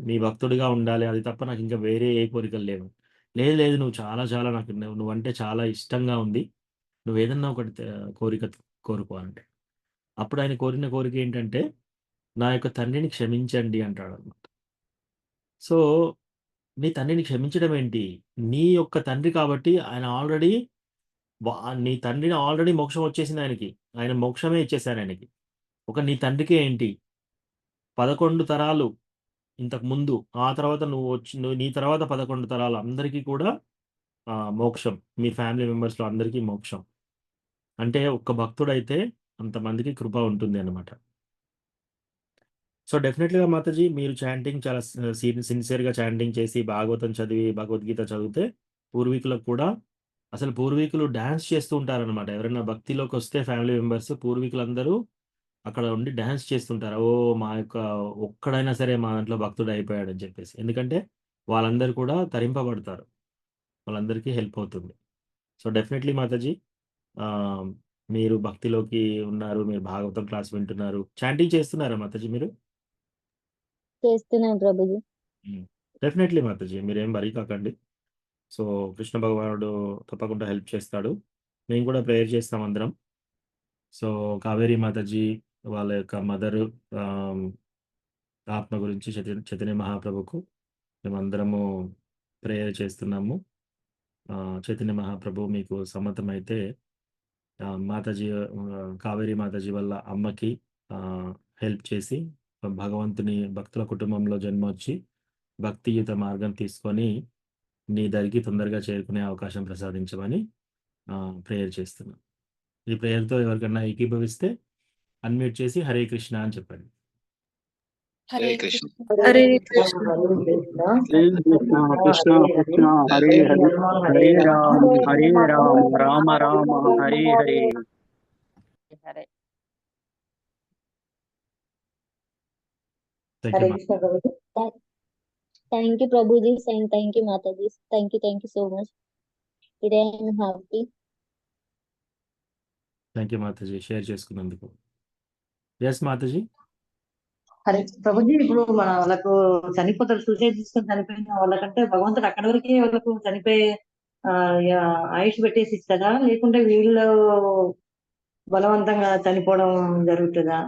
[SPEAKER 2] మీ భక్తుడిగా ఉండాలి. అది తప్ప నాకు ఇంకా వేరే ఏ కోరికలు లేవు. లేదు లేదు నువ్వు చాలా చాలా నాకు నువ్వంటే చాలా ఇష్టంగా ఉంది. నువ్వేదన్నా ఒకటి కోరిక కోరుకో అంటే. అప్పుడు ఆయన కోరిన కోరిక ఏంటంటే, నా యొక్క తండ్రిని క్షమించండి అంటాడనమాట. సో, నీ తండ్రిని క్షమించడం ఏంటి? నీ యొక్క తండ్రి కాబట్టి ఆయన ఆల్రెడీ నీ తండ్రిని ఆల్రెడీ మోక్షం వచ్చేసింది ఆయనకి. ఆయన మోక్షమే ఇచ్చేసారు ఆయనకి. నీ తండ్రికే ఏంటి 11 తరాలు ఇంతకు ముందు, ఆ తర్వాత నువ్వు నీ తర్వాత 11 తరాలు అందరికీ కూడా మోక్షం. మీ ఫ్యామిలీ మెంబర్స్‌లో అందరికీ మోక్షం. అంటే ఒక్క భక్తుడైతే అంతమందికి కృప ఉంటుంది అన్నమాట. సో, డెఫినెట్‌లీగా మాతాజీ మీరు చాంటింగ్ చాలా సిన్సియర్‌గా చాంటింగ్ చేసి, భాగవతం చదివి, భగవద్గీత చదివితే పూర్వీకులకు కూడా అసలు పూర్వీకులు డాన్స్ చేస్తూ ఉంటారనమాట. ఎవరైనా భక్తిలోకొస్తే ఫ్యామిలీ మెంబర్స్ పూర్వీకులందరూ అక్కడ ఉండి డాన్స్ చేస్తుంటారు. ఓహ్! మా యొక్క ఒక్కడైనా సరే మా దాంట్లో భక్తుడయిపోయాడని చెప్పేసి. ఎందుకంటే వాళ్ళందరూ కూడా తరింపబడతారు. వాళ్ళందరికీ హెల్ప్ అవుతుంది. సో, డెఫినెట్‌లీ మాతాజీ ఆహ్, మీరు భక్తిలోకి ఉన్నారు. మీరు భాగవతం క్లాస్ వింటున్నారు. చాంటింగ్ చేస్తున్నారా మాతాజీ మీరు?
[SPEAKER 13] చేస్తున్నాను ప్రభుజీ.
[SPEAKER 2] డెఫినెట్‌లీ మాతాజీ. మీరేం వరీ కాకండి. సో, కృష్ణ భగవానుడు తప్పకుండా హెల్ప్ చేస్తాడు. మేము కూడా ప్రేయర్ చేస్తాం అందరం. సో, కావేరి మాతాజీ వాళ్ళ యొక్క మదరు ఆత్మ గురించి చైతన్య మహాప్రభుకు మేమందరము ప్రేయర్ చేస్తున్నాము. చైతన్య మహాప్రభు మీకు సమ్మతమైతే మాతాజీ కావేరి మాతాజీ వాళ్ళ అమ్మకి హెల్ప్ చేసి భగవంతుని భక్తుల కుటుంబంలో జన్మొచ్చి భక్తియుత మార్గం తీసుకొని నీ దరికి తొందరగా చేరుకునే అవకాశం ప్రసాదించమని ప్రేయర్ చేస్తున్నాం. ఈ ప్రేయర్‌తో ఎవరికన్నా ఏకీభవిస్తే అన్మ్యూట్ చేసి హరే కృష్ణ అని చెప్పండి.
[SPEAKER 9] హరే కృష్ణ.
[SPEAKER 1] హరే కృష్ణ.
[SPEAKER 14] హరే కృష్ణ కృష్ణ కృష్ణ హరే హరే హరే రామ రామ రామ హరే హరే.
[SPEAKER 6] హరే
[SPEAKER 2] థ్యాంక్ యూ
[SPEAKER 12] కృష్ణ ప్రభుజీ.
[SPEAKER 13] థ్యాంక్ యూ ప్రభుజీ. Thank you Mataji. Thank you so much. Today I'm happy.
[SPEAKER 2] Thank you Mataji share చేసుకున్నందుకు. ఎస్ మాతాజీ.
[SPEAKER 10] హరే ప్రభుజీ, ఇప్పుడు మన వాళ్ళకు చనిపోతారు, సూసైడ్ చేసుకొని చనిపోయిన వాళ్ళకంటే భగవంతుడు అక్కడి వరకే వాళ్ళకు చనిపోయే ఆయుష్ పెట్టేసి ఇస్తారా, లేకుంటే వీళ్ళు బలవంతంగా చనిపోవడం జరుగుతుందా?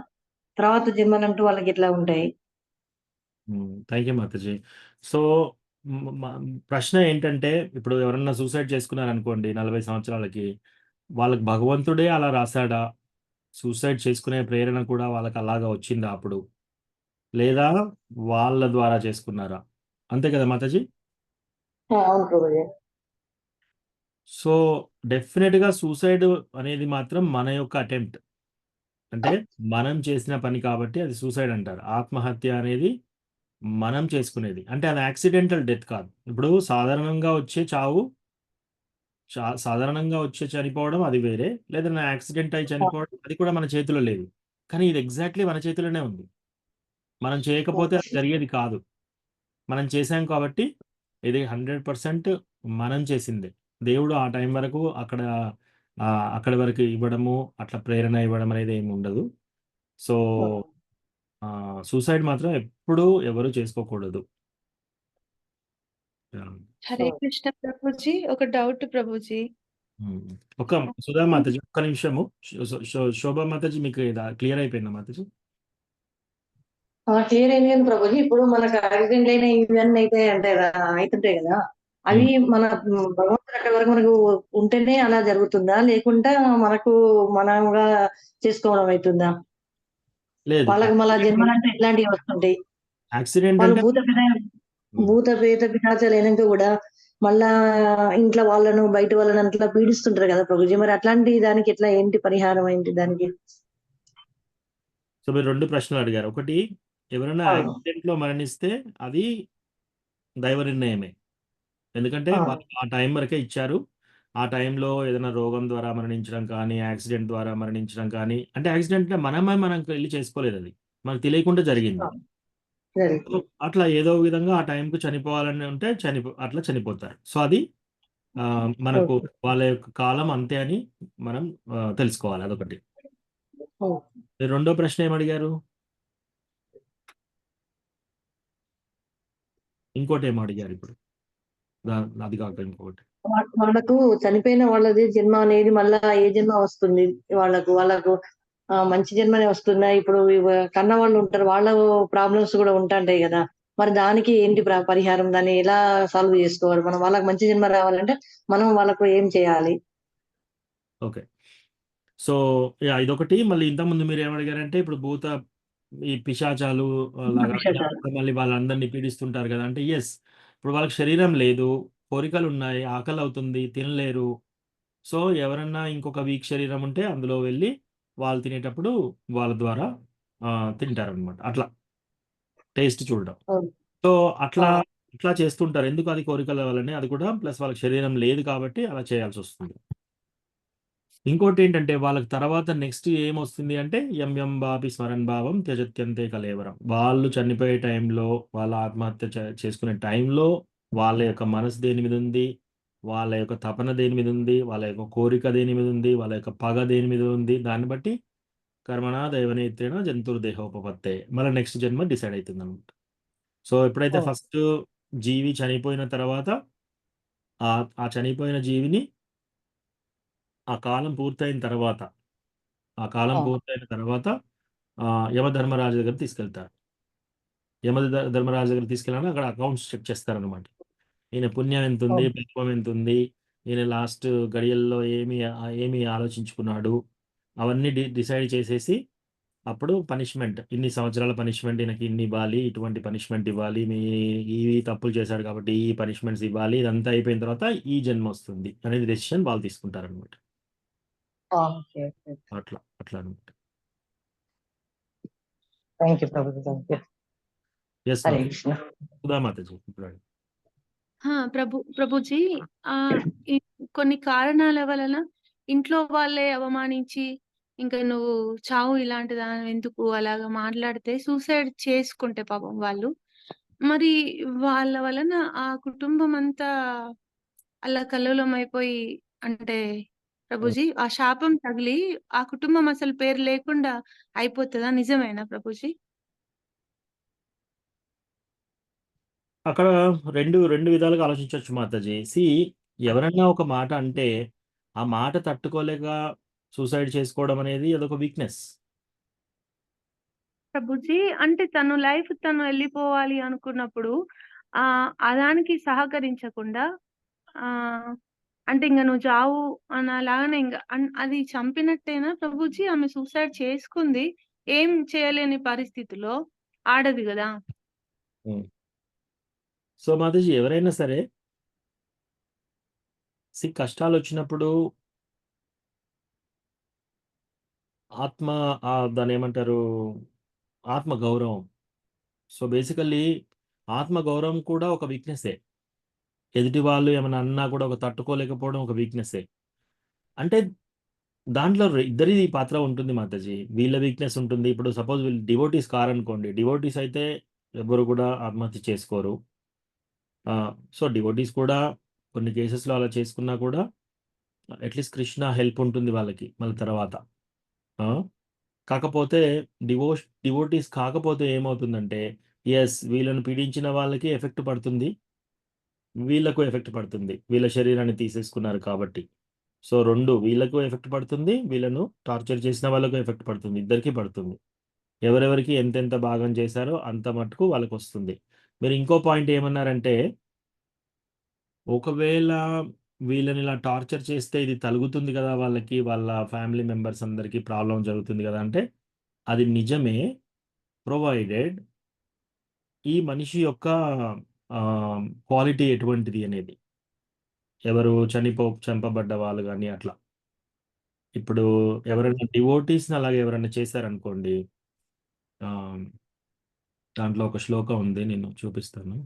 [SPEAKER 10] తర్వాత జన్మలంటూ వాళ్ళకి ఎట్లా ఉంటాయి?
[SPEAKER 2] Thank you Mataji. సో, ప్రశ్న ఏంటంటే ఇప్పుడు ఎవరన్నా సూసైడ్ చేసుకున్నారనుకోండి 40 సంవత్సరాలకి, వాళ్ళకి భగవంతుడే అలా రాసాడా? సూసైడ్ చేసుకునే ప్రేరణ కూడా వాళ్ళకి అలాగా వచ్చిందా అప్పుడు? లేదా వాళ్ళ ద్వారా చేసుకున్నారా? అంతే కదా మాతాజీ?
[SPEAKER 10] అవును ప్రభుజీ.
[SPEAKER 2] సో డెఫినెట్‌గా సూసైడ్ అనేది మాత్రం మన యొక్క అటెంప్ట్. అంటే మనం చేసిన పని కాబట్టి అది సూసైడ్ అంటారు. ఆత్మహత్య అనేది మనం చేసుకునేది. అంటే అది యాక్సిడెంటల్ డెత్ కాదు. ఇప్పుడు సాధారణంగా వచ్చే చావు సాధారణంగా వచ్చే చనిపోవడం అది వేరే. లేదన్నా యాక్సిడెంట్ అయ్యి చనిపోవడం అది కూడా మన చేతిలో లేదు. కానీ ఇది ఎగ్జాక్ట్‌లీ మన చేతిలోనే ఉంది. మనం చేయకపోతే అది జరిగేది కాదు. మనం చేశాం కాబట్టి ఇది 100% మనం చేసిందే. దేవుడు ఆ టైం వరకు అక్కడి వరకు ఇవ్వడము, అట్లా ప్రేరణ ఇవ్వడం అనేది ఏమి ఉండదు. సో, సూసైడ్ మాత్రం ఎప్పుడూ ఎవరు చేసుకోకూడదు. యాహ్!
[SPEAKER 1] హరే కృష్ణ ప్రభుజీ. ఒక డౌట్ ప్రభుజీ.
[SPEAKER 2] ఒక సుధా మాతాజీ ఒక్క నిమిషము. శోభా మాతాజీ మీకు క్లియర్ అయిపోయిందా మాతాజీ?
[SPEAKER 10] క్లియర్ అయింది కానీ ప్రభుజీ, ఇప్పుడు మనకు యాక్సిడెంట్ అయిన ఇవన్నీ అయితే అంటే అవుతుంటాయి కదా, అవి మన భగవంతుడు అక్కడి వరకు మనకు ఉంటేనే అలా జరుగుతుందా, లేకుంటే మనకు మనంగా చేసుకోవడం అవుతుందా?
[SPEAKER 2] లేదు.
[SPEAKER 10] వాళ్ళకి మళ్ళా జన్మలంటే ఎట్లాంటివి వస్తుంటాయి?
[SPEAKER 2] యాక్సిడెంట్
[SPEAKER 10] వాళ్ళు
[SPEAKER 2] అంటే
[SPEAKER 10] భూత ప్రేత పిశాచాలు అయినాక కూడా మళ్ళా ఇంట్లో వాళ్ళను బయట వాళ్ళని అట్లా పీడిస్తుంటారు కదా ప్రభుజీ. మరి అట్లాంటి దానికి ఎట్లా, ఏంటి పరిహారం ఏంటి దానికి?
[SPEAKER 2] సో మీరు 2 ప్రశ్నలు అడిగారు. ఒకటి, ఎవరైనా యాక్సిడెంట్‌లో మరణిస్తే అది దైవ నిర్ణయమే. ఎందుకంటే వాళ్ళు ఆ టైం వరకే ఇచ్చారు. ఆ టైంలో ఏదైనా రోగం ద్వారా మరణించడం కానీ, యాక్సిడెంట్ ద్వారా మరణించడం కానీ, అంటే యాక్సిడెంట్ అంటే మనం వెళ్లి చేసుకోలేదది. మనకు తెలియకుండా జరిగింది. సో, అట్లా ఏదో విధంగా ఆ టైంకి చనిపోవాలని ఉంటే అట్లా చనిపోతారు. సో, అది మనకు వాళ్ళ యొక్క కాలం అంతే అని మనం తెలుసుకోవాలి. అదొకటి. మీరు రెండో ప్రశ్న ఏమడిగారు? ఇంకోటేమో అడిగారు ఇప్పుడు. అది కాక ఇంకొకటి.
[SPEAKER 10] వాళ్ళకు చనిపోయిన వాళ్ళది జన్మ అనేది మళ్ళా ఏ జన్మ వస్తుంది? వాళ్ళకు మంచి జన్మనే వస్తుందా? ఇప్పుడు కన్న వాళ్ళు ఉంటారు, వాళ్ళ ప్రాబ్లమ్స్ కూడా ఉంటాయి కదా, మరి దానికి ఏంటి పరిహారం? దాన్ని ఎలా సాల్వ్ చేసుకోవాలి? మనం వాళ్ళకి మంచి జన్మ రావాలంటే మనం వాళ్ళకు ఏం చేయాలి?
[SPEAKER 2] ఓకే. So, yeah! ఇదొకటి. మళ్ళీ ఇంతకుముందు మీరేమడిగారంటే ఇప్పుడు ఈ పిశాచాలు లాగా మళ్ళీ వాళ్ళందరిని పీడిస్తుంటారు కదా! అంటే యెస్. ఇప్పుడు వాళ్ళకి శరీరం లేదు, కోరికలున్నాయి, ఆకలవుతుంది, తినలేరు. సో, ఎవరన్నా ఇంకొక వీక్ శరీరం ఉంటే అందులో వెళ్లి వాళ్ళు తినేటప్పుడు వాళ్ళ ద్వారా తింటారనమాట. అట్లా టేస్ట్ చూడడం. సో, అట్లా చేస్తుంటారు. ఎందుకు అది కోరికల వల్లనే. అది కూడా ప్లస్ వాళ్ళకి శరీరం లేదు కాబట్టి అలా చేయాల్సొస్తుంది. ఇంకోటేంటంటే వాళ్ళకి తర్వాత నెక్స్ట్ ఏమొస్తుంది అంటే యం యం వాపి స్మరన్ భావం త్యజత్యంతే కలేవరం. వాళ్ళు చనిపోయే టైంలో, వాళ్ళ ఆత్మహత్య చేసుకునే టైంలో వాళ్ళ యొక్క మనసు దేని మీద ఉంది, వాళ్ళ యొక్క తపన దేని మీద ఉంది, వాళ్ళ యొక్క కోరిక దేని మీద ఉంది, వాళ్ళ యొక్క పగ దేని మీద ఉంది, దాన్ని బట్టి కర్మణా దైవనేత్రేణ జంతుర్దేహోపపత్తే మళ్ళీ నెక్స్ట్ జన్మ డిసైడ్ అవుతుందన్నమాట. సో, ఎప్పుడైతే ఫస్ట్ జీవి చనిపోయిన తర్వాత ఆ చనిపోయిన జీవిని ఆ కాలం పూర్తయిన తర్వాత యమధర్మరాజు దగ్గరికి తీసుకెళ్తారు. ధర్మరాజు దగ్గరికి తీసుకెళ్ళగానే అక్కడ అకౌంట్స్ చెక్ చేస్తారనమాట. ఈయన పుణ్యం ఎంతుంది, పాపం ఎంతుంది, ఈయన లాస్ట్ గడియల్లో ఏమి ఆలోచించుకున్నాడు, అవన్నీ డిసైడ్ చేసేసి అప్పుడు పనిష్మెంట్, ఇన్ని సంవత్సరాల పనిష్మెంట్ ఈయనకి ఇన్ని ఇవ్వాలి, ఇటువంటి పనిష్మెంట్ ఇవ్వాలి, ఇవి తప్పులు చేశాడు కాబట్టి ఈ పనిష్మెంట్స్ ఇవ్వాలి, ఇదంతా అయిపోయిన తర్వాత ఈ జన్మ వస్తుంది అనేది డెసిషన్ వాళ్ళు తీసుకుంటారనమాట. అట్లా అనమాట.
[SPEAKER 10] Thank you Prabhuji. Thank you.
[SPEAKER 2] Yes
[SPEAKER 10] Hare Krishna.
[SPEAKER 2] Sudha Mataji ఇప్పుడు
[SPEAKER 1] ప్రభుజీ, ఈ కొన్ని కారణాల వలన ఇంట్లో వాళ్ళే అవమానించి ఇంకా నువ్వు చావు ఇలాంటి దాని ఎందుకు అలాగా మాట్లాడితే సూసైడ్ చేసుకుంటే పాపం వాళ్ళు, మరి వాళ్ళ వలన ఆ కుటుంబం అంతా అల్లకల్లోలం అయిపోయి, అంటే ప్రభుజీ ఆ శాపం తగిలి ఆ కుటుంబం అసలు పేరు లేకుండా అయిపోతుందా? నిజమేనా ప్రభుజీ?
[SPEAKER 2] అక్కడ రెండు విధాలుగా ఆలోచించొచ్చు మాతాజీ. ఎవరన్నా ఒక మాట అంటే, ఆ మాట తట్టుకోలేక సూసైడ్ చేసుకోవడం అనేది అదొక వీక్‌నెస్.
[SPEAKER 1] ప్రభుజీ, అంటే తను లైఫ్ తను వెళ్ళిపోవాలి అనుకున్నప్పుడు దానికి సహకరించకుండా అంటే ఇంక నువ్వు చావు అలాగనే ఇంక అది చంపినట్టేనా ప్రభుజీ? ఆమె సూసైడ్ చేసుకుంది, ఏం చేయలేని పరిస్థితిలో ఆడది కదా.
[SPEAKER 2] సో మాతాజీ, ఎవరైనా సరే కష్టాలు వచ్చినప్పుడు ఆత్మ దాని ఏమంటారు, ఆత్మ గౌరవం. సో బేసికల్లీ ఆత్మ గౌరవం కూడా ఒక వీక్నెస్సే. ఎదుటి వాళ్ళు ఏమైనా అన్నా కూడా ఒక తట్టుకోలేకపోవడం ఒక వీక్నెస్సే. అంటే దాంట్లో ఇద్దరిది పాత్ర ఉంటుంది మాతాజీ. వీళ్ళ వీక్నెస్ ఉంటుంది. ఇప్పుడు సపోజ్ వీళ్ళు డివోటీస్ కారనుకోండి, డివోటీస్ అయితే ఎవరు కూడా ఆత్మహత్య చేసుకోరు. సో డివోటీస్ కూడా కొన్ని కేసెస్లో అలా చేసుకున్నా కూడా అట్లీస్ట్ కృష్ణ హెల్ప్ ఉంటుంది వాళ్ళకి మళ్ళీ తర్వాత. ఆ, కాకపోతే డివోటీస్ కాకపోతే ఏమవుతుందంటే, ఎస్ వీళ్ళను పీడించిన వాళ్ళకి ఎఫెక్ట్ పడుతుంది, వీళ్ళకు ఎఫెక్ట్ పడుతుంది, వీళ్ళ శరీరాన్ని తీసేసుకున్నారు కాబట్టి. సో రెండు, వీళ్ళకు ఎఫెక్ట్ పడుతుంది, వీళ్ళను టార్చర్ చేసిన వాళ్ళకు ఎఫెక్ట్ పడుతుంది, ఇద్దరికి పడుతుంది. ఎవరెవరికి ఎంతెంత భాగం చేశారో అంత మటుకు వాళ్ళకి వస్తుంది. మీరు ఇంకో పాయింట్ ఏమన్నారంటే, ఒకవేళ వీళ్ళని ఇలా టార్చర్ చేస్తే ఇది తలుగుతుంది కదా వాళ్ళకి, వాళ్ళ ఫ్యామిలీ మెంబర్స్ అందరికీ ప్రాబ్లం జరుగుతుంది కదా అంటే, అది నిజమే, ప్రొవైడెడ్ ఈ మనిషి యొక్క క్వాలిటీ ఎటువంటిది అనేది. ఎవరు చంపబడ్డ వాళ్ళు కానీ అట్లా. ఇప్పుడు ఎవరైనా డివోటీస్ని అలాగే ఎవరైనా చేశారనుకోండి, ఆ, దాంట్లో ఒక శ్లోకం ఉంది, నేను చూపిస్తాను,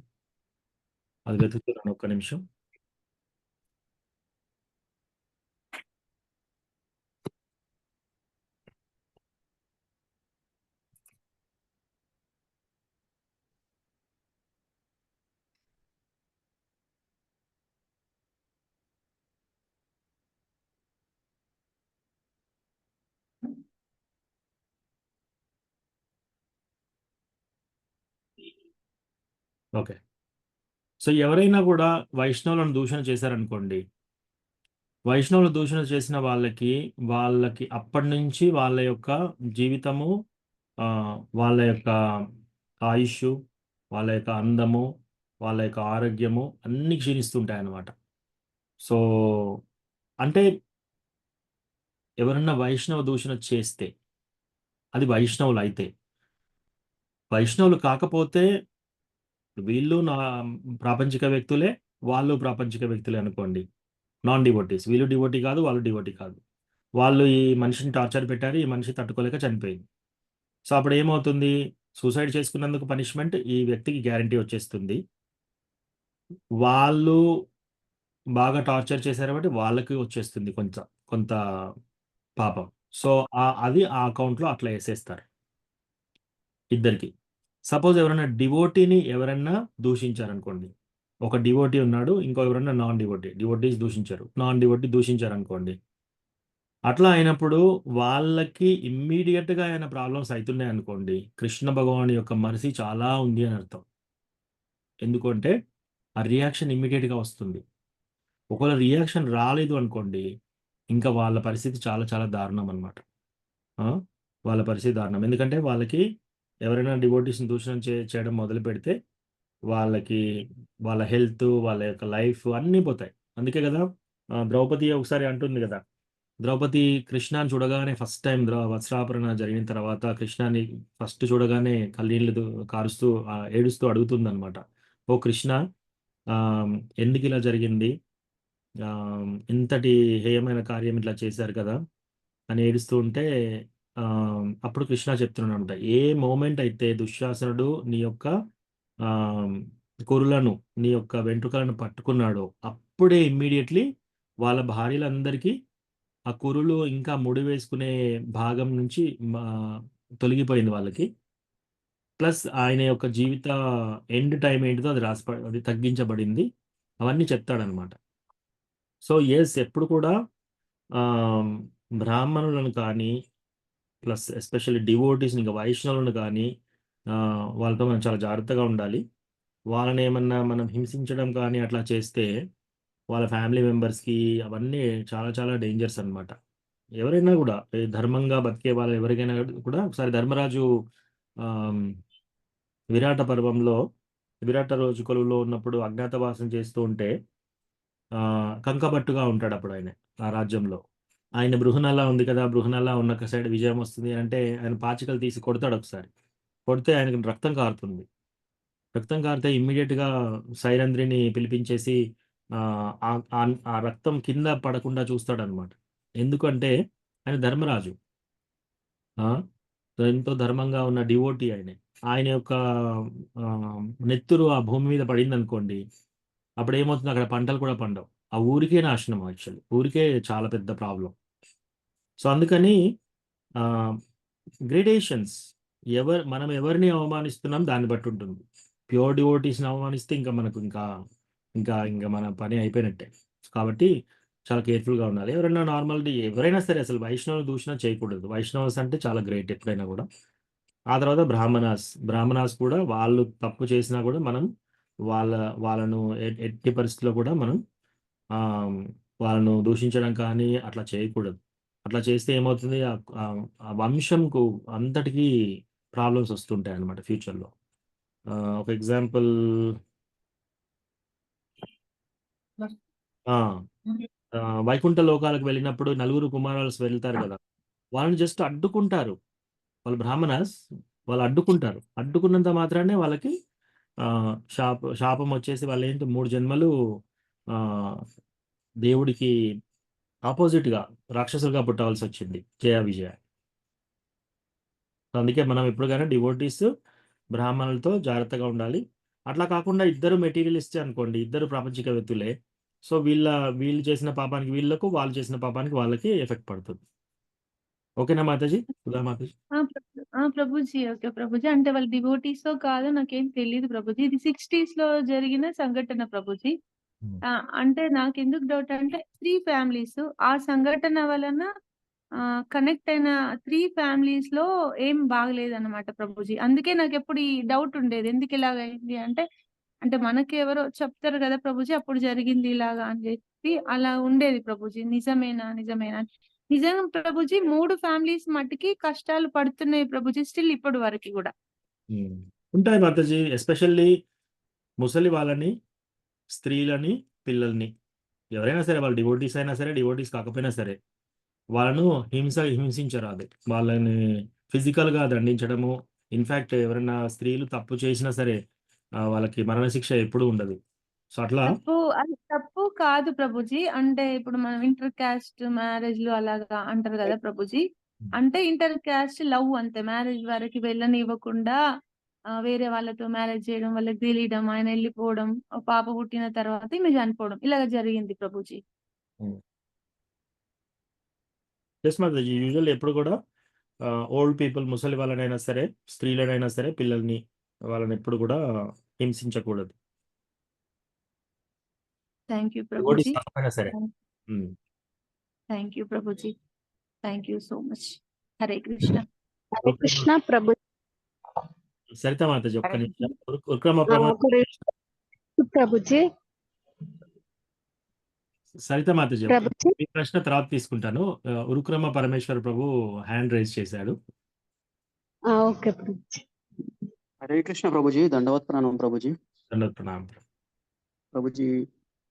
[SPEAKER 2] అది వెతుకుతున్నాను, ఒక్క నిమిషం. ఓకే. సో ఎవరైనా కూడా వైష్ణవులను దూషణ చేశారనుకోండి, వైష్ణవులు దూషణ చేసిన వాళ్ళకి అప్పటి నుంచి వాళ్ళ యొక్క జీవితము, వాళ్ళ యొక్క ఆయుష్, వాళ్ళ యొక్క అందము, వాళ్ళ యొక్క ఆరోగ్యము అన్నీ క్షీణిస్తుంటాయి అన్నమాట. సో అంటే ఎవరన్నా వైష్ణవ దూషణ చేస్తే అది వైష్ణవులు అయితే, వైష్ణవులు కాకపోతే వీళ్ళు ప్రాపంచిక వ్యక్తులే, వాళ్ళు ప్రాపంచిక వ్యక్తులే అనుకోండి. నాన్ డివోటీస్, వీళ్ళు డివోటీ కాదు, వాళ్ళు డివోటీ కాదు. వాళ్ళు ఈ మనిషిని టార్చర్ పెట్టారు, ఈ మనిషి తట్టుకోలేక చనిపోయింది. సో అప్పుడు ఏమవుతుంది, సూసైడ్ చేసుకున్నందుకు పనిష్మెంట్ ఈ వ్యక్తికి గ్యారంటీ వచ్చేస్తుంది. వాళ్ళు బాగా టార్చర్ చేశారు కాబట్టి వాళ్ళకి వచ్చేస్తుంది కొంత పాపం. సో అది ఆ అకౌంట్లో అట్లా వేసేస్తారు ఇద్దరికి. సపోజ్ ఎవరైనా డివోటీని ఎవరన్నా దూషించారనుకోండి, ఒక డివోటీ ఉన్నాడు, ఇంకో ఎవరన్నా నాన్ డివోటీ, డివోటీస్ దూషించారు, నాన్ డివోటీ దూషించారనుకోండి, అట్లా అయినప్పుడు వాళ్ళకి ఇమ్మీడియట్గా ఏమైనా ప్రాబ్లమ్స్ అవుతున్నాయి అనుకోండి, కృష్ణ భగవాన్ యొక్క మర్సీ చాలా ఉంది అని అర్థం. ఎందుకంటే ఆ రియాక్షన్ ఇమ్మీడియట్గా వస్తుంది. ఒకవేళ రియాక్షన్ రాలేదు అనుకోండి, ఇంకా వాళ్ళ పరిస్థితి చాలా చాలా దారుణం అనమాట. వాళ్ళ పరిస్థితి దారుణం. ఎందుకంటే వాళ్ళకి ఎవరైనా డివోటీస్ని దూషణ చేయడం మొదలు పెడితే వాళ్ళకి వాళ్ళ హెల్త్, వాళ్ళ యొక్క లైఫ్ అన్నీ పోతాయి. అందుకే కదా ద్రౌపది ఒకసారి అంటుంది కదా, ద్రౌపది కృష్ణాని చూడగానే ఫస్ట్ టైం వస్త్రాపరణ జరిగిన తర్వాత కృష్ణాని ఫస్ట్ చూడగానే కన్నీళ్ళు కారుస్తూ ఏడుస్తూ అడుగుతుంది అనమాట, ఓ కృష్ణ, ఎందుకు ఇలా జరిగింది, ఇంతటి హేయమైన కార్యం ఇట్లా చేశారు కదా అని ఏడుస్తూ ఉంటే, అప్పుడు కృష్ణ చెప్తున్నాడు, ఏ మూమెంట్ అయితే దుశ్శాసనుడు నీ యొక్క కురులను, నీ యొక్క వెంట్రుకలను పట్టుకున్నాడో అప్పుడే ఇమ్మీడియట్లీ వాళ్ళ భార్యలందరికీ ఆ కురులు ఇంకా ముడి వేసుకునే భాగం నుంచి తొలగిపోయింది వాళ్ళకి. ప్లస్ ఆయన యొక్క జీవిత ఎండ్ టైం ఏంటిదో అది తగ్గించబడింది. అవన్నీ చెప్తాడనమాట. సో ఎస్, ఎప్పుడు కూడా బ్రాహ్మణులను కానీ, ప్లస్ ఎస్పెషల్లీ డివోటీస్ని, ఇంకా వైష్ణవులను కానీ, వాళ్ళతో మనం చాలా జాగ్రత్తగా ఉండాలి. వాళ్ళని ఏమన్నా మనం హింసించడం కానీ అట్లా చేస్తే వాళ్ళ ఫ్యామిలీ మెంబర్స్కి అవన్నీ చాలా చాలా డేంజర్స్ అనమాట. ఎవరైనా కూడా ధర్మంగా బతికే వాళ్ళు ఎవరికైనా కూడా, ఒకసారి ధర్మరాజు విరాట పర్వంలో, విరాట రోజు కొలువులో ఉన్నప్పుడు అజ్ఞాతవాసం చేస్తూ ఉంటే కంకబట్టుగా ఉంటాడు అప్పుడు ఆయన ఆ రాజ్యంలో. ఆయన బృహనల్లా ఉంది కదా, బృహనల్లా ఉన్న సైడ్ విజయం వస్తుంది అంటే ఆయన పాచికలు తీసి కొడతాడు. ఒకసారి కొడితే ఆయనకు రక్తం కారుతుంది. రక్తం కారితే ఇమ్మీడియట్గా సైరంధ్రిని పిలిపించేసి ఆ రక్తం కింద పడకుండా చూస్తాడనమాట. ఎందుకంటే ఆయన ధర్మరాజు. ఎంతో ధర్మంగా ఉన్న డివోటీ ఆయనే. ఆయన యొక్క నెత్తురు ఆ భూమి మీద పడిందనుకోండి, అప్పుడు ఏమవుతుంది, అక్కడ పంటలు కూడా పండవు. ఆ ఊరికే నాశనం యాక్చువల్లీ. ఊరికే చాలా పెద్ద ప్రాబ్లం. సో అందుకని గ్రేడేషన్స్ మనం ఎవరిని అవమానిస్తున్నాం దాన్ని బట్టి ఉంటుంది. ప్యూర్ డివోటీస్ని అవమానిస్తే ఇంకా మనకు ఇంకా ఇంకా ఇంకా మన పని అయిపోయినట్టే. కాబట్టి చాలా కేర్ఫుల్గా ఉండాలి. ఎవరైనా ఎవరైనా సరే అసలు వైష్ణవులు దూషణ చేయకూడదు. వైష్ణవస్ అంటే చాలా గ్రేట్ ఎప్పుడైనా కూడా. ఆ తర్వాత బ్రాహ్మణాస్ కూడా వాళ్ళు తప్పు చేసినా కూడా మనం వాళ్ళను ఎట్టి పరిస్థితుల్లో కూడా మనం వాళ్ళను దూషించడం కానీ అట్లా చేయకూడదు. అట్లా చేస్తే ఏమవుతుంది, ఆ వంశంకు అంతటికీ ప్రాబ్లమ్స్ వస్తుంటాయి అన్నమాట ఫ్యూచర్లో. ఒక ఎగ్జాంపుల్, వైకుంఠ లోకాలకు వెళ్ళినప్పుడు నలుగురు కుమారులు వెళ్తారు కదా, వాళ్ళని జస్ట్ అడ్డుకుంటారు. వాళ్ళు బ్రాహ్మణాస్, వాళ్ళు అడ్డుకుంటారు. అడ్డుకున్నంత మాత్రానే వాళ్ళకి శాపం వచ్చేసి వాళ్ళు ఏంటి 3 జన్మలు దేవుడికి ఆపోజిట్గా రాక్షసులుగా పుట్టవలసి వచ్చింది. జయ విజయ. అందుకే మనం ఎప్పుడు కానీ డివోటీస్ బ్రాహ్మణులతో జాగ్రత్తగా ఉండాలి. అట్లా కాకుండా ఇద్దరు మెటీరియలిస్ట్ అనుకోండి, ఇద్దరు ప్రాపంచికవేత్తులే. సో వీళ్ళు చేసిన పాపానికి వీళ్ళకు, వాళ్ళు చేసిన పాపానికి వాళ్ళకి ఎఫెక్ట్ పడుతుంది. ఓకేనా మాతాజీ? సుధా మాతాజీ.
[SPEAKER 1] ప్రభుజీ. ఓకే ప్రభుజీ. అంటే వాళ్ళు డివోటీసో కాదో నాకేం తెలియదు ప్రభుజీ. ఇది 60s లో జరిగిన సంఘటన ప్రభుజీ. అంటే నాకెందుకు డౌట్ అంటే 3 ఫ్యామిలీస్ ఆ సంఘటన వలన కనెక్ట్ అయిన 3 ఫ్యామిలీస్ లో ఏం బాగలేదన్నమాట ప్రభుజీ. అందుకే నాకు ఎప్పుడు ఈ డౌట్ ఉండేది, ఎందుకు ఇలాగైంది అంటే మనకి ఎవరో చెప్తారు కదా ప్రభుజీ, అప్పుడు జరిగింది ఇలాగా అని చెప్పి అలా ఉండేది ప్రభుజీ. నిజమేనా నిజంగా ప్రభుజీ 3 ఫ్యామిలీస్ మట్టుకి కష్టాలు పడుతున్నాయి ప్రభుజీ, స్టిల్ ఇప్పటి వరకు కూడా
[SPEAKER 2] ఉంటాయి మాతాజీ. ఎస్పెషల్లీ ముసలి వాళ్ళని, స్త్రీలని, పిల్లల్ని, ఎవరైనా సరే, వాళ్ళు డివోటీస్ అయినా సరే, డివోటీస్ కాకపోయినా సరే, వాళ్ళను హింసించరాదు. వాళ్ళని ఫిజికల్గా దండించడము. ఇన్ఫ్యాక్ట్ ఎవరైనా స్త్రీలు తప్పు చేసినా సరే వాళ్ళకి మరణశిక్ష ఎప్పుడూ ఉండదు. సో అట్లా
[SPEAKER 1] అది తప్పు కాదు ప్రభుజీ. అంటే ఇప్పుడు మనం ఇంటర్ క్యాస్ట్ మ్యారేజ్లు అలాగా అంటారు కదా ప్రభుజీ. అంటే ఇంటర్ క్యాస్ట్ లవ్ అంతే, మ్యారేజ్ వరకు వెళ్ళనివ్వకుండా వేరే వాళ్ళతో మ్యారేజ్ చేయడం, వాళ్ళకి తెలియడం, ఆయన వెళ్ళిపోవడం, పాప పుట్టిన తర్వాత ఈమె చనిపోవడం, ఇలాగ జరిగింది ప్రభుజీ.
[SPEAKER 2] మాతాజీ యూజువల్ ఎప్పుడు కూడా ఓల్డ్ పీపుల్, ముసలి వాళ్ళనైనా సరే, స్త్రీలనైనా సరే, పిల్లల్ని, వాళ్ళని ఎప్పుడు కూడా హింసించకూడదు.
[SPEAKER 1] థ్యాంక్ యూ ప్రభుజీ.
[SPEAKER 2] సరే.
[SPEAKER 1] థ్యాంక్ యూ ప్రభుజీ. Thank you so much. Hare Krishna.
[SPEAKER 4] Hare Krishna ప్రభు.
[SPEAKER 2] సరిత మాతాజీ ఒక్క నిమిషం.
[SPEAKER 4] ప్రభుజీ.
[SPEAKER 2] సరిత మాతాజీ మీ ప్రశ్న తర్వాత తీసుకుంటాను. ఉరుక్రమ పరమేశ్వర ప్రభు హ్యాండ్ రైజ్ చేశాడు.
[SPEAKER 4] ఓకే ప్రభుజీ.
[SPEAKER 14] హరే కృష్ణ ప్రభుజీ. దండవత్ ప్రణామం ప్రభుజీ.
[SPEAKER 2] దండవత్ ప్రణామం
[SPEAKER 14] ప్రభుజీ.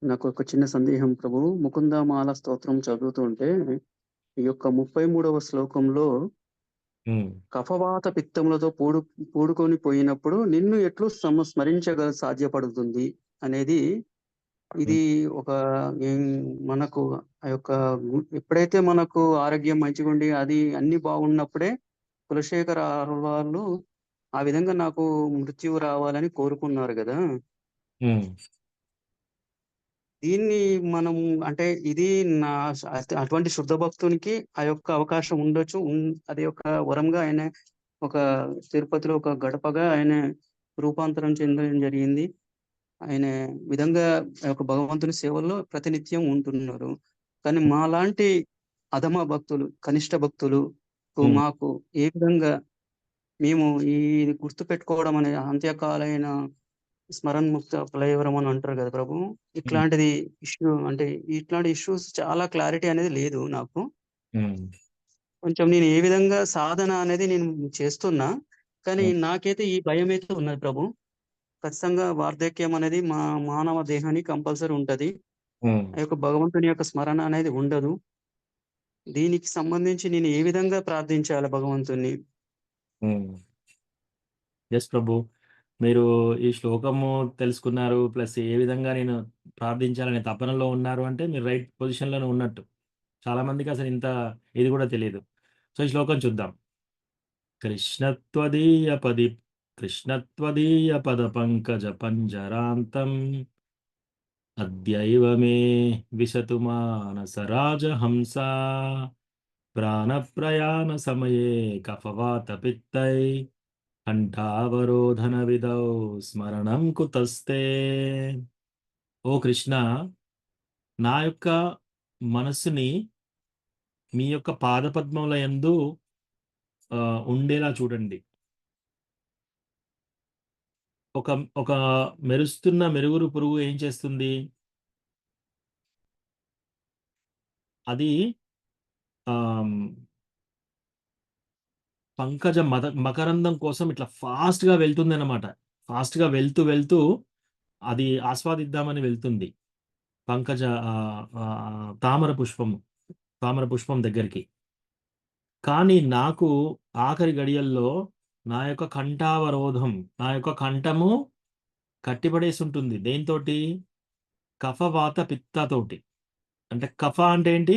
[SPEAKER 14] నాకు ఒక చిన్న సందేహం ప్రభు. ముకుందమాల స్తోత్రం చదువుతుంటే ఈ యొక్క 33వ శ్లోకంలో కఫవాత పిత్తములతో పూడుకొని పోయినప్పుడు నిన్ను ఎట్లు సాధ్యపడుతుంది అనేది, ఇది ఒక మనకు ఆ యొక్క ఎప్పుడైతే మనకు ఆరోగ్యం మంచిగా ఉండి అది అన్ని బాగున్నప్పుడే కులశేఖర వాళ్ళు ఆ విధంగా నాకు మృత్యువు రావాలని కోరుకున్నారు కదా. దీన్ని మనం అంటే ఇది అటువంటి శుద్ధ భక్తునికి ఆ యొక్క అవకాశం ఉండొచ్చు. అది ఒక వరంగా ఆయన ఒక తిరుపతిలో ఒక గడపగా ఆయన రూపాంతరం చెందడం జరిగింది. ఆయన విధంగా ఒక భగవంతుని సేవల్లో ప్రతినిత్యం ఉంటున్నారు. కానీ మాలాంటి అధమ భక్తులు, కనిష్ట భక్తులు మాకు ఏ విధంగా మేము ఈ గుర్తు పెట్టుకోవడం అనే అంత్యకాలైన స్మరణ ముక్త ఫలయవరం అని అంటారు కదా ప్రభు. ఇట్లాంటిది ఇష్యూ అంటే ఇట్లాంటి ఇష్యూస్ చాలా క్లారిటీ అనేది లేదు నాకు. కొంచెం నేను ఏ విధంగా సాధన అనేది నేను చేస్తున్నా, కానీ నాకైతే ఈ భయం అయితే ఉన్నది ప్రభు. ఖచ్చితంగా వార్ధక్యం అనేది మా మానవ దేహానికి కంపల్సరీ ఉంటది. ఆ యొక్క భగవంతుని యొక్క స్మరణ అనేది ఉండదు. దీనికి సంబంధించి నేను ఏ విధంగా ప్రార్థించాలి భగవంతుని?
[SPEAKER 2] ఎస్ ప్రభు. మీరు ఈ శ్లోకము తెలుసుకున్నారు. ప్లస్ ఏ విధంగా నేను ప్రార్థించాలనే తపనలో ఉన్నారు అంటే మీరు రైట్ పొజిషన్‌లోనే ఉన్నట్టు. చాలా మందికి అసలు ఇంత ఇది కూడా తెలీదు. సో, ఈ శ్లోకం చూద్దాం. కృష్ణత్వదీయ పద పంకజ పంజరాంతం అద్యైవ మే విశతు మానసరాజహంసా ప్రాణప్రయాణ సమయే కఫవాత పిత్తై కంఠావరోధన విధౌ స్మరణం కుతస్తే. ఓ కృష్ణ, నా యొక్క మనస్సుని మీ యొక్క పాదపద్మముల యందు ఉండేలా చూడండి. ఒక ఒక మెరుస్తున్న మెరుగురు పురుగు ఏం చేస్తుంది? అది పంకజ మకరందం కోసం ఇట్లా ఫాస్ట్‌గా వెళ్తుందన్నమాట. ఫాస్ట్‌గా వెళ్తూ వెళ్తూ అది ఆస్వాదిద్దామని వెళ్తుంది. పంకజ తామర పుష్పం దగ్గరికి. కానీ నాకు ఆఖరి గడియల్లో నా యొక్క కంఠావరోధం, నా యొక్క కంఠము కట్టిపడేసి ఉంటుంది. దేనితోటి? కఫవాత పిత్తతోటి. అంటే కఫ అంటే ఏంటి?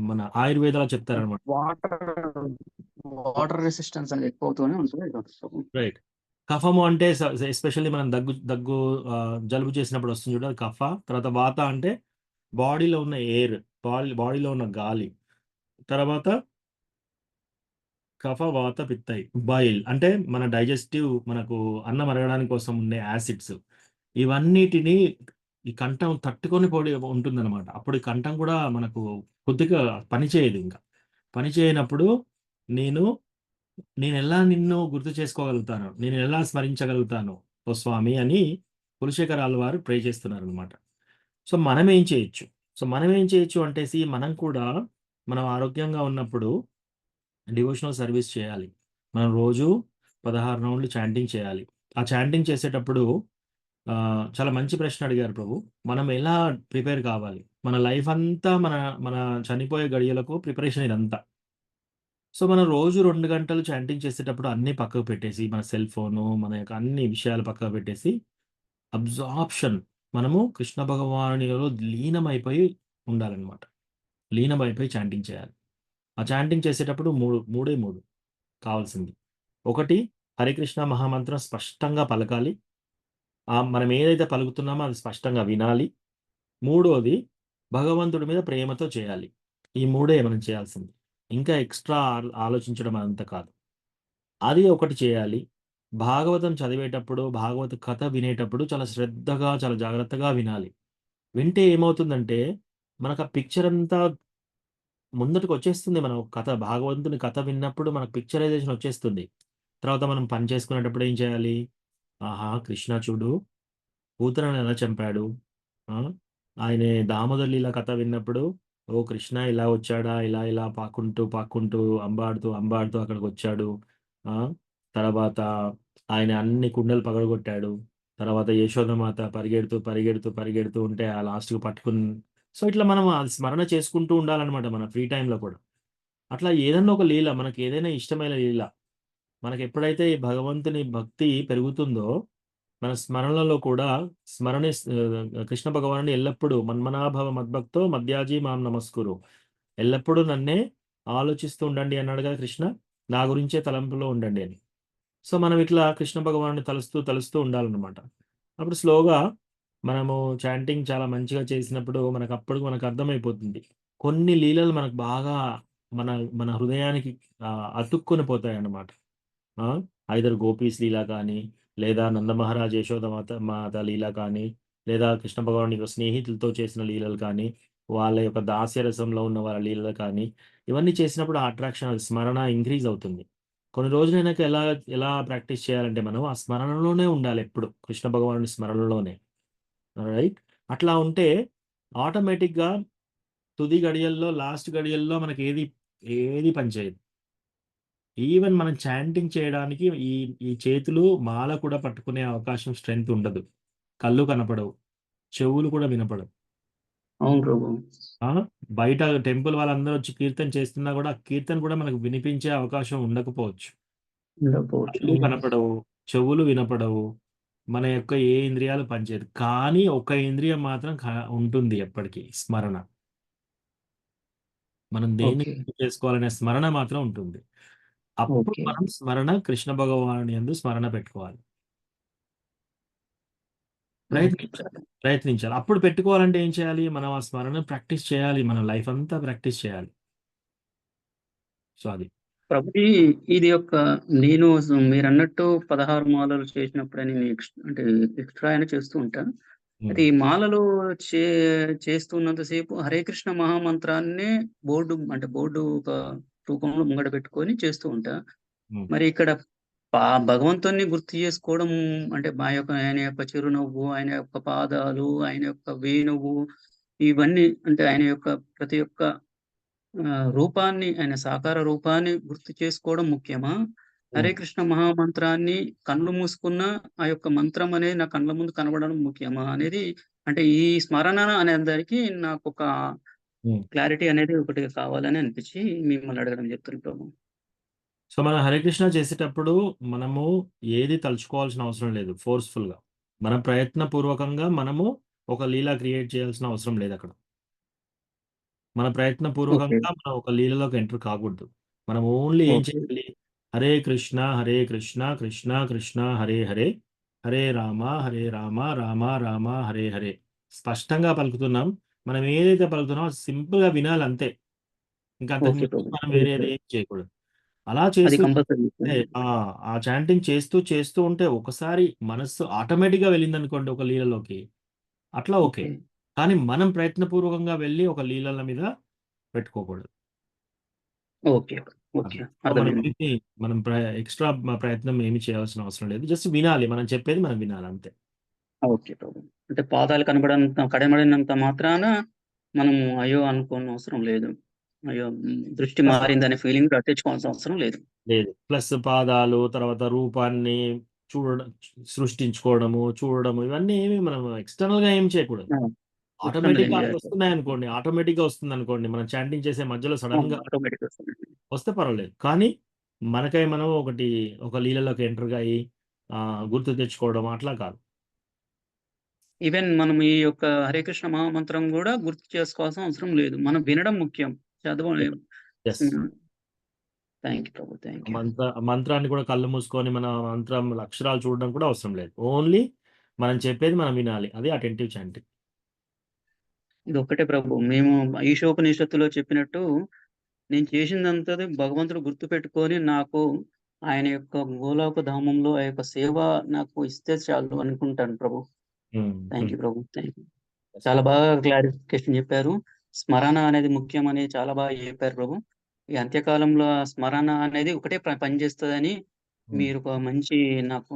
[SPEAKER 2] మన ఆయుర్వేదాలో చెప్తారనమాట.
[SPEAKER 14] వాటర్ రెసిస్టెన్స్ అనేది ఎక్కువ అవుతూనే ఉంటుంది.
[SPEAKER 2] రైట్. కఫము అంటే ఎస్పెషల్లీ మనం దగ్గు జలుబు చేసినప్పుడు వస్తుంది చూడు, అది కఫ. తర్వాత వాత అంటే బాడీలో ఉన్న ఎయిర్, బాడీలో ఉన్న గాలి. తర్వాత కఫ వాత పిత్తై, బాయిల్ అంటే మన డైజెస్టివ్, మనకు అన్నం అరగడానికి కోసం ఉండే యాసిడ్స్. ఇవన్నిటిని ఈ కంఠం తట్టుకొని ఉంటుందన్నమాట. అప్పుడు ఈ కంఠం కూడా మనకు కొద్దిగా పనిచేయదు. ఇంకా పని చేయనప్పుడు నేను ఎలా నిన్ను గుర్తు చేసుకోగలుగుతాను, నేను ఎలా స్మరించగలుగుతాను ఓ స్వామి అని కులశేఖరాల వారు ప్రే చేస్తున్నారనమాట. సో మనం ఏం చేయొచ్చు అంటే మనం కూడా మనం ఆరోగ్యంగా ఉన్నప్పుడు డివోషనల్ సర్వీస్ చేయాలి. మనం రోజు 16 రౌండ్లు చాంటింగ్ చేయాలి. ఆ చాంటింగ్ చేసేటప్పుడు చాలా మంచి ప్రశ్న అడిగారు ప్రభు. మనం ఎలా ప్రిపేర్ కావాలి? మన లైఫ్ అంతా మన చనిపోయే గడియలకు ప్రిపరేషన్ ఇదంతా. సో మనం రోజు 2 గంటలు చాంటింగ్ చేసేటప్పుడు అన్నీ పక్కకు పెట్టేసి, మన సెల్ ఫోను, మన యొక్క అన్ని విషయాలు పక్కకు పెట్టేసి, అబ్జార్ప్షన్, మనము కృష్ణ భగవానునిలో లీనమైపోయి ఉండాలన్నమాట. లీనమైపోయి చాంటింగ్ చేయాలి. ఆ చాంటింగ్ చేసేటప్పుడు మూడే కావాల్సింది. ఒకటి, హరికృష్ణ మహామంత్రం స్పష్టంగా పలకాలి. మనం ఏదైతే పలుకుతున్నామో అది స్పష్టంగా వినాలి. మూడోది, భగవంతుడి మీద ప్రేమతో చేయాలి. ఈ మూడే మనం చేయాల్సింది. ఇంకా ఎక్స్ట్రా ఆలోచించడం అంత కాదు. అది ఒకటి చేయాలి. భాగవతం చదివేటప్పుడు, భాగవత కథ వినేటప్పుడు చాలా శ్రద్ధగా, చాలా జాగ్రత్తగా వినాలి. వింటే ఏమవుతుందంటే మనకు ఆ పిక్చర్ అంతా ముందటికి వచ్చేస్తుంది. మనం భాగవంతుని కథ విన్నప్పుడు మనకు పిక్చరైజేషన్ వచ్చేస్తుంది. తర్వాత మనం పని చేసుకునేటప్పుడు ఏం చేయాలి? ఆహా! కృష్ణ చూడు కూతురని ఎలా చంపాడు. ఆయన దామోదర్ లీల కథ విన్నప్పుడు, ఓ కృష్ణ ఇలా వచ్చాడా, ఇలా పాక్కుంటూ అంబాడుతూ అక్కడికి వచ్చాడు. తర్వాత ఆయన అన్ని కుండలు పగలగొట్టాడు. తర్వాత యశోదమాత పరిగెడుతూ ఉంటే ఆ లాస్ట్‌కి పట్టుకుని. సో ఇట్లా మనం అది స్మరణ చేసుకుంటూ ఉండాలన్నమాట మన ఫ్రీ టైమ్‌లో కూడా. అట్లా ఏదన్నా ఒక లీల, మనకి ఏదైనా ఇష్టమైన లీల, మనకి ఎప్పుడైతే ఈ భగవంతుని భక్తి పెరుగుతుందో, మన స్మరణలో కూడా కృష్ణ భగవానుని ఎల్లప్పుడూ మన్మనాభవ మద్భక్తో మధ్యాజీ మాం నమస్కురు, ఎల్లప్పుడూ నన్నే ఆలోచిస్తూ ఉండండి అన్నాడు కదా కృష్ణ. నా గురించే తలంపులో ఉండండి అని. సో మనం ఇట్లా కృష్ణ భగవానుని తలుస్తూ ఉండాలన్నమాట. అప్పుడు స్లోగా మనము చాంటింగ్ చాలా మంచిగా చేసినప్పుడు మనకు అర్థమైపోతుంది. కొన్ని లీలలు మనకు బాగా మన హృదయానికి అతుక్కొని పోతాయి అన్నమాట. ఐదర్ గోపీస్ లీల కానీ, లేదా నందమహారాజ్ యశోద మాత లీల కానీ, లేదా కృష్ణ భగవానుని యొక్క స్నేహితులతో చేసిన లీలలు కానీ, వాళ్ళ యొక్క దాస్యరసంలో ఉన్న వాళ్ళ లీలలు కానీ, ఇవన్నీ చేసినప్పుడు ఆ అట్రాక్షన్, స్మరణ ఇంక్రీజ్ అవుతుంది. కొన్ని రోజులైనాక ఎలా ప్రాక్టీస్ చేయాలంటే మనం ఆ స్మరణలోనే ఉండాలి ఎప్పుడు. కృష్ణ భగవానుని స్మరణలోనే. రైట్. అట్లా ఉంటే ఆటోమేటిక్‌గా తుది గడియల్లో, లాస్ట్ గడియల్లో మనకి ఏది పనిచేయదు. ఈవెన్ మనం చాంటింగ్ చేయడానికి ఈ చేతులు మాల కూడా పట్టుకునే అవకాశం, స్ట్రెంగ్త్ ఉండదు. కళ్ళు కనపడవు, చెవులు కూడా వినపడవు.
[SPEAKER 14] అవును ప్రభు.
[SPEAKER 2] బయట టెంపుల్ వాళ్ళందరూ వచ్చి కీర్తన చేస్తున్నా కూడా ఆ కీర్తన కూడా మనకు వినిపించే అవకాశం ఉండకపోవచ్చు.
[SPEAKER 14] ఉండకపోవచ్చు.
[SPEAKER 2] కళ్ళు కనపడవు, చెవులు వినపడవు, మన యొక్క ఏ ఇంద్రియాలు పనిచేయదు. కానీ ఒక ఇంద్రియం మాత్రం ఉంటుంది ఎప్పటికీ, స్మరణ. మనం దేన్ని
[SPEAKER 14] ఓకే.
[SPEAKER 2] గుర్తు చేసుకోవాలనే స్మరణ మాత్రం ఉంటుంది. అప్పుడు
[SPEAKER 14] ఓకే.
[SPEAKER 2] మనం స్మరణ కృష్ణ భగవానుని యందు స్మరణ పెట్టుకోవాలి.
[SPEAKER 14] ఓకే.
[SPEAKER 2] ప్రయత్నించాలి. అప్పుడు పెట్టుకోవాలంటే ఏం చేయాలి? మనం ఆ స్మరణ ప్రాక్టీస్ చేయాలి. మన లైఫ్ అంతా ప్రాక్టీస్ చేయాలి. సో అది.
[SPEAKER 14] ప్రభుజీ, ఇది యొక్క నేను మీరన్నట్టు 16 మాలలు చేసినప్పుడని అంటే ఎక్స్ట్రా అయినా చేస్తూ ఉంటా. అయితే ఈ మాలలు చేస్తున్నంత సేపు హరే కృష్ణ మహామంత్రాన్నే బోర్డు ఒక రూపంలో ముంగట పెట్టుకొని చేస్తూ ఉంటా. మరి ఇక్కడ భగవంతుని గుర్తు చేసుకోవడం అంటే ఆయన యొక్క చిరునవ్వు, ఆయన యొక్క పాదాలు, ఆయన యొక్క వేణువు, ఇవన్నీ అంటే ఆయన యొక్క ప్రతి ఒక్క రూపాన్ని, ఆయన సాకార రూపాన్ని గుర్తు చేసుకోవడం ముఖ్యమా? హరే కృష్ణ మహామంత్రాన్ని కళ్ళు మూసుకున్న ఆ యొక్క మంత్రం అనేది నా కళ్ళ ముందు కనబడడం ముఖ్యమా అనేది, అంటే ఈ స్మరణ అనే దానికి నాకు ఒక క్లారిటీ అనేది ఒకటి కావాలని అనిపించి మిమ్మల్ని అడగడం చెప్తున్నాను ప్రభు.
[SPEAKER 2] సో మనం హరే కృష్ణ చేసేటప్పుడు మనము ఏది తలుచుకోవాల్సిన అవసరం లేదు ఫోర్స్ఫుల్గా. మన ప్రయత్నపూర్వకంగా మనము ఒక లీలా క్రియేట్ చేయాల్సిన అవసరం లేదు అక్కడ. మన ప్రయత్నపూర్వకంగా మనం ఒక లీలలోకి ఎంటర్ కాకూడదు. మనం ఓన్లీ ఏం చేయాలి? హరే కృష్ణ కృష్ణ కృష్ణ హరే హరే, హరే రామ రామ రామ హరే హరే. స్పష్టంగా పలుకుతున్నాం. మనం ఏదైతే పలుకుతున్నామో సింపుల్గా వినాలి అంతే. ఇంకా అంతకు మనం వేరేది ఏం చేయకూడదు. అలా చేస్తూ ఆ చాంటింగ్ చేస్తూ ఉంటే ఒకసారి మనస్సు ఆటోమేటిక్గా వెళ్ళిందనుకోండి ఒక లీలలోకి, అట్లా ఓకే. కానీ మనం ప్రయత్నపూర్వకంగా వెళ్ళి ఒక లీలల మీద పెట్టుకోకూడదు. మనం ఎక్స్ట్రా ప్రయత్నం ఏమి చేయాల్సిన అవసరం లేదు. జస్ట్ వినాలి, మనం చెప్పేది మనం వినాలి అంతే.
[SPEAKER 14] ఓకే ప్రభు. అంటే పాదాలు కనబడినంత మాత్రాన మనము అయ్యో అనుకోని అవసరం లేదు. అయ్యో దృష్టి మారిందనే ఫీలింగ్ తెచ్చుకోవాల్సిన అవసరం లేదు.
[SPEAKER 2] ప్లస్ పాదాలు, తర్వాత రూపాన్ని సృష్టించుకోవడము, చూడడము, ఇవన్నీ ఏమి మనం ఎక్స్టర్నల్ గా ఏం చేయకూడదు. ఆటోమేటిక్ గా వస్తున్నాయి అనుకోండి, ఆటోమేటిక్ గా వస్తుంది అనుకోండి, మనం చాంటింగ్ చేసే మధ్యలో సడన్ గా వస్తే పర్వాలేదు. కానీ మనకై మనం ఒక లీలలోకి ఎంటర్గా అయ్యి గుర్తు తెచ్చుకోవడం అట్లా కాదు.
[SPEAKER 14] ఈవెన్ మనం ఈ యొక్క హరే కృష్ణ మహామంత్రం కూడా గుర్తు చేసుకోవాల్సిన అవసరం లేదు. మనం వినడం ముఖ్యం, చదవలేము.
[SPEAKER 2] మంత్రాన్ని కూడా కళ్ళు మూసుకొని మన మంత్రం అక్షరాలు చూడడం కూడా అవసరం లేదు. ఓన్లీ మనం చెప్పేది మనం వినాలి. అది అటెంటివ్ చాంటింగ్.
[SPEAKER 14] ఇది ఒక్కటే ప్రభు. మేము ఈశోపనిషత్తులో చెప్పినట్టు నేను చేసిందంతా భగవంతుడు గుర్తు పెట్టుకొని నాకు ఆయన యొక్క గోలోక ధామంలో ఆ యొక్క సేవ నాకు ఇస్తే చాలు అనుకుంటాను ప్రభు. థ్యాంక్ యూ ప్రభు. Thank you. చాలా బాగా క్లారిఫికేషన్ చెప్పారు. స్మరణ అనేది ముఖ్యమని చాలా బాగా చెప్పారు ప్రభు. ఈ అంత్యకాలంలో స్మరణ అనేది ఒకటే పనిచేస్తుందని మీరు ఒక మంచి నాకు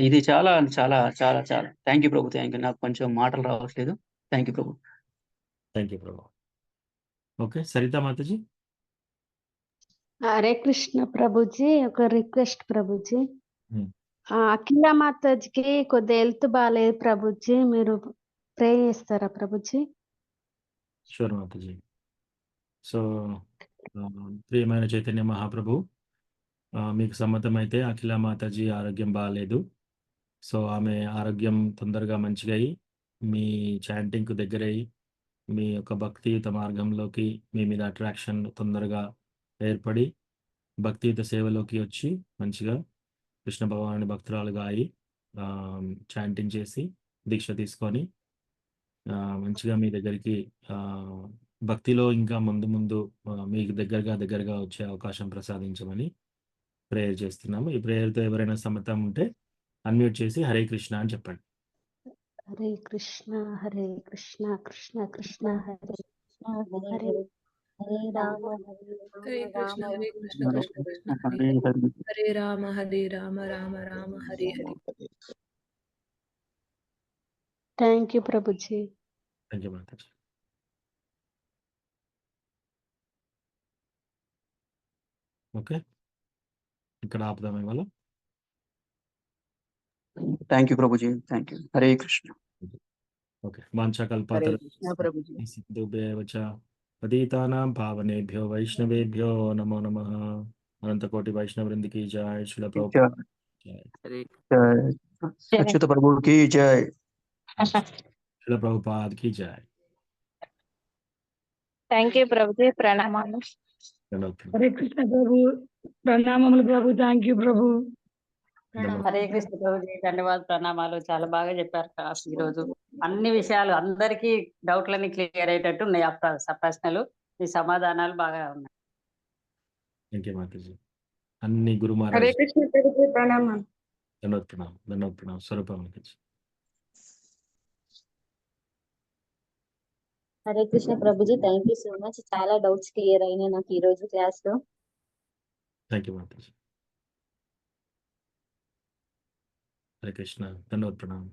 [SPEAKER 14] ఇది చాలా చాలా చాలా చాలా థ్యాంక్ యూ ప్రభు. Thank you. నాకు కొంచెం మాటలు రావట్లేదు. థ్యాంక్ యూ ప్రభు.
[SPEAKER 2] థ్యాంక్ యూ ప్రభు. ఓకే, సరితా మాతాజీ.
[SPEAKER 4] హరే కృష్ణ ప్రభుజీ, ఒక రిక్వెస్ట్ ప్రభుజీ. అఖిల మాతాజీకి కొద్దిగా హెల్త్ బాగాలేదు ప్రభుజీ, మీరు ప్రే చేస్తారా ప్రభుజీ?
[SPEAKER 2] షూర్ మాతాజీ. సో ప్రియమైన చైతన్య మహాప్రభు, మీకు సమ్మతమైతే అఖిల మాతాజీ ఆరోగ్యం బాగాలేదు. సో ఆమె ఆరోగ్యం తొందరగా మంచిగా అయ్యి మీ చాంటింగ్కు దగ్గరయ్యి మీ యొక్క భక్తియుత మార్గంలోకి మీ మీద అట్రాక్షన్ తొందరగా ఏర్పడి భక్తియుత సేవలోకి వచ్చి మంచిగా కృష్ణ భగవానుని భక్తురాలుగా అయి చాంటింగ్ చేసి దీక్ష తీసుకొని మంచిగా మీ దగ్గరికి భక్తిలో ఇంకా ముందు మీకు దగ్గరగా వచ్చే అవకాశం ప్రసాదించమని ప్రేయర్ చేస్తున్నాము. ఈ ప్రేయర్తో ఎవరైనా సమ్మతం ఉంటే అన్మ్యూట్ చేసి హరే కృష్ణ అని చెప్పండి.
[SPEAKER 4] హరే కృష్ణ కృష్ణ కృష్ణ హరే హరే
[SPEAKER 13] హరే రామ
[SPEAKER 1] హరే కృష్ణ కృష్ణ కృష్ణ హరే రామ రామ రామ హరే హరే.
[SPEAKER 4] థ్యాంక్ యూ ప్రభుజీ.
[SPEAKER 2] థ్యాంక్ యూ మాతాజీ. ఓకే, ఇక్కడ ఆపుదాం ఇవాళ.
[SPEAKER 14] థ్యాంక్ యూ ప్రభుజీ. Thank you. Hare Krishna.
[SPEAKER 2] Okay, వాంఛాకల్పతరుభ్యశ్చ పతితానాం పావనేభ్యో వైష్ణవేభ్యో నమో నమః. अनंत कोटि वैष्णव वृंद की जय। श्रील
[SPEAKER 14] जय
[SPEAKER 2] प्रभुपाद की जय।
[SPEAKER 7] हरे
[SPEAKER 14] जय अच्युत प्रभु की जय।
[SPEAKER 2] श्रील प्रभुपाद की जय।
[SPEAKER 9] థ్యాంక్ యూ ప్రభుజీ, ప్రణామాలు.
[SPEAKER 2] ధన్యవాదాలు.
[SPEAKER 15] హరే కృష్ణ ప్రభు, ప్రణామములు ప్రభు. థ్యాంక్ యూ ప్రభు.
[SPEAKER 11] హరే కృష్ణ ప్రభుజీ, ధన్యవాదాలు, ప్రణామాలు. చాలా బాగా చెప్పారు క్లాస్ ఈరోజు. అన్ని విషయాలు అందరికీ డౌట్లన్నీ క్లియర్ అయ్యేటట్టు ఉన్నాయి. ఆ ప్రశ్నలు, ఈ సమాధానాలు బాగా ఉన్నాయి.
[SPEAKER 2] Thank you Mataji. అన్ని గురు
[SPEAKER 15] హరే
[SPEAKER 2] మహారాజ్
[SPEAKER 15] కృష్ణ ప్రభు, ప్రణామం.
[SPEAKER 2] ధన్యవాద ప్రణామం స్వరూప మాతాజీ.
[SPEAKER 13] హరే కృష్ణ ప్రభుజీ, థ్యాంక్ యూ సో మచ్. చాలా డౌట్స్ క్లియర్ అయినాయి నాకు ఈ రోజు క్లాస్ లో.
[SPEAKER 2] థ్యాంక్ యూ మాతాజీ. హరే కృష్ణ. ధన్యవాద ప్రణామం.